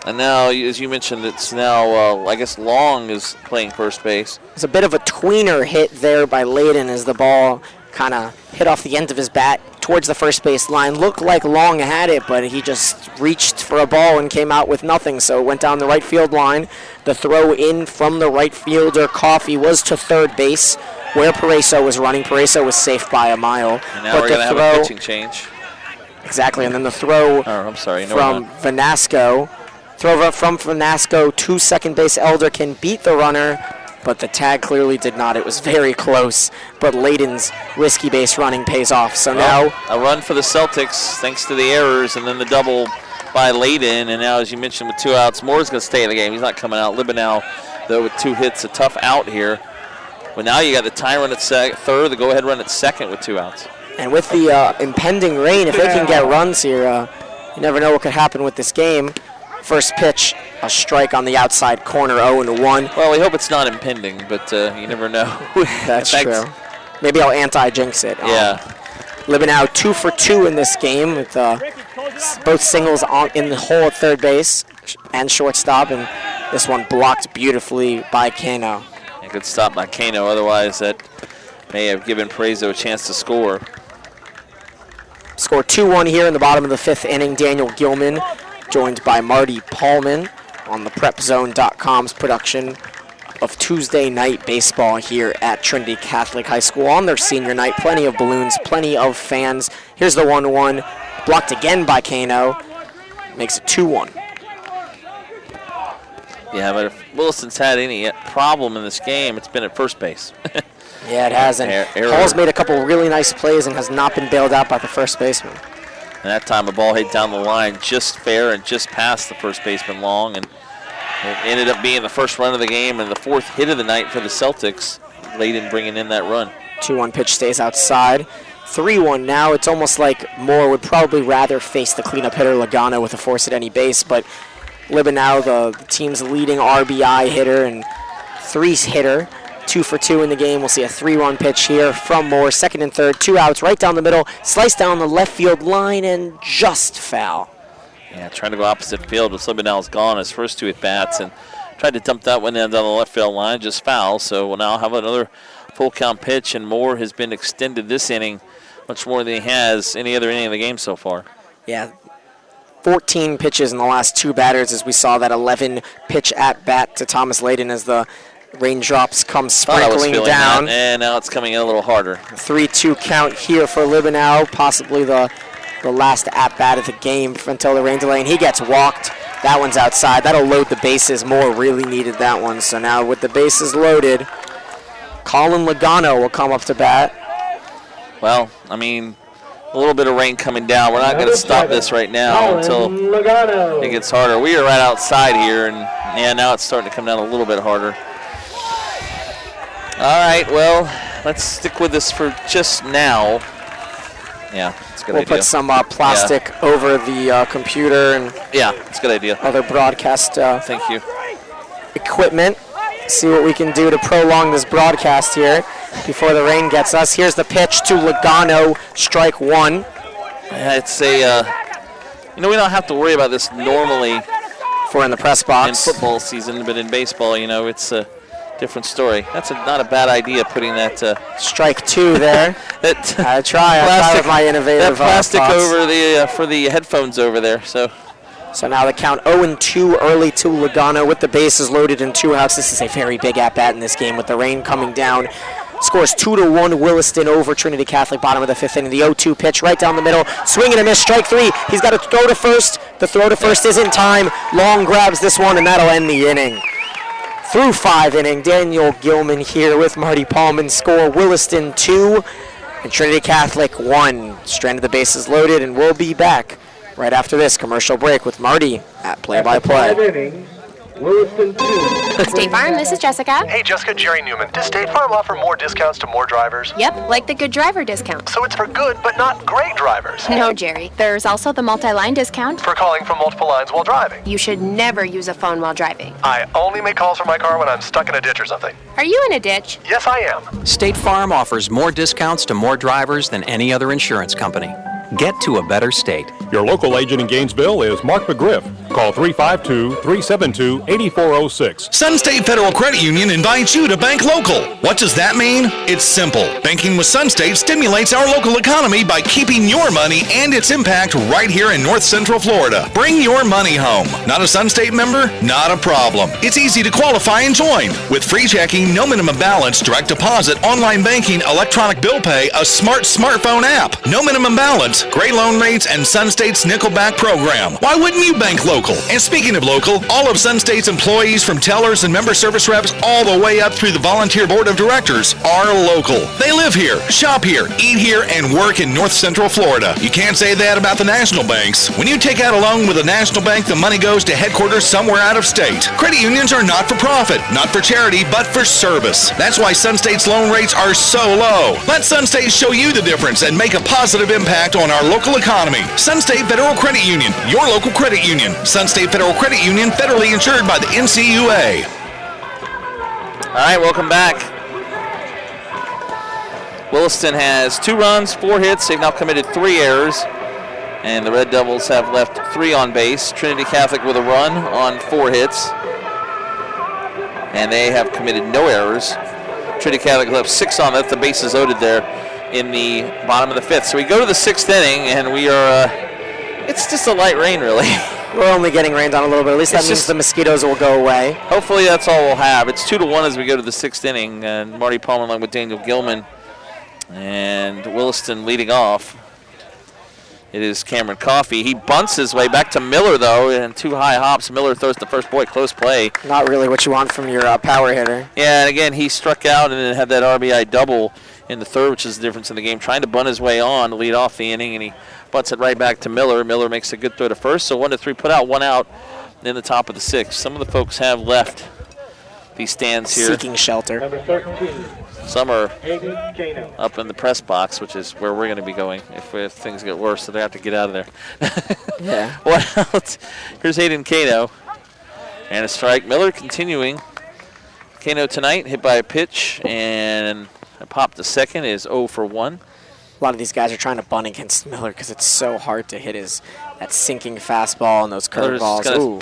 And now, as you mentioned, it's now, I guess, Long is playing first base. It's a bit of a tweener hit there by Layden as the ball kind of hit off the end of his bat towards the first base line. Looked like Long had it, but he just reached for a ball and came out with nothing. So it went down the right field line. The throw in from the right fielder, Coffey, was to third base where Pareso was running. Pareso was safe by a mile. And now we're going to have a pitching change. Exactly, and then the throw from Vanasco. Throw from Vanasco to second base. Elderkin beat the runner, but the tag clearly did not. It was very close, but Layden's risky base running pays off. So now a run for the Celtics thanks to the errors and then the double by Layden. And now, as you mentioned, with 2 outs, Moore's going to stay in the game. He's not coming out. Libanow, though, with 2 hits, a tough out here. But now you got the tie run at third, the go-ahead run at second with 2 outs. And with the impending rain, if they can get runs here, you never know what could happen with this game. First pitch, a strike on the outside corner, 0-1. Well, we hope it's not impending, but you never know. That's true. Maybe I'll anti-jinx it. Yeah. Libanow 2 for 2 in this game with both singles in the hole at third base and shortstop, and this one blocked beautifully by Kano. A good stop by Kano, otherwise that may have given Pareso a chance to score. Score 2-1 here in the bottom of the 5th inning. Daniel Gilman, joined by Marty Paulman on the PrepZone.com's production of Tuesday night baseball here at Trinity Catholic High School on their senior night. Plenty of balloons, plenty of fans. Here's the 1-1, blocked again by Kano. Makes it 2-1. Yeah, but if Williston's had any problem in this game, it's been at first base. Yeah, it has. And Hall's made a couple really nice plays and has not been bailed out by the first baseman. And that time a ball hit down the line just fair and just past the first baseman Long, and it ended up being the first run of the game and the fourth hit of the night for the Celtics, late in bringing in that run. 2-1 pitch stays outside. 3-1 now. It's almost like Moore would probably rather face the cleanup hitter Logano with a force at any base, but Libanow, the team's leading RBI hitter and 3 hitter, 2 for 2 in the game. We'll see a 3-1 pitch here from Moore. Second and third, 2 outs, right down the middle, sliced down the left field line and just foul. Yeah, trying to go opposite field with Libanow's gone his first 2 at-bats and tried to dump that one in down the left field line, just foul. So we'll now have another full count pitch, and Moore has been extended this inning much more than he has any other inning of the game so far. Yeah, 14 pitches in the last 2 batters as we saw that 11 pitch at-bat to Thomas Layden as the raindrops come sprinkling down. And now it's coming in a little harder. 3-2 count here for Libanow, possibly the last at-bat of the game until the rain delay, and he gets walked. That one's outside. That'll load the bases. Moore really needed that one. So now with the bases loaded, Colin Logano will come up to bat. Well, I mean, a little bit of rain coming down. We're not going to stop this right now until it gets harder. We are right outside here, and yeah, now it's starting to come down a little bit harder. All right, well, let's stick with this for just now. Yeah, it's a good idea. We'll put some plastic over the computer and yeah, it's a good idea. Other broadcast thank you. Equipment. See what we can do to prolong this broadcast here before the rain gets us. Here's the pitch to Logano, strike 1. Yeah, it's a, we don't have to worry about this normally for in the press box in football season, but in baseball, it's a different story. That's not a bad idea, putting that strike 2 there. I try with my innovative plastic over the for the headphones over there. So now the count 0-2 early to Logano with the bases loaded and 2 outs. This is a very big at-bat in this game with the rain coming down. Scores 2-1 Williston over Trinity Catholic, bottom of the 5th inning. The 0-2 pitch right down the middle. Swing and a miss, strike 3. He's got to throw to first. The throw to first is in time. Long grabs this one, and that'll end the inning. Through 5 inning, Daniel Gilman here with Marty Paulman. Score Williston 2 and Trinity Catholic 1. Stranded the bases loaded, and we'll be back right after this commercial break with Marty at play-by-play. Williston 2. State Farm, this is Jessica. Hey, Jessica, Jerry Newman. Does State Farm offer more discounts to more drivers? Yep, like the good driver discount. So it's for good, but not great drivers? No, Jerry. There's also the multi-line discount. For calling from multiple lines while driving? You should never use a phone while driving. I only make calls from my car when I'm stuck in a ditch or something. Are you in a ditch? Yes, I am. State Farm offers more discounts to more drivers than any other insurance company. Get to a better state. Your local agent in Gainesville is Mark McGriff. Call 352-372-8406. Sun State Federal Credit Union invites you to bank local. What does that mean? It's simple. Banking with Sun State stimulates our local economy by keeping your money and its impact right here in North Central Florida. Bring your money home. Not a Sun State member? Not a problem. It's easy to qualify and join. With free checking, no minimum balance, direct deposit, online banking, electronic bill pay, a smart smartphone app. No minimum balance, great loan rates, and Sun State's Nickelback program. Why wouldn't you bank local? And speaking of local, all of Sun State's employees, from tellers and member service reps all the way up through the volunteer board of directors, are local. They live here, shop here, eat here, and work in North Central Florida. You can't say that about the national banks. When you take out a loan with a national bank, the money goes to headquarters somewhere out of state. Credit unions are not for profit, not for charity, but for service. That's why Sun State's loan rates are so low. Let Sun State show you the difference and make a positive impact on our local economy. Sun State Federal Credit Union, your local credit union. Sun State Federal Credit Union, federally insured by the NCUA. All right, welcome back. Williston has 2 runs, 4 hits. They've now committed 3 errors. And the Red Devils have left 3 on base. Trinity Catholic with a run on 4 hits. And they have committed no errors. Trinity Catholic left 6 on. That's the bases loaded there in the bottom of the 5th. So we go to the 6th inning, and we are, it's just a light rain, really. We're only getting rained on a little bit. At least that means the mosquitoes will go away. Hopefully that's all we'll have. It's 2-1 as we go to the 6th inning, and Marty Palmer along with Daniel Gilman and Williston leading off. It is Cameron Coffey. He bunts his way back to Miller, though, and 2 high hops. Miller throws the first. Boy, close play. Not really what you want from your power hitter. Yeah, and again, he struck out and then had that RBI double in the third, which is the difference in the game. Trying to bunt his way on to lead off the inning, and he bunts it right back to Miller. Miller makes a good throw to first, so 1-3 put out, 1 out in the top of the 6th. Some of the folks have left these stands here. Seeking shelter. Number 13. Some are Hayden Kano. up in the press box, which is where we're going to be going if things get worse, so they have to get out of there. Yeah. 1 out. Here's Hayden Kano. And a strike. Miller continuing. Kano tonight hit by a pitch, and a pop to second is 0 for 1. A lot of these guys are trying to bunt against Miller because it's so hard to hit that sinking fastball and those curveballs. Ooh.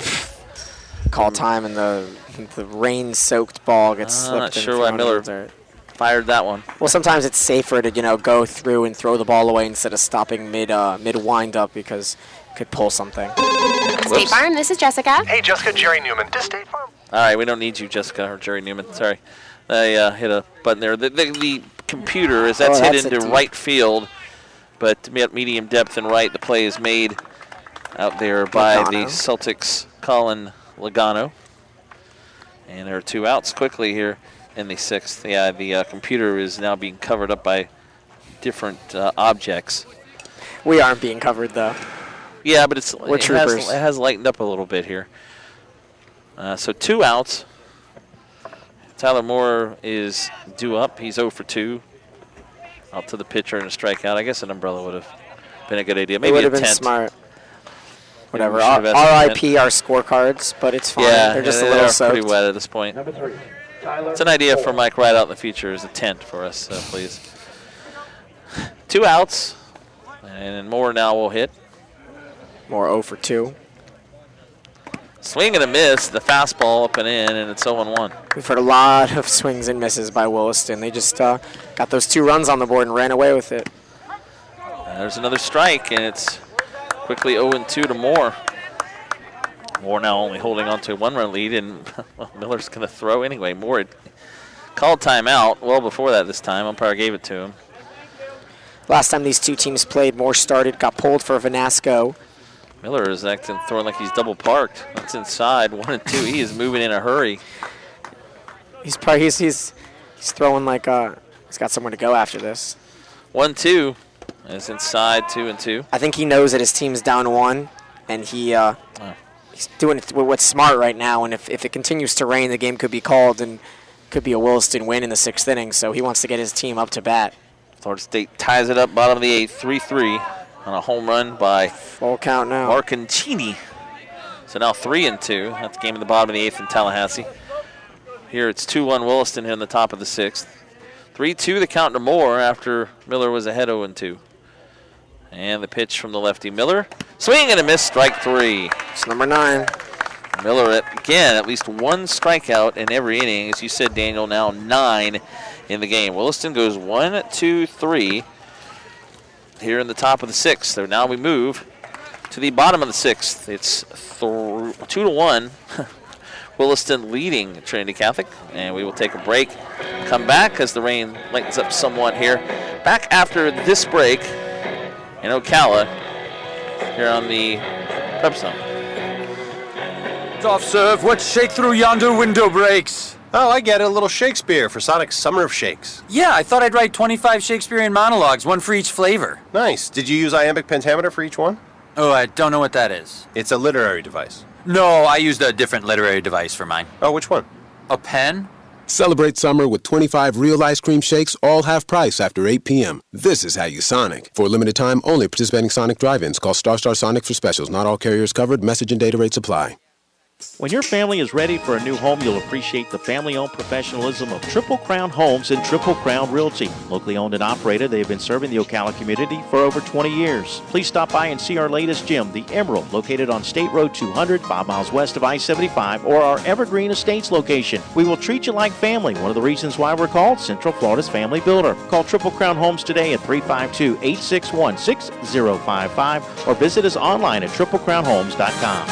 Call time, and the rain-soaked ball gets slipped. I'm not sure why Miller fired that one. Well, sometimes it's safer to go through and throw the ball away instead of stopping mid wind-up because it could pull something. State Farm, this is Jessica. Hey, Jessica, Jerry Newman. Does State Farm? All right, we don't need you, Jessica, or Jerry Newman. Sorry. They hit a button there. The computer, as that's hit into right field, but medium depth and right, the play is made out there by the Celtics' Colin Logano. And there are 2 outs quickly here in the 6th. Yeah, the computer is now being covered up by different objects. We aren't being covered, though. Yeah, but We're troopers. It has lightened up a little bit here. So 2 outs. Tyler Moore is due up. He's 0 for 2. Out to the pitcher and a strikeout. I guess an umbrella would have been a good idea. Maybe it would have a been tent. smart. Whatever. RIP our scorecards, but it's fine. Yeah, they're just a little soaked. Pretty wet at this point. Number 3. It's an idea for Mike right out in the future is a tent for us, please. 2 outs, and Moore now will hit. Moore 0 for 2. Swing and a miss, the fastball up and in, and it's 0-1. We've heard a lot of swings and misses by Williston. They just got those 2 runs on the board and ran away with it. There's another strike, and it's quickly 0-2 to Moore. Moore now only holding on to a 1-run lead, and Miller's going to throw anyway. Moore had called timeout well before that this time. Umpire gave it to him. Last time these 2 teams played, Moore started, got pulled for Vanasco. Miller is throwing like he's double parked. That's inside, 1-2. He is moving in a hurry. He's throwing like he's got somewhere to go after this. 1-2 is inside, 2-2. I think he knows that his team's down 1, and he's doing what's smart right now. And if it continues to rain, the game could be called and could be a Williston win in the 6th inning. So he wants to get his team up to bat. Florida State ties it up, bottom of the 8th, 3-3 on a home run by full count now Marcancini. So now 3-2. That's the game in the bottom of the 8th in Tallahassee. Here it's 2-1 Williston here in the top of the 6th. 3-2 the count to Moore after Miller was ahead 0-2. And the pitch from the lefty Miller. Swing and a miss, strike 3. It's number 9. Miller, again, at least 1 strikeout in every inning. As you said, Daniel, now 9 in the game. Williston goes 1-2-3 here in the top of the 6th. So now we move to the bottom of the 6th. It's 2-1. Williston leading Trinity Catholic. And we will take a break. Come back as the rain lightens up somewhat here. Back after this break in Ocala here on the Prep Zone. Soft serve, let's shake through yonder window breaks. Oh, I get it. A little Shakespeare for Sonic's Summer of Shakes. Yeah, I thought I'd write 25 Shakespearean monologues, 1 for each flavor. Nice. Did you use iambic pentameter for each one? Oh, I don't know what that is. It's a literary device. No, I used a different literary device for mine. Oh, which one? A pen? Celebrate summer with 25 real ice cream shakes, all half price after 8 p.m. This is how you Sonic. For a limited time, only participating Sonic drive-ins. Call Star Sonic for specials. Not all carriers covered. Message and data rates apply. When your family is ready for a new home, you'll appreciate the family-owned professionalism of Triple Crown Homes and Triple Crown Realty. Locally owned and operated, they have been serving the Ocala community for over 20 years. Please stop by and see our latest gym, The Emerald, located on State Road 200, 5 miles west of I-75, or our Evergreen Estates location. We will treat you like family, one of the reasons why we're called Central Florida's Family Builder. Call Triple Crown Homes today at 352-861-6055 or visit us online at triplecrownhomes.com.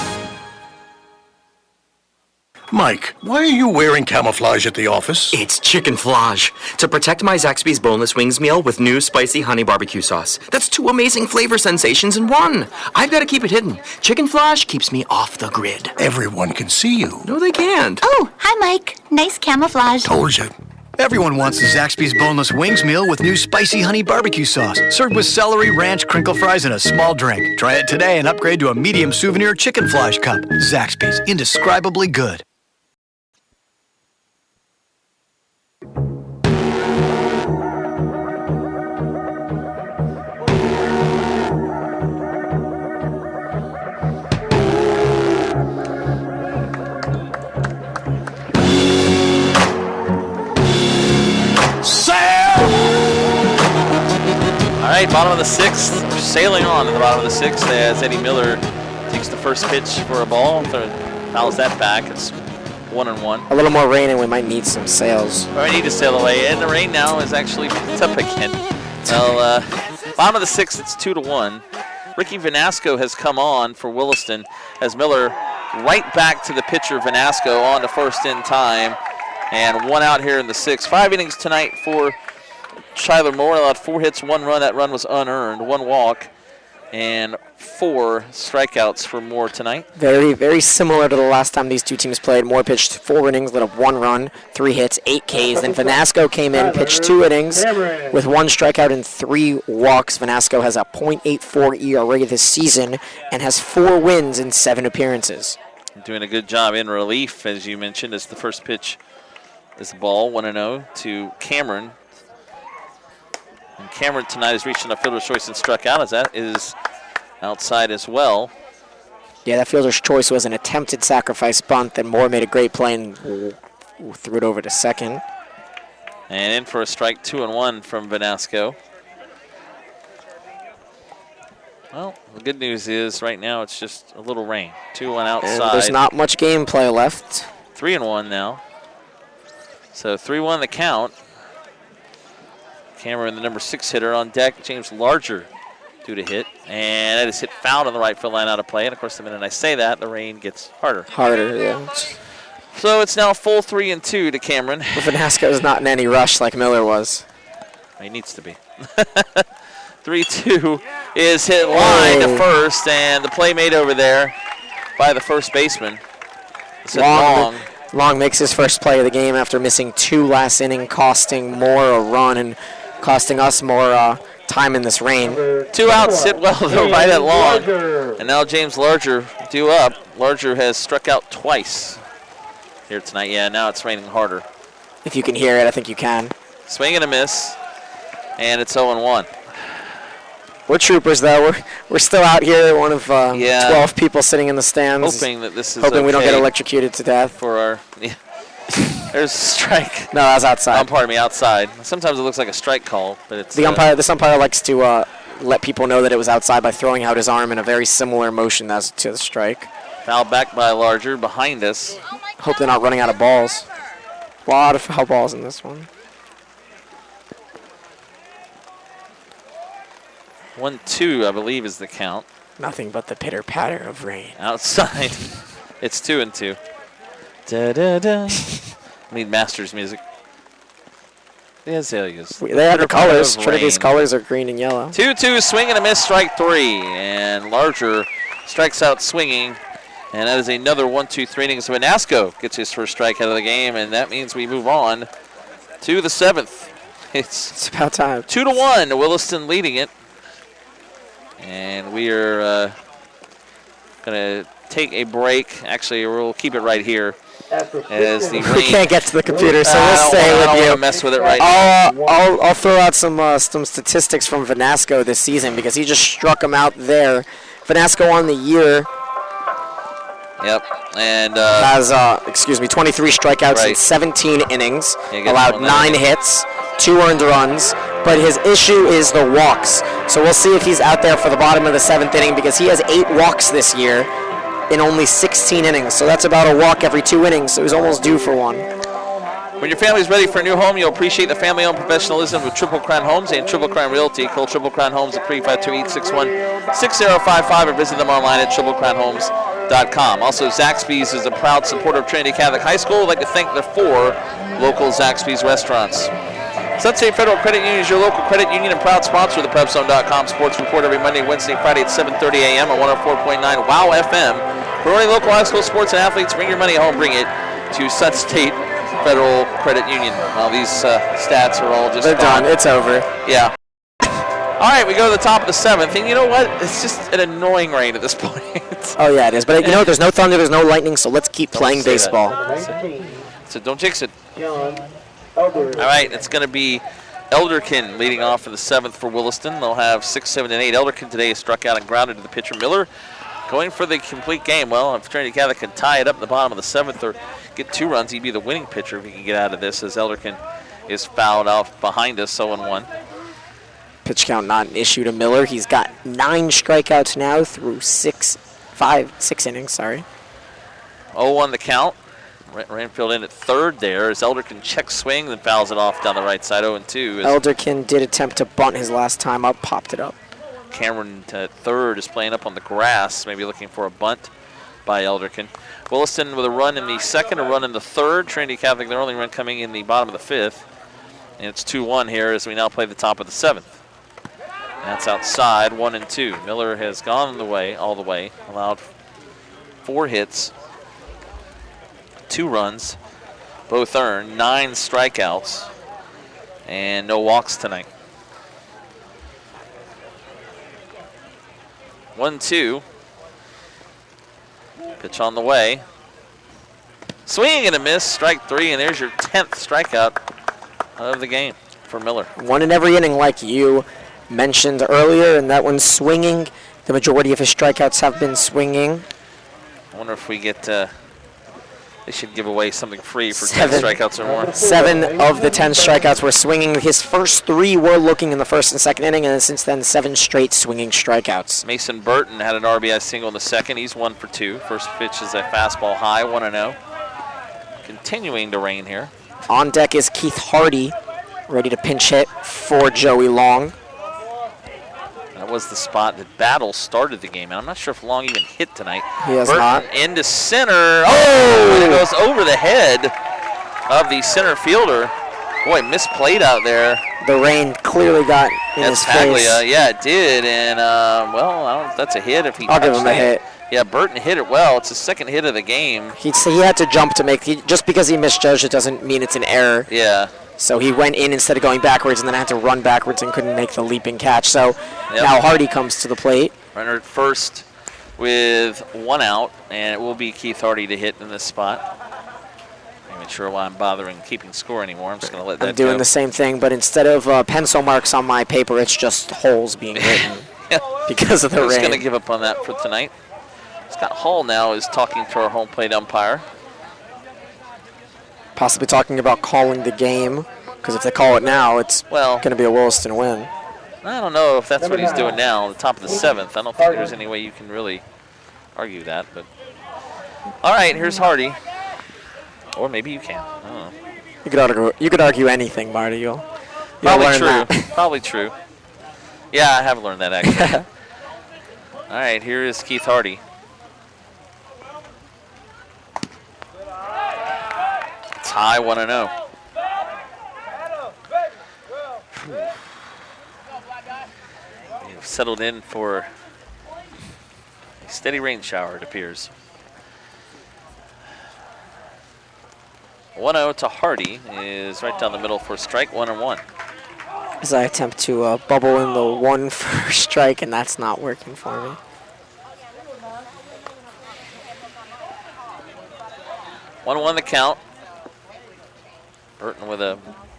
Mike, why are you wearing camouflage at the office? It's chickenflage. To protect my Zaxby's boneless wings meal with new spicy honey barbecue sauce. That's 2 amazing flavor sensations in one. I've got to keep it hidden. Chickenflage keeps me off the grid. Everyone can see you. No, they can't. Oh, hi, Mike. Nice camouflage. Told you. Everyone wants a Zaxby's boneless wings meal with new spicy honey barbecue sauce. Served with celery, ranch, crinkle fries, and a small drink. Try it today and upgrade to a medium souvenir chicken flash cup. Zaxby's, indescribably good. All right, bottom of the 6th, sailing on at the bottom of the 6th as Eddie Miller takes the first pitch for a ball. Fouls that back. It's 1-1. A little more rain and we might need some sails. We need to sail away, and the rain now is actually picked up again. Well, bottom of the 6th, it's 2-1. Ricky Vanasco has come on for Williston as Miller right back to the pitcher Vanasco on to first in time, and 1 out here in the 6th. 5 innings tonight for Shyler Moore. Allowed 4 hits, 1 run. That run was unearned. 1 walk and 4 strikeouts for Moore tonight. Very, very similar to the last time these two teams played. Moore pitched 4 innings, let up 1 run, 3 hits, 8 Ks. Then Vanasco came in, pitched 2 innings with 1 strikeout and 3 walks. Vanasco has a .84 ERA this season and has 4 wins in 7 appearances. Doing a good job in relief, as you mentioned, as the first pitch is the ball, 1-0 to Cameron. And Cameron tonight has reached a fielder's choice and struck out, as that is outside as well. Yeah, that fielder's choice was an attempted sacrifice bunt. Then Moore made a great play and threw it over to second. And in for a strike, 2-1 from Vanasco. Well, the good news is right now it's just a little rain. 2-1 outside. And there's not much gameplay left. 3-1 now. So 3-1 the count. Cameron, the number 6 hitter on deck. James Larger due to hit. And that is hit foul on the right field line out of play. And, of course, the minute I say that, the rain gets harder. Harder, yeah. So it's now full 3-2 to Cameron. But Vanasco is not in any rush like Miller was. He needs to be. 3-2 is hit line to first. And the play made over there by the first baseman. It's Long makes his first play of the game after missing 2 last inning, costing Moore a run and costing us more time in this rain. 2 outs, hit well though right at Long. And now James Larger due up. Larger has struck out twice here tonight. Yeah, now it's raining harder. If you can hear it, I think you can. Swing and a miss, and it's 0-1. We're troopers, though. We're still out here, one of 12 people sitting in the stands. Hoping that this is hoping we don't get electrocuted to death. For our, there's a strike. No, that was outside. Pardon me, outside. Sometimes it looks like a strike call, but it's the umpire. This umpire likes to let people know that it was outside by throwing out his arm in a very similar motion as to the strike. Foul back by Larger behind us. Hope they're not running out of balls. A lot of foul balls in this one. 1-2, I believe, is the count. Nothing but the pitter-patter of rain. Outside, it's 2-2. Da-da-da. Need Masters music. The azaleas. They have the colors. Trinity's colors are green and yellow. 2-2, swing and a miss, strike 3. And Larger strikes out swinging. And that is another 1-2-3 innings. Vanasco gets his first strike out of the game, and that means we move on to the 7th. It's about time. 2-1, Williston leading it. And we are going to take a break. Actually, we'll keep it right here. As the we can't get to the computer, so we'll stay with you. I don't want to mess with it right now. I'll throw out some statistics from Vanasco this season because he just struck him out there. Vanasco on the year. Yep. And has 23 strikeouts in 17 innings. Allowed 9 hits, 2 earned runs. But his issue is the walks. So we'll see if he's out there for the bottom of the 7th inning because he has 8 walks this year in only 16 innings. So that's about a walk every 2 innings. So he's almost due for one. When your family's ready for a new home, you'll appreciate the family-owned professionalism of Triple Crown Homes and Triple Crown Realty. Call Triple Crown Homes at 352-861-6055 or visit them online at triplecrownhomes.com. Prepzone.com. Also, Zaxby's is a proud supporter of Trinity Catholic High School. I'd like to thank the 4 local Zaxby's restaurants. Sun State Federal Credit Union is your local credit union and proud sponsor of the Prepzone.com Sports Report every Monday, Wednesday, Friday at 7:30 a.m. on 104.9 WOW FM. Promoting local high school sports and athletes. Bring your money home. Bring it to Sun State Federal Credit Union. Well, these stats are all just They're done. It's over. Yeah. All right, we go to the top of the 7th, and you know what? It's just an annoying rain at this point. Oh, yeah, it is. But, there's no thunder, there's no lightning, so let's keep playing baseball. So don't jinx it. All right, it's going to be Elderkin leading off for the 7th for Williston. They'll have 6, 7, and 8. Elderkin today is struck out and grounded to the pitcher. Miller going for the complete game. Well, if Trinity Catholic can tie it up in the bottom of the 7th or get 2 runs, he'd be the winning pitcher if he can get out of this, as Elderkin is fouled off behind us, 0-1. Pitch count not an issue to Miller. He's got 9 strikeouts now through 6 innings. 0-1 the count. Ranfield in at third there as Elderkin checks swing, then fouls it off down the right side, 0-2. Elderkin did attempt to bunt his last time up, popped it up. Cameron at third is playing up on the grass, maybe looking for a bunt by Elderkin. Williston with a run in the 2nd, a run in the 3rd. Trinity Catholic, their only run coming in the bottom of the 5th. And it's 2-1 here as we now play the top of the 7th. That's outside, 1-2. Miller has gone all the way, allowed 4 hits, 2 runs, both earned, 9 strikeouts, and no walks tonight. 1-2. Pitch on the way. Swing and a miss, strike 3, and there's your 10th strikeout of the game for Miller. 1 in every inning, like you mentioned earlier, and that one's swinging. The majority of his strikeouts have been swinging. I wonder if we get, they should give away something free for 10 strikeouts or more. 7 of the 10 strikeouts were swinging. His first 3 were looking in the 1st and 2nd inning, and since then, 7 straight swinging strikeouts. Mason Burton had an RBI single in the 2nd. He's 1 for 2. First pitch is a fastball high, 1-0. Continuing to rain here. On deck is Keith Hardy, ready to pinch hit for Joey Long. That was the spot that Battle started the game. And I'm not sure if Long even hit tonight. He has Burton not. Into center. Oh! And it goes over the head of the center fielder. Boy, misplayed out there. The rain clearly got in his face. Yeah, it did. And, well, I don't know if that's a hit. If he I'll give him a hit. Yeah, Burton hit it well. It's his 2nd hit of the game. He had to jump to make, just because he misjudged it doesn't mean it's an error. Yeah. So he went in instead of going backwards, and then had to run backwards and couldn't make the leaping catch. So now Hardy comes to the plate. Runner at first with 1 out, and it will be Keith Hardy to hit in this spot. I'm not sure why I'm bothering keeping score anymore. I'm just going to let that go. I'm doing the same thing, but instead of pencil marks on my paper, it's just holes being written because of the rain. I'm just going to give up on that for tonight. Scott Hall now is talking to our home plate umpire. Possibly talking about calling the game, because if they call it now, it's going to be a Williston win. I don't know if that's what he's doing now, the top of the 7th. I don't think there's any way you can really argue that. But all right, here's Hardy. Or maybe you can. I don't know. You could argue anything, Marty. You'll Probably learn true. Probably true. Yeah, I have learned that, actually. All right, here is Keith Hardy. It's high, 1-0. We've settled in for a steady rain shower, it appears. 1-0 to Hardy is right down the middle for strike, 1-1. As I attempt to bubble in the 1 for strike, and that's not working for me. 1-1 the count. Burton with a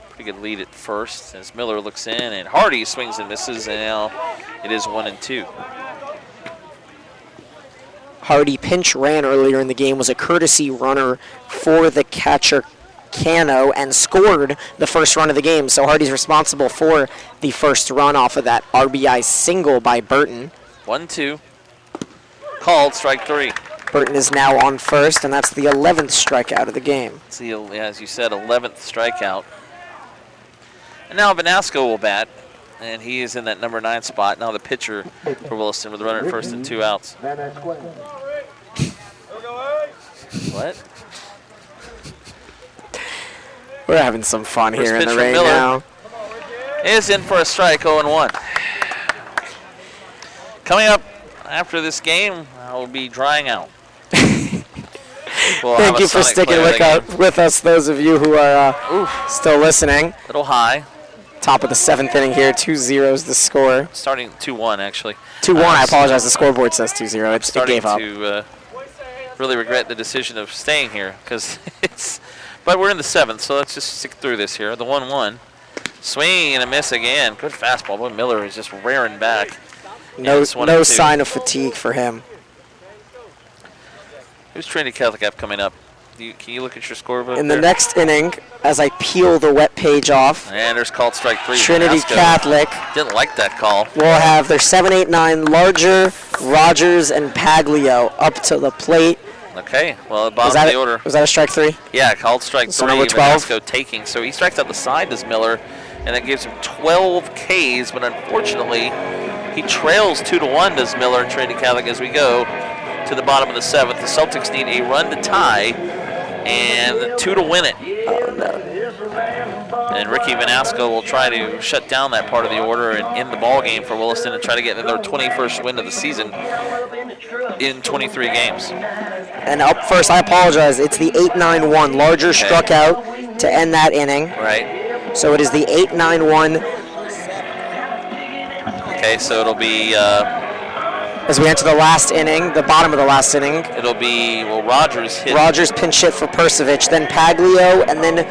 pretty good lead at first as Miller looks in, and Hardy swings and misses, and now it is 1-2. Hardy pinch ran earlier in the game, was a courtesy runner for the catcher Cano, and scored the first run of the game. So Hardy's responsible for the first run off of that RBI single by Burton. 1-2. Called, strike 3. Burton is now on first, and that's the 11th strikeout of the game. It's the, as you said, 11th strikeout. And now Vanasco will bat, and he is in that number 9 spot. Now the pitcher for Williston with a runner at first and 2 outs. What? We're having some fun First here in pitch the from rain Miller now. is in for a strike, 0-1. Coming up after this game, I'll be drying out. Thank you for sticking with us, those of you who are still listening. Little high. Top of the 7th inning here, 2-0 is the score. Starting 2-1, actually. 2-1, I apologize. The scoreboard says 2-0. It gave up. Starting to really regret the decision of staying here, because it's. But we're in the 7th, so let's just stick through this here. The 1-1. Swing and a miss again. Good fastball. Boy, Miller is just rearing back. No sign of fatigue for him. Who's Trinity Catholic have coming up? Can you look at your scoreboard? In the next inning, as I peel the wet page off. And there's called strike 3. Trinity Catholic. Didn't like that call. We'll have their 7, 8, 9, Larger, Rogers, and Paglio up to the plate. Okay, well, at bottom of the order. Was that a strike 3? Yeah, called strike 3. So number 12. Vanasco taking. So he strikes out the side as Miller, and that gives him 12 Ks, but unfortunately, he trails 2-1 does Miller and Trinity Catholic as we go to the bottom of the 7th. The Celtics need a run to tie and 2 to win it. Oh, no. And Ricky Vanasco will try to shut down that part of the order and end the ball game for Williston and try to get their 21st win of the season in 23 games. And up first, I apologize. It's the 8-9-1. Larger struck out to end that inning. Right. So it is the 8-9-1. Okay, so it'll be... as we enter the last inning, the bottom of the last inning. It'll be, well, Rogers hit. Rogers pinch hit for Persevich, then Paglio, and then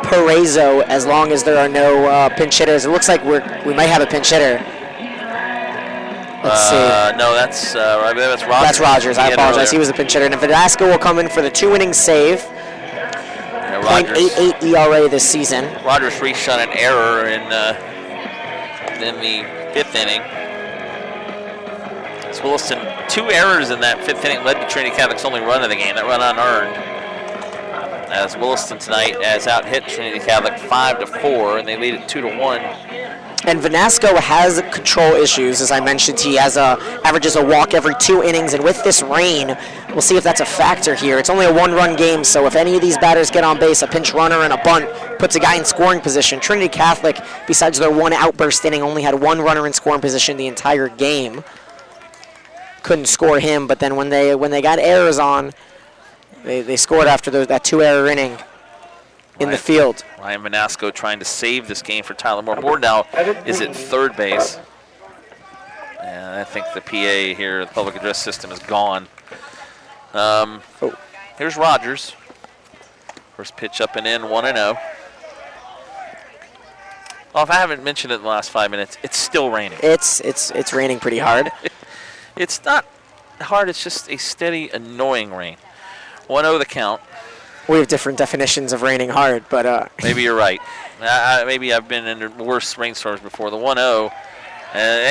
Parezo, as long as there are no pinch hitters. It looks like we might have a pinch hitter. Let's see. No, that's Rogers. That's Rogers. I apologize. Earlier. He was a pinch hitter. And Vanasco will come in for the 2-inning save. .88 ERA this season. Rogers reached on an error in the 5th inning. Williston, 2 errors in that 5th inning led to Trinity Catholic's only run of the game. That run unearned. As Williston tonight has out-hit Trinity Catholic 5-4, and they lead it 2-1. And Vanasco has control issues, as I mentioned. He has averages a walk every 2 innings, and with this rain, we'll see if that's a factor here. It's only a 1-run game, so if any of these batters get on base, a pinch runner and a bunt puts a guy in scoring position. Trinity Catholic, besides their 1 outburst inning, only had 1 runner in scoring position the entire game. Couldn't score him, but then when they got errors on, they scored after that 2-error inning in the field. Ryan Vanasco trying to save this game for Tyler Moore. Moore now is at 3rd base. And I think the PA here, the public address system, is gone. Here's Rogers. First pitch up and in, 1-0. Well, if I haven't mentioned it in the last 5 minutes, it's still raining. It's raining pretty hard. It's not hard, it's just a steady, annoying rain. 1-0 the count. We have different definitions of raining hard, but... Maybe you're right. Maybe I've been in worse rainstorms before. The 1-0,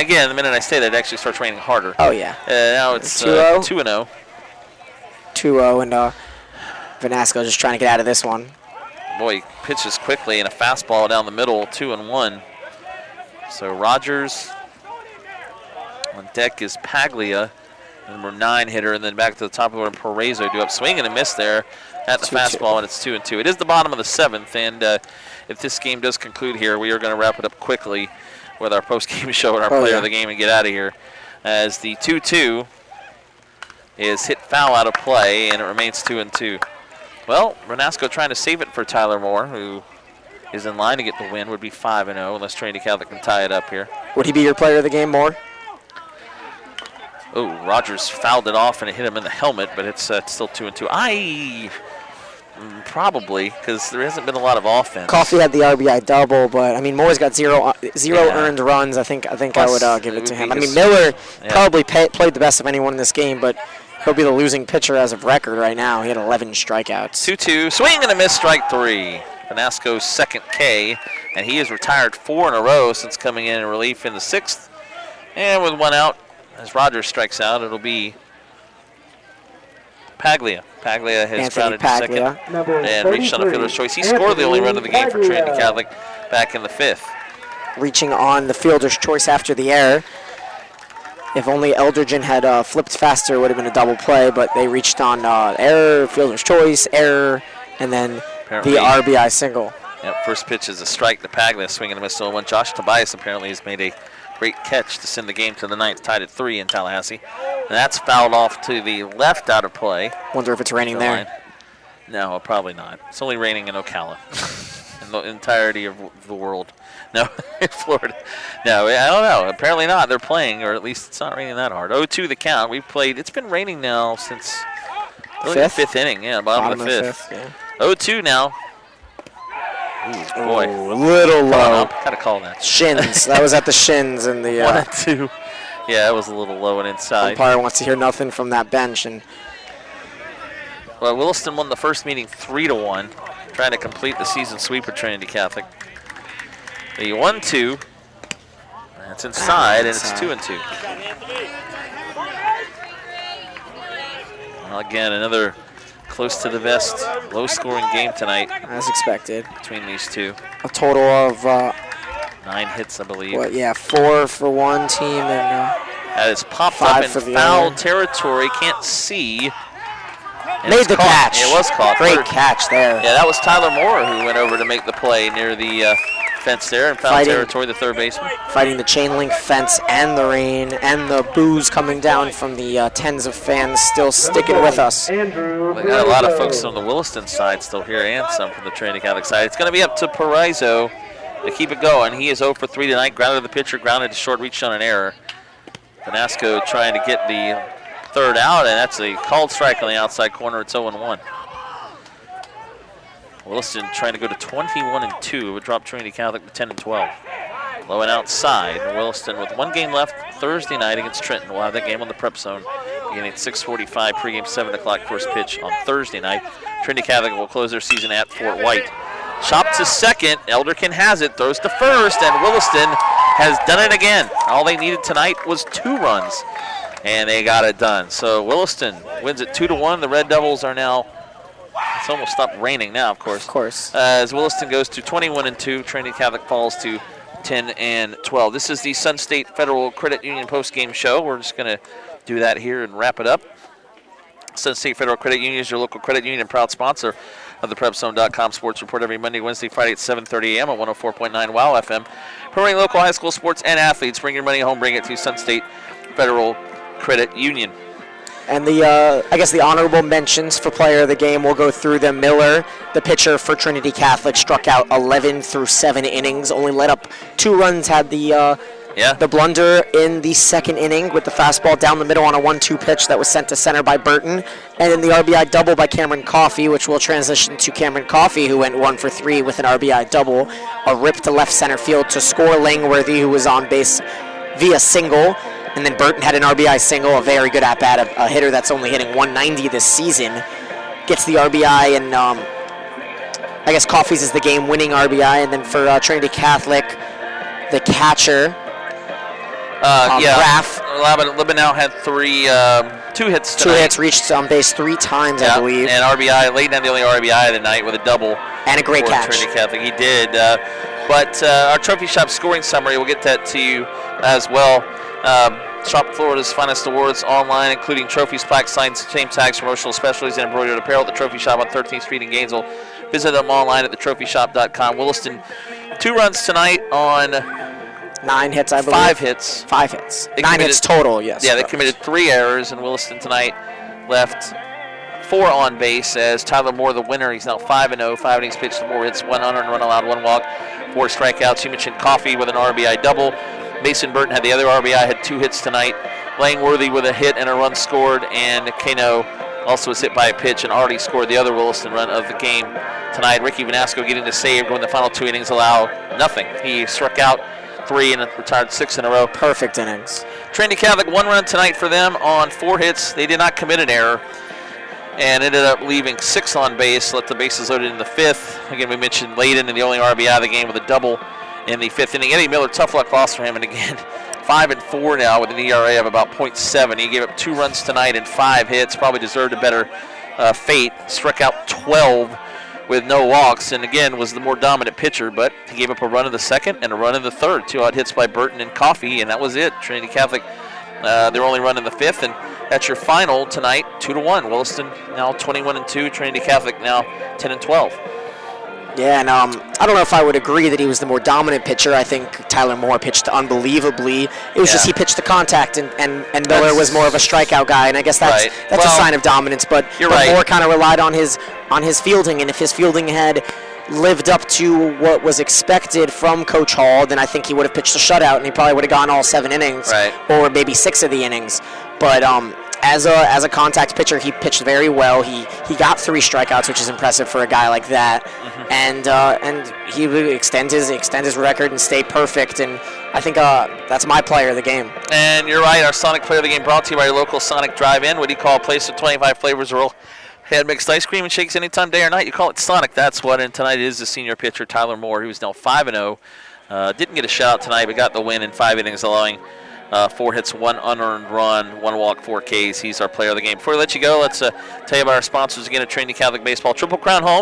again, the minute I say that, it actually starts raining harder. Oh, yeah. Now it's 2-0. 2-0, and Vanasco just trying to get out of this one. Boy, he pitches quickly, and a fastball down the middle, 2-1. So Rogers... On deck is Paglia, number 9 hitter, and then back to the top of the order, Parezo do up swing and a miss there at the fastball, and it's 2-2. It is the bottom of the 7th, and if this game does conclude here, we are going to wrap it up quickly with our post-game show and our player of the game and get out of here, as the 2-2 is hit foul out of play, and it remains 2-2. Well, Vanasco trying to save it for Tyler Moore, who is in line to get the win, would be 5-0, unless Trinity Catholic can tie it up here. Would he be your player of the game, Moore? Oh, Rogers fouled it off and it hit him in the helmet, but it's still 2-2. Probably, because there hasn't been a lot of offense. Coffey had the RBI double, but I mean Moore's got zero earned runs. I think I would give it to him. I mean Miller probably played the best of anyone in this game, but he'll be the losing pitcher as of record right now. He had 11 strikeouts. 2-2, swing and a miss, strike 3. Vanasco's 2nd K, and he has retired 4 in a row since coming in relief in the 6th. And with 1 out, as Rogers strikes out, it'll be Paglia. Paglia has grounded to 2nd and reached on a fielder's choice. He scored the only run of the game for Trinity Catholic back in the 5th. Reaching on the fielder's choice after the error. If only Eldridgen had flipped faster, it would have been a double play, but they reached on error, fielder's choice, error, and then Apparently, the RBI single. Yep, first pitch is a strike to Paglia, swing and a miss 0-1. Josh Tobias apparently has made a great catch to send the game to the ninth, tied at 3 in Tallahassee. And that's fouled off to the left out of play. Wonder if it's raining there. No, probably not. It's only raining in Ocala. In the entirety of the world. No, in Florida. No, I don't know. Apparently not. They're playing, or at least it's not raining that hard. 0-2 the count. We've played. It's been raining now since really the fifth inning. Yeah, bottom of the fifth. Yeah. 0-2 now. Ooh, boy. Ooh, a little low. Gotta call that. Shins. That was at the shins in the 1-2. Yeah, it was a little low and inside. Umpire wants to hear nothing from that bench. And well, Williston won the first meeting 3-1, trying to complete the season sweep of Trinity Catholic. The 1-2. That's inside, and it's 2-2. Well, again, another close to the vest, low-scoring game tonight. As expected. Between these two. A total of 9 hits, I believe. What? Yeah, 4 for one team and that is popped up in foul territory. Can't see. And made the catch. It was caught. Great catch there. Yeah, that was Tyler Moore who went over to make the play near the fence there in foul territory, the third baseman. Fighting the chain link fence and the rain and the boos coming down from the tens of fans still sticking with us. We got a lot of folks on the Williston side still here and some from the Trinity Catholic side. It's going to be up to Paraiso to keep it going. He is 0 for 3 tonight. Grounded to the pitcher, grounded to short, reached on an error. Vanasco trying to get the third out, and that's a called strike on the outside corner. It's 0-1. Williston trying to go to 21-2. It would drop Trinity Catholic to 10-12. Low and outside. Williston with 1 game left Thursday night against Trenton. We'll have that game on the prep zone beginning at 6:45. Pregame 7 o'clock first pitch on Thursday night. Trinity Catholic will close their season at Fort White. Chop to second. Elderkin has it. Throws to first, and Williston has done it again. All they needed tonight was 2 runs, and they got it done. So Williston wins it 2-1. The Red Devils are now. It's almost stopped raining now, of course. Of course. As Williston goes to 21-2, Trinity Catholic falls to 10-12. This is the Sun State Federal Credit Union postgame show. We're just going to do that here and wrap it up. Sun State Federal Credit Union is your local credit union and proud sponsor of the PrepZone.com Sports Report every Monday, Wednesday, Friday at 7:30 a.m. on 104.9 WOW FM. Promoting local high school sports and athletes. Bring your money home. Bring it to Sun State Federal Credit Union. And the, I guess the honorable mentions for player of the game, we'll go through them. Miller, the pitcher for Trinity Catholic, struck out 11 through 7 innings, only let up 2 runs, had the blunder in the second inning with the fastball down the middle on a 1-2 pitch that was sent to center by Burton. And then the RBI double by Cameron Coffey, which will transition to Cameron Coffey, who went 1 for 3 with an RBI double. A rip to left center field to score Langworthy, who was on base via single. And then Burton had an RBI single, a very good at-bat, a hitter that's only hitting 190 this season. Gets the RBI, and I guess Coffey's is the game-winning RBI. And then for Trinity Catholic, the catcher, Raff. Libanow had 2 hits tonight. 2 hits, reached on base 3 times, I believe. And RBI, Leighton had the only RBI of the night with a double. And a great catch. Trinity Catholic, he did. But our Trophy Shop scoring summary, we'll get that to you as well. Shop Florida's finest awards online, including trophies, plaques, signs, name tags, promotional specialties, and embroidered apparel at the Trophy Shop on 13th Street in Gainesville. Visit them online at thetrophyshop.com. Williston, 2 runs tonight on 9 hits, I believe. 5 hits. 5 hits. 9 hits total, yes. Yeah, they committed 3 errors, and Williston tonight left 4 on base as Tyler Moore, the winner. He's now 5-0, 5 innings pitched, 4 hits, 1 unearned run allowed, 1 walk, 4 strikeouts. You mentioned Coffey with an RBI double. Mason Burton had the other RBI, had 2 hits tonight. Langworthy with a hit and a run scored, and Kano also was hit by a pitch and already scored the other Williston run of the game tonight. Ricky Vanasco getting the save, going the final 2 innings, allow nothing. He struck out 3 and retired 6 in a row. Perfect innings. Trinity Catholic, 1 run tonight for them on 4 hits. They did not commit an error and ended up leaving 6 on base, let the bases loaded in the 5th. Again, we mentioned Leighton and the only RBI of the game with a double in the 5th inning. Eddie Miller, tough luck loss for him, and again, 5-4 now with an ERA of about .7. He gave up 2 runs tonight and 5 hits. Probably deserved a better fate. Struck out 12 with no walks, and again was the more dominant pitcher, but he gave up a run in the 2nd and a run in the 3rd. 2 out hits by Burton and Coffey, and that was it. Trinity Catholic They're only running the 5th, and that's your final tonight, 2-1. Williston now 21-2. Trinity Catholic now 10-12. Yeah, and I don't know if I would agree that he was the more dominant pitcher. I think Tyler Moore pitched unbelievably. It was just he pitched the contact, and Miller was more of a strikeout guy, and I guess that's a sign of dominance. But Moore kind of relied on his fielding, and if his fielding had lived up to what was expected from Coach Hall, then I think he would have pitched a shutout, and he probably would have gone all 7 innings, or maybe 6 of the innings. But as a contact pitcher, he pitched very well. He got 3 strikeouts, which is impressive for a guy like that, and he would extend his record and stay perfect. And I think that's my player of the game. And you're right, our Sonic player of the game brought to you by your local Sonic Drive-In. What do you call a place with 25 flavors of roll? Had mixed ice cream and shakes anytime, day or night. You call it Sonic. That's what. And tonight is the senior pitcher Tyler Moore, who's now 5-0. Didn't get a shutout tonight, but got the win in 5 innings, allowing 4 hits, 1 unearned run, 1 walk, 4 Ks. He's our player of the game. Before we let you go, let's tell you about our sponsors again at Trinity Catholic Baseball. Triple Crown Home.